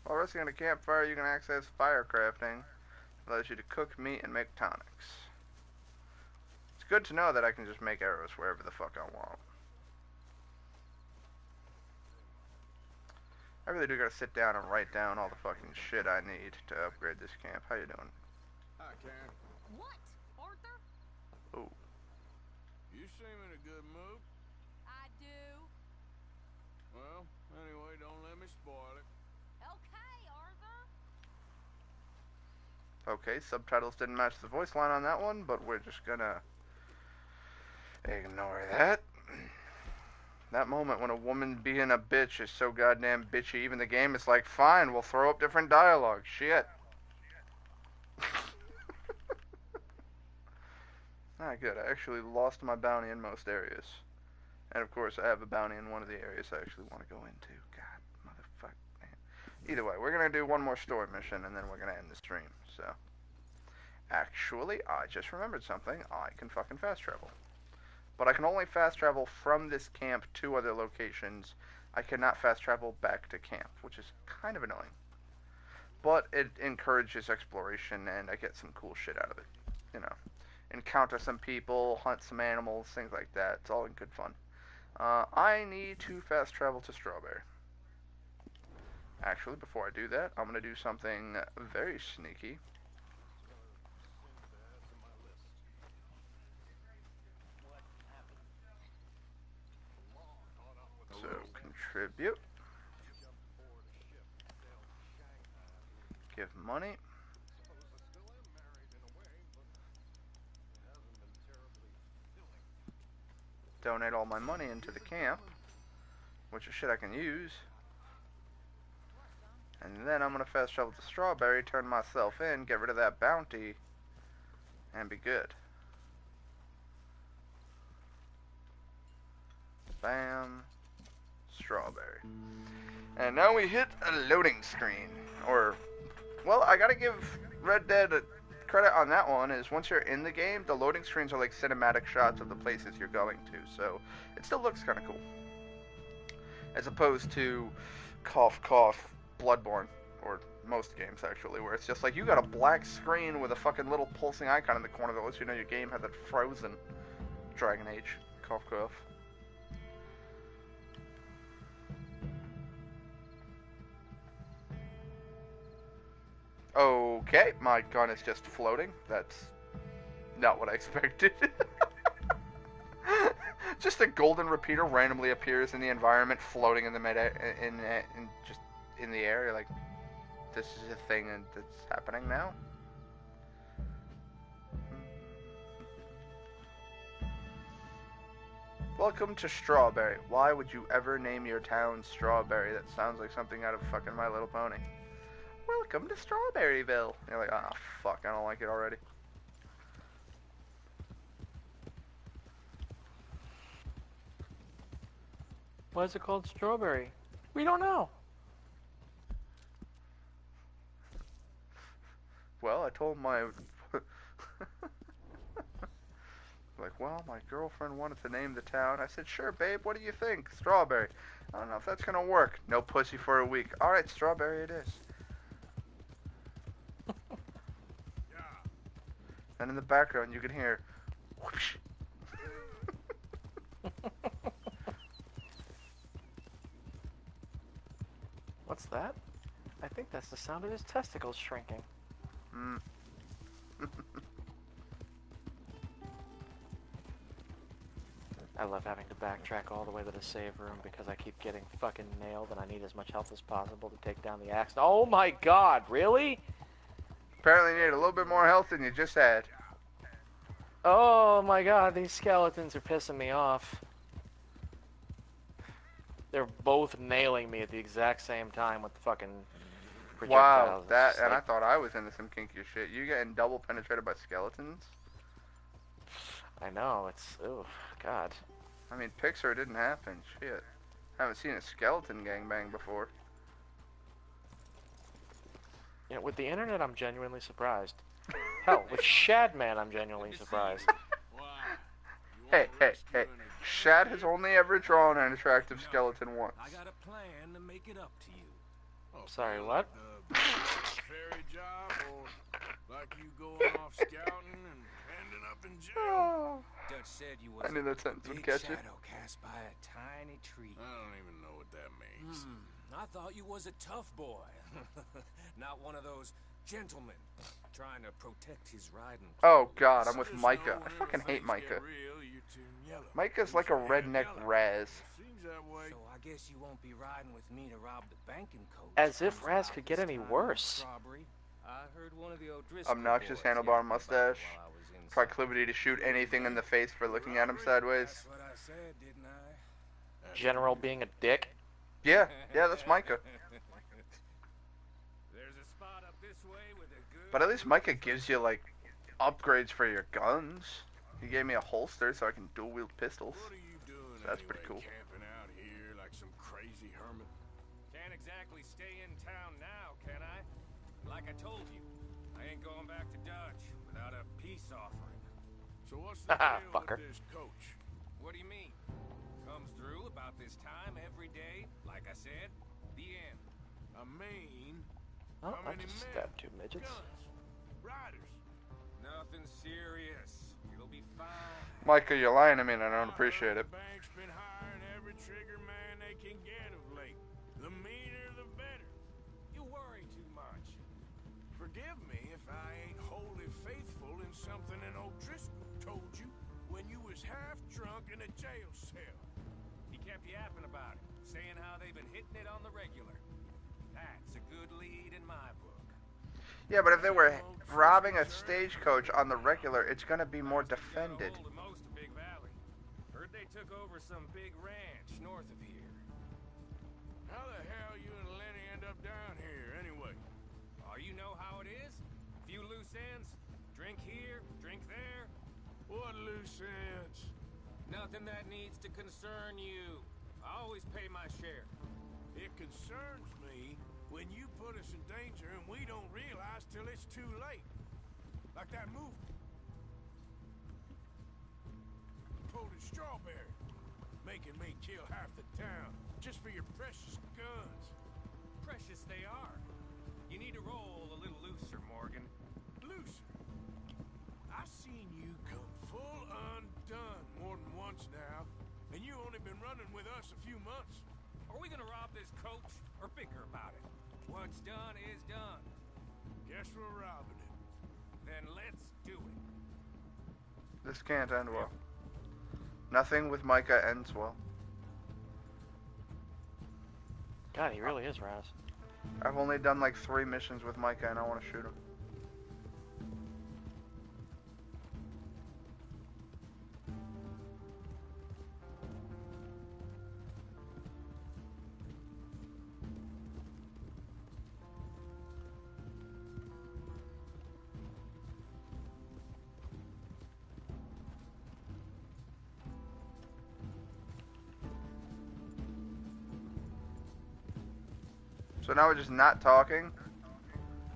While resting on a campfire, you can access fire crafting. It allows you to cook meat and make tonics. It's good to know that I can just make arrows wherever the fuck I want. I really do gotta sit down and write down all the fucking shit I need to upgrade this camp. How you doing? Hi, Karen. What, Arthur? Oh. You seem in a good mood. I do. Well, anyway, don't let me spoil it. Okay, Arthur. Okay, subtitles didn't match the voice line on that one, but we're just gonna ignore that. That moment when a woman being a bitch is so goddamn bitchy, even the game is like, fine, we'll throw up different dialogue. Shit. Ah, good. I actually lost my bounty in most areas. And of course, I have a bounty in one of the areas I actually want to go into. God, motherfucker. Either way, we're going to do one more story mission, and then we're going to end the stream. So, actually, I just remembered something. I can fucking fast travel. But I can only fast travel from this camp to other locations. I cannot fast travel back to camp, which is kind of annoying. But it encourages exploration, and I get some cool shit out of it. You know, encounter some people, hunt some animals, things like that. It's all in good fun. I need to fast travel to Strawberry. Actually, before I do that, I'm going to do something very sneaky. So, contribute. Give money. Donate all my money into the camp, which is shit I can use. And then I'm going to fast travel to Strawberry, turn myself in, get rid of that bounty, and be good. Bam. Strawberry. And now we hit a loading screen. Or, well, I gotta give Red Dead credit on that one, is once you're in the game, the loading screens are like cinematic shots of the places you're going to. So, it still looks kind of cool. As opposed to cough, cough, Bloodborne, or most games actually, where it's just like you got a black screen with a fucking little pulsing icon in the corner that lets you know your game has that frozen Dragon Age. Cough, cough. Okay, my gun is just floating. That's not what I expected. Just a golden repeater randomly appears in the environment, floating in the just in the air. You're like, this is a thing that's happening now. Welcome to Strawberry. Why would you ever name your town Strawberry? That sounds like something out of fucking My Little Pony. Welcome to Strawberryville. You're like, ah, oh, fuck, I don't like it already. Why is it called Strawberry? We don't know. Well, I told my... like, well, my girlfriend wanted to name the town. I said, sure, babe, what do you think? Strawberry. I don't know if that's gonna work. No pussy for a week. Alright, Strawberry it is. And in the background, you can hear whoosh. What's that? I think that's the sound of his testicles shrinking. Hmm. I love having to backtrack all the way to the save room because I keep getting fucking nailed and I need as much health as possible to take down the axe. Oh my god, really? Apparently you need a little bit more health than you just had. Oh my god, these skeletons are pissing me off. They're both nailing me at the exact same time with the fucking projectiles. Wow, that, and like, I thought I was into some kinky shit. You getting double penetrated by skeletons? I know, it's, oh god. I mean, Pixar didn't happen, shit. Haven't seen a skeleton gangbang before. You know, with the internet, I'm genuinely surprised. Hell, with Shadman, I'm genuinely surprised. Hey, hey, hey. Shad has only ever drawn an attractive skeleton once. I got a plan to make it up to you. Sorry, what? Ferry job, or like you going off scouting and ending up in jail? Dutch said you was I knew that sentence would catch you. shadow cast by a tiny tree. I don't even know what that means. I thought you was a tough boy. Not one of those gentleman trying to protect his riding. Oh god, I'm with Micah. I fucking hate Micah. Micah's like a redneck Raz. So I guess you won't be riding with me to rob the banking coach. As if Raz could get any worse. I heard one of the O'Driscoll Obnoxious boys handlebar yapping about it mustache. while I was inside. Proclivity to shoot anything in the face for looking at him sideways. That's what I said, didn't I? General being a dick. Yeah, that's Micah. There's a spot up this way with a good. But at least Micah gives you, like, upgrades for your guns. He gave me a holster so I can dual wield pistols. What are you doing So that's anyway, pretty cool. camping out here like some crazy hermit? Can't exactly stay in town now, can I? Like I told you, I ain't going back to Dutch without a peace offering. So what's the deal Fucker. with this coach? What do you mean? Comes through about this time every day, like I said. The end. I mean, Oh, how I many just men? stabbed 2 midgets. Guns, riders. Nothing serious. It'll be fine. Micah, you're lying to me and I don't appreciate it. The bank's been hiring every trigger man they can get of late. The meaner, the better. You worry too much. Forgive me if I ain't wholly faithful in something an O'Driscoll told you when you was half drunk in a jail cell. He kept yapping about it, saying how they've been hitting it on the regular. That's a good lead in my book. Yeah, but if they were robbing a stagecoach on the regular, it's gonna be more defended. Got a hold of most of Big Valley. Heard they took over some big ranch north of here. How the hell you and Lenny end up down here, anyway? Oh, you know how it is? Few loose ends. Drink here, drink there. What loose ends? Nothing that needs to concern you. I always pay my share. It concerns me when you put us in danger and we don't realize till it's too late. Like that movie. Pulled a strawberry, making me kill half the town just for your precious guns. Precious they are. You need to roll a little looser, Morgan. Looser. I seen you come full undone more than once now, and you only been running with us a few months. Are we gonna rob this coach or bicker about it? What's done is done. Guess we're robbing it. Then let's do it. This can't end well. Nothing with Micah ends well. God, he really is Raz. I've only done like 3 missions with Micah and I want to shoot him. So now we're just not talking?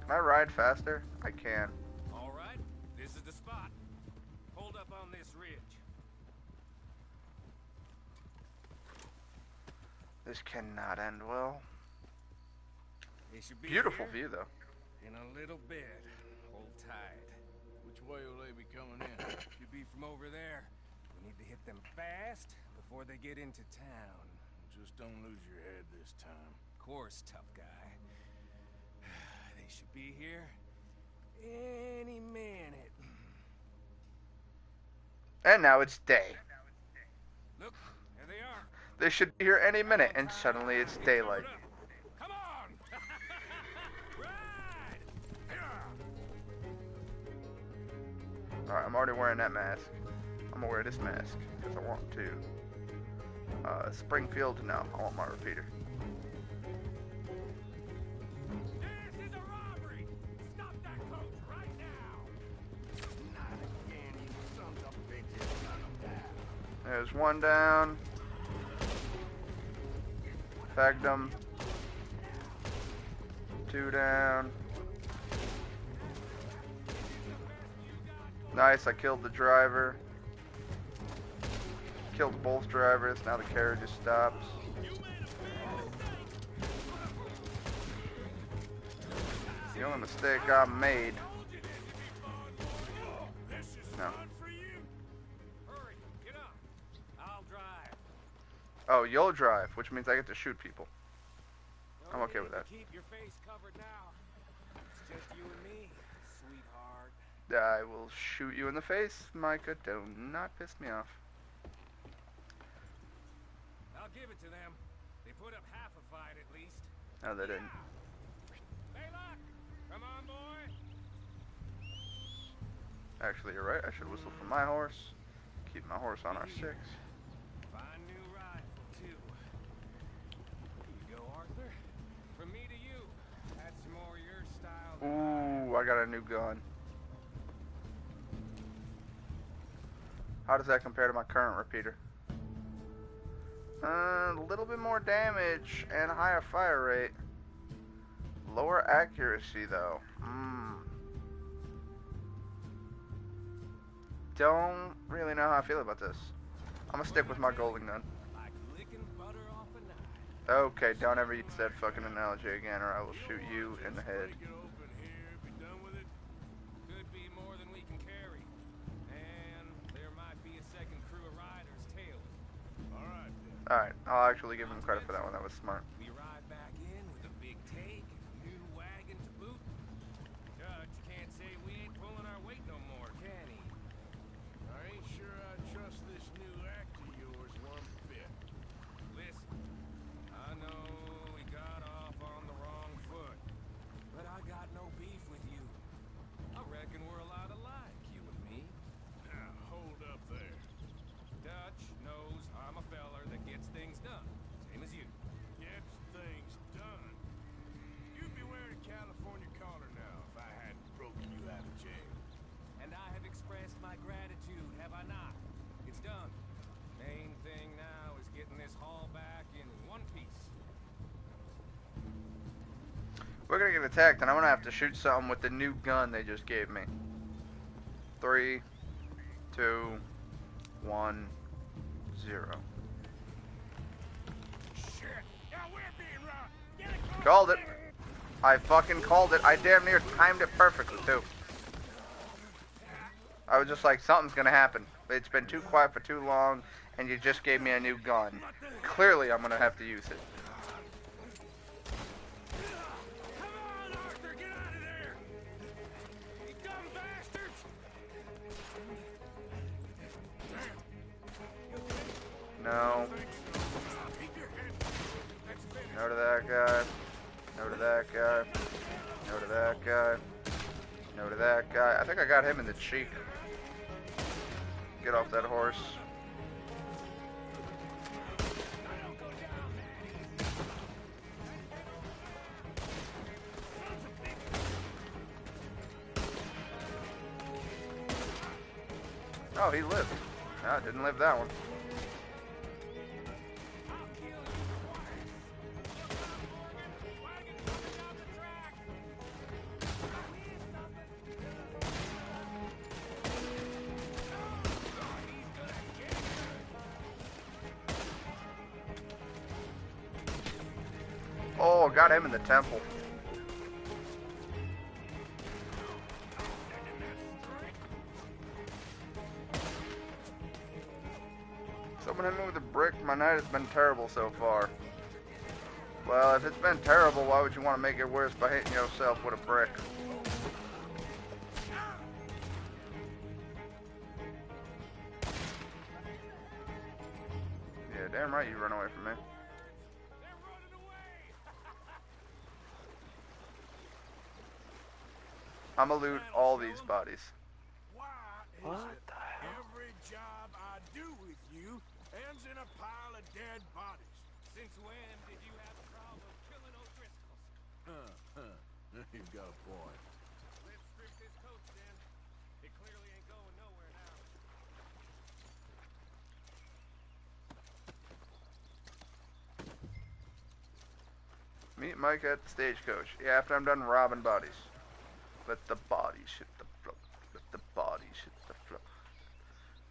Can I ride faster? I can. All right, this is the spot. Hold up on this ridge. This cannot end well. It should be Beautiful here view though. in a little bit. Hold tight. Which way will they be coming in? Should be from over there. We need to hit them fast before they get into town. Just don't lose your head this time. Of course, tough guy. They should be here any minute. And now it's day. Look, there they are. They should be here any minute and suddenly it's daylight. Come on! Ride! Alright, I'm already wearing that mask. I'm gonna wear this mask because I want to. Springfield, no, I want my repeater. This is a robbery! Stop that coach right now! Not again, you sons of bitches. Run 'em down. There's one down. Tagged him. 2 down. Nice, I killed the driver. Killed both drivers, now the carriage just stops. The only mistake I made. No. Hurry, get up. I'll drive. Oh, you'll drive, which means I get to shoot people. I'm okay with that. Keep your face covered now. It's just you and me. I will shoot you in the face, Micah. Do not piss me off. I'll give it to them. They put up half a fight at least. No, they didn't. Hey, look! Come on, boy! Actually, you're right. I should whistle for my horse. Keep my horse on R6. Fine new rifle, too. Here you go, Arthur. From me to you. That's more your style than Ooh, I got a new gun. How does that compare to my current repeater? A little bit more damage and a higher fire rate. Lower accuracy, though. Don't really know how I feel about this. I'm gonna stick with my golden gun. like licking butter off a knife. Okay, don't ever use that fucking analogy again, or I will shoot you in the head. Could be more than we can carry. And there might be a second crew of riders tailing. Alright then. Alright, I'll actually give him credit for that one. That was smart. We ride back in with a big take, a new wagon to boot. Judge can't say we ain't pulling our weight no more, can he? I ain't sure I trust this new act of yours one bit. Listen, I know we got off on the wrong foot, but I got no beef with you. I reckon we're a lot alike, you and me. Now, hold up there. Dutch knows I'm a feller that gets things done, same as you. Gets things done. You'd be wearing a California collar now if I hadn't broken you out of jail. And I have expressed my gratitude, have I not? It's done. Main thing now is getting this haul back in one piece. We're gonna get attacked, and I'm gonna have to shoot something with the new gun they just gave me. 3, 2, 1, 0. Shit! Now we're being robbed! Get it! Called it. I fucking called it. I damn near timed it perfectly, too. I was just like, something's gonna happen. It's been too quiet for too long, and you just gave me a new gun. Clearly, I'm gonna have to use it. Come on, Arthur! Get out of there! You dumb bastards! No. No to that guy. No to that guy. No to that guy. No to that guy. I think I got him in the cheek. Get off that horse. Oh, he lived. No, I didn't live that one. Oh, got him in the temple. Someone hit me with a brick. My night has been terrible so far. Well, if it's been terrible, why would you want to make it worse by hitting yourself with a brick? Yeah, damn right you run away from me. I'ma loot all these bodies. What the hell? Every job I do with you ends in a pile of dead bodies. Since when did you have a problem killing O'Driscolls? You've got a point. Let's strip this coach then. It clearly ain't going nowhere now. Meet Mike at the stagecoach. Yeah, after I'm done robbing bodies. Let the bodies hit the floor. Let the bodies hit the floor.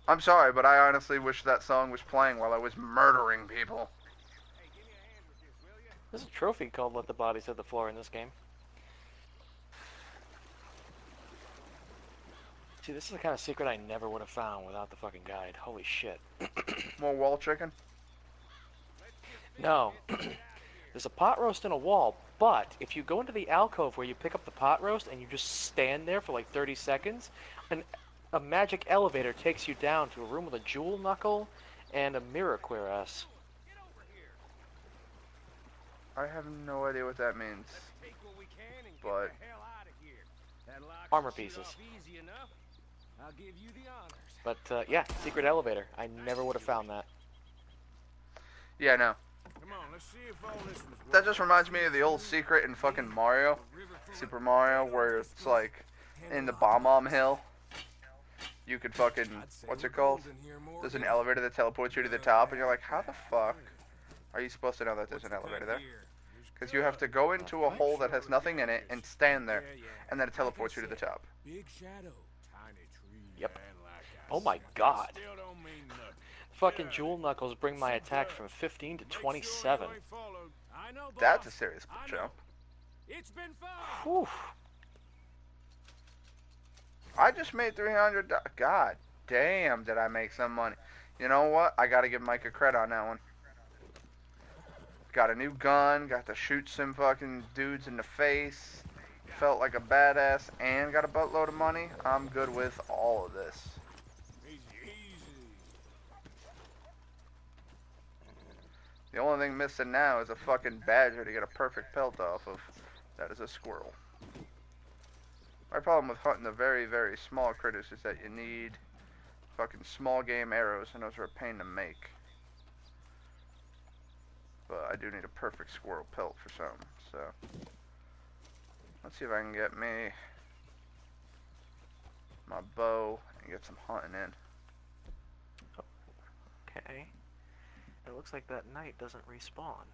I'm sorry, but I honestly wish that song was playing while I was murdering people. Hey, give me a hand with this, will ya? There's a trophy called Let the Bodies Hit the Floor in this game. See, this is the kind of secret I never would have found without the fucking guide. Holy shit. More wall chicken? No. There's a pot roast in a wall, But if you go into the alcove where you pick up the pot roast and you just stand there for like 30 seconds, a magic elevator takes you down to a room with a jewel knuckle and a mirror cuirass. I have no idea what that means. But armor pieces. I'll give you the honors. But yeah, secret elevator. I never would have found that. Yeah, no. Come on, let's see if all this was That just reminds me of the old secret in fucking Mario, Super Mario, where it's like in the Bomb Hill. You could fucking, what's it called? There's an elevator that teleports you to the top, and you're like, how the fuck are you supposed to know that there's an elevator there? Because you have to go into a hole that has nothing in it and stand there, and then it teleports you to the top. Big shadow, tiny tree. Yep. Oh my god. Fucking jewel knuckles bring my attack from 15 to 27. That's a serious jump. It's been fun. Whew. I just made $300. God damn, did I make some money. You know what? I gotta give Mike a credit on that one. Got a new gun, got to shoot some fucking dudes in the face. Felt like a badass, and got a buttload of money. I'm good with all of this. The only thing missing now is a fucking badger to get a perfect pelt off of. That is a squirrel. My problem with hunting the very, very small critters is that you need fucking small game arrows, and those are a pain to make. But I do need a perfect squirrel pelt for some, so. Let's see if I can get me my bow and get some hunting in. Okay. It looks like that knight doesn't respawn.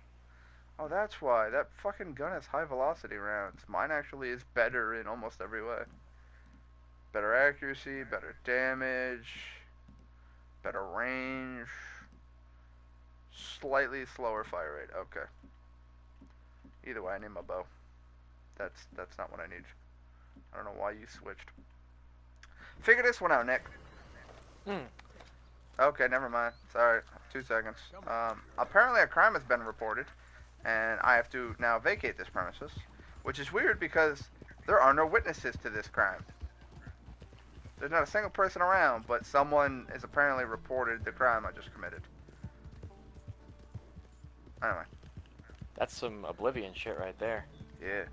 Oh, that's why. That fucking gun has high velocity rounds. Mine actually is better in almost every way. Better accuracy, better damage, better range, slightly slower fire rate. Okay. Either way, I need my bow. That's not what I need. I don't know why you switched. Figure this one out, Nick. Okay, never mind. Sorry. 2 seconds. Apparently a crime has been reported, and I have to now vacate this premises, which is weird because there are no witnesses to this crime. There's not a single person around, but someone has apparently reported the crime I just committed. Anyway. That's some Oblivion shit right there. Yeah.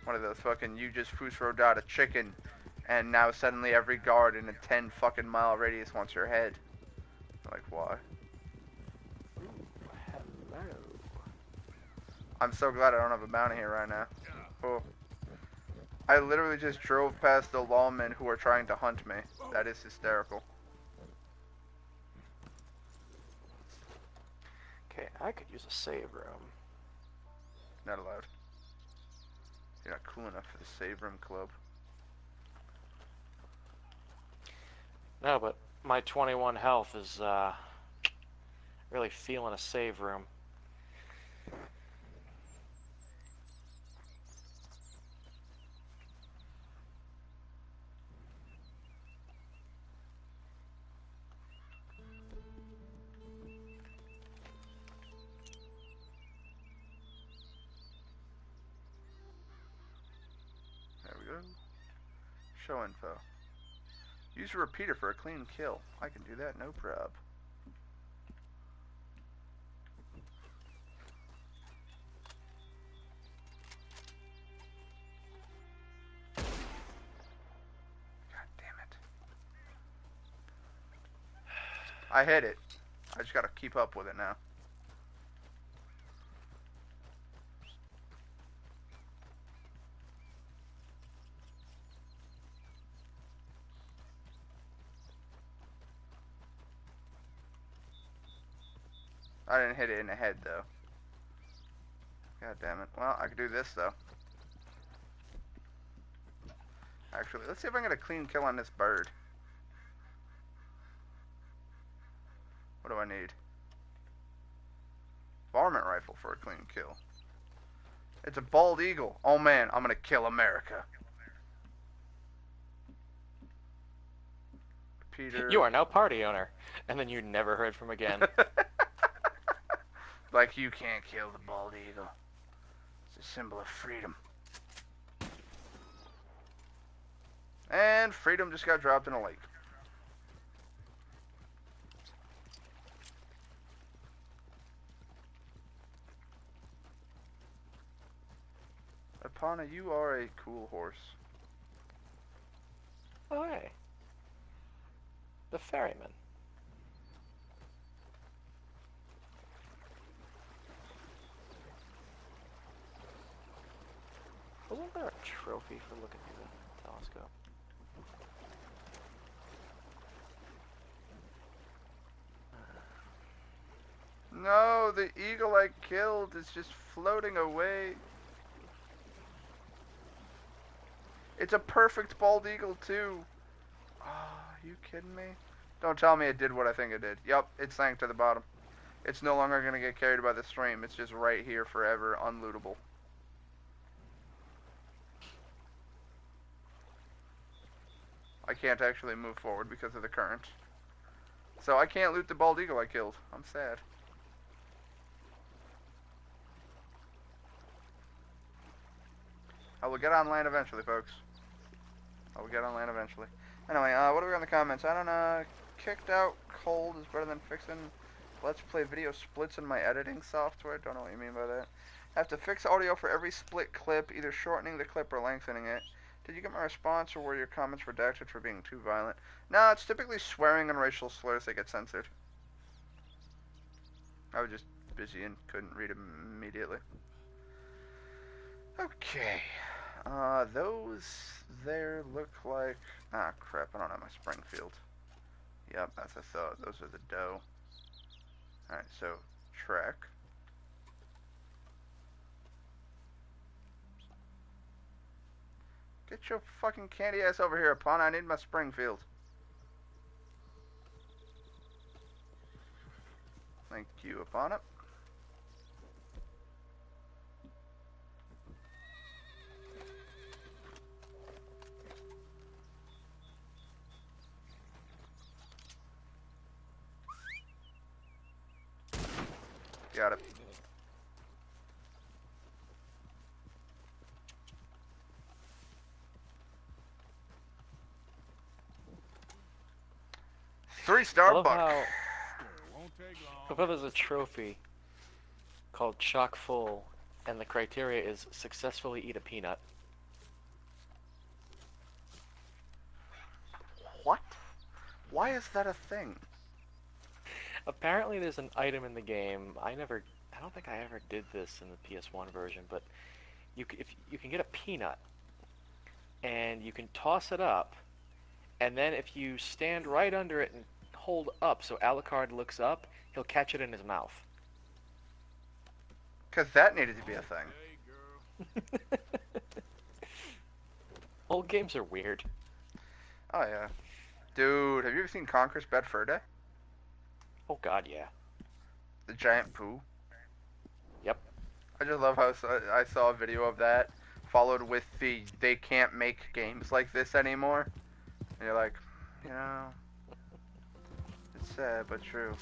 One of those fucking, you just fusroed out a chicken, and now suddenly every guard in a 10 fucking mile radius wants your head. Like, why? Hello. I'm so glad I don't have a bounty here right now. Oh. I literally just drove past the lawmen who are trying to hunt me. That is hysterical. Okay, I could use a save room. Not allowed. You're not cool enough for the save room club. No, but my 21 health is really feeling a save room. There we go. Show info. Use a repeater for a clean kill. I can do that, no prob. God damn it. I hit it. I just gotta keep up with it now. I didn't hit it in the head, though. God damn it. Well, I could do this, though. Actually, let's see if I can get a clean kill on this bird. What do I need? Varmint rifle for a clean kill. It's a bald eagle. Oh, man, I'm gonna kill America. Peter. You are now party owner. And then you never heard from again. Like, you can't kill the bald eagle. It's a symbol of freedom. And freedom just got dropped in a lake. Epona, you are a cool horse. Oh, hey. The ferryman. Wasn't there a trophy for looking through the telescope? No, the eagle I killed is just floating away. It's a perfect bald eagle, too. Oh, are you kidding me? Don't tell me it did what I think it did. Yup, it sank to the bottom. It's no longer going to get carried by the stream. It's just right here forever, unlootable. I can't actually move forward because of the current. So I can't loot the bald eagle I killed. I'm sad. I will get on land eventually, folks. I will get on land eventually. Anyway, what do we got in the comments? I don't know. Kicked out cold is better than fixing Let's Play video splits in my editing software. Don't know what you mean by that. Have to fix audio for every split clip, either shortening the clip or lengthening it. Did you get my response, or were your comments redacted for being too violent? No, it's typically swearing and racial slurs that get censored. I was just busy and couldn't read them immediately. Okay. Those there look like... Ah, crap, I don't have my Springfield. Yep, as I thought. Those are the dough. Alright, so, track. Get your fucking candy ass over here, Epona. I need my Springfield. Thank you, Epona. Got it. Three-star buck. I love how there's a trophy called Chock Full, and the criteria is successfully eat a peanut. What? Why is that a thing? Apparently there's an item in the game. I don't think I ever did this in the PS1 version, but you can get a peanut, and you can toss it up, and then if you stand right under it and hold up so Alucard looks up, he'll catch it in his mouth. Because that needed to be a thing. Old games are weird. Oh, yeah. Dude, have you ever seen Conker's Bad Fur Day? Oh, God, yeah. The giant poo? Yep. I just love how I saw a video of that, followed with the, they can't make games like this anymore. And you're like, you know, it's sad, but true.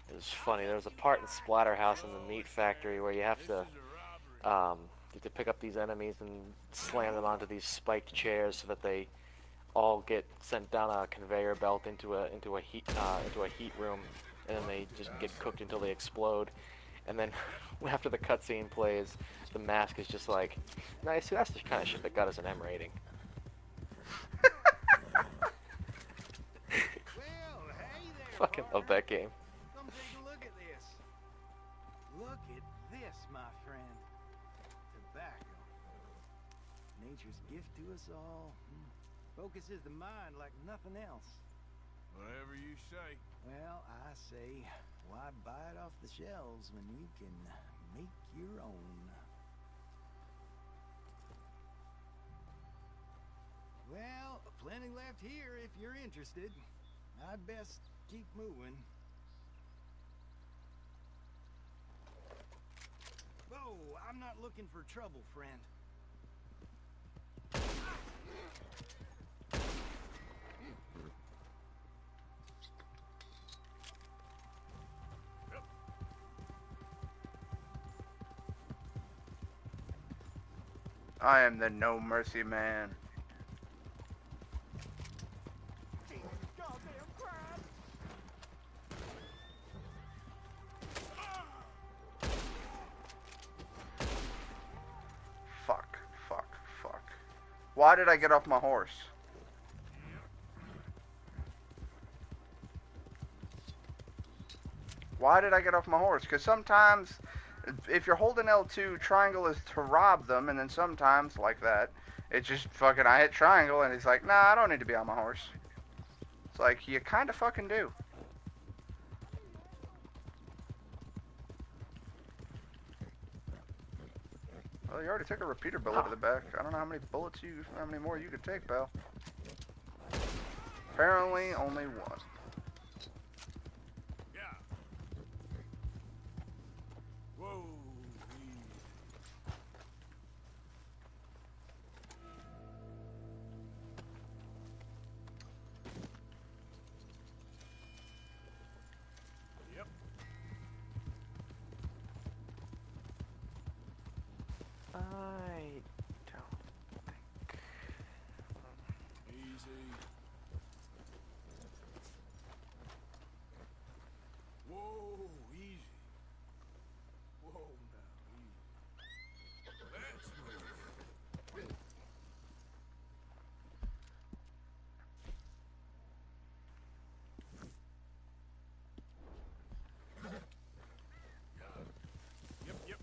It was funny. There was a part in Splatterhouse in the meat factory where you have to pick up these enemies and slam them onto these spiked chairs so that they all get sent down a conveyor belt into a heat room, and then they just get cooked until they explode. And then after the cutscene plays, the mask is just like, nice. That's the kind of shit that got us an M rating. Fucking love that game. Come take a look at this. Look at this, my friend. Tobacco. Nature's gift to us all. Focuses the mind like nothing else. Whatever you say. Well, I say, why buy it off the shelves when you can make your own? Well, plenty left here if you're interested. I'd best keep moving. Whoa, I'm not looking for trouble, friend. I am the no mercy man. Fuck, fuck, fuck. Why did I get off my horse? Why did I get off my horse? Because sometimes, if you're holding L2, triangle is to rob them, and then sometimes, like that, it just fucking, I hit triangle, and he's like, nah, I don't need to be on my horse. It's like, you kind of fucking do. Well, you already took a repeater bullet to the back. I don't know how many how many more you could take, pal. Apparently, only one. Yeah. Whoa. Yep. I don't think. Easy. Whoa, easy. Whoa, now, easy. Let's move. Yep, yep.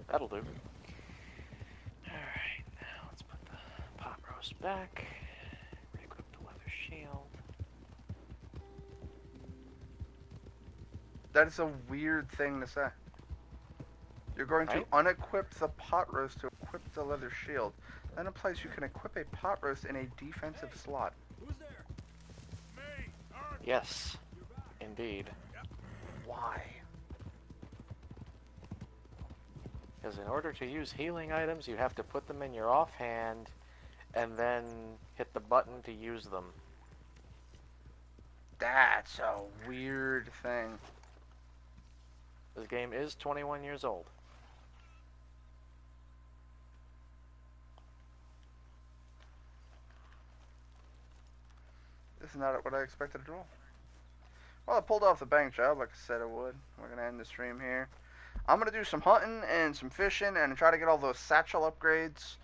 That'll do. Alright, now let's put the pot roast back. Re-equip the leather shield. That is a weird thing to say. You're going to unequip the pot roast to equip the leather shield. That implies you can equip a pot roast in a defensive slot. Who's there? Me. Yes, indeed. Why? Because in order to use healing items, you have to put them in your offhand and then hit the button to use them. That's a weird thing. This game is 21 years old. This is not what I expected at all. Well, I pulled off the bank job like I said I would. We're going to end the stream here. I'm going to do some hunting and some fishing and try to get all those satchel upgrades.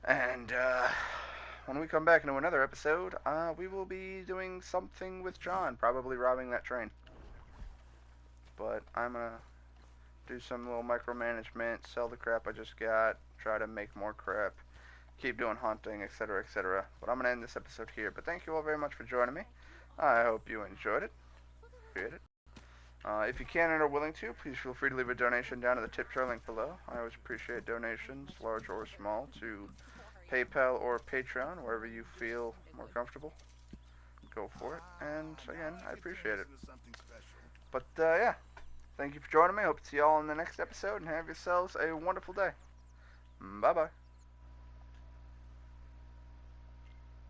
And when we come back into another episode, we will be doing something with John. Probably robbing that train. But I'm going to do some little micromanagement, sell the crap I just got, try to make more crap, keep doing hunting, etc., etc. But I'm going to end this episode here. But thank you all very much for joining me. I hope you enjoyed it. Appreciate it. If you can and are willing to, please feel free to leave a donation down in the tip jar link below. I always appreciate donations, large or small, to PayPal or Patreon, wherever you feel more comfortable. Go for it. And again, I appreciate it. But yeah, thank you for joining me. Hope to see you all in the next episode, and have yourselves a wonderful day. Bye-bye.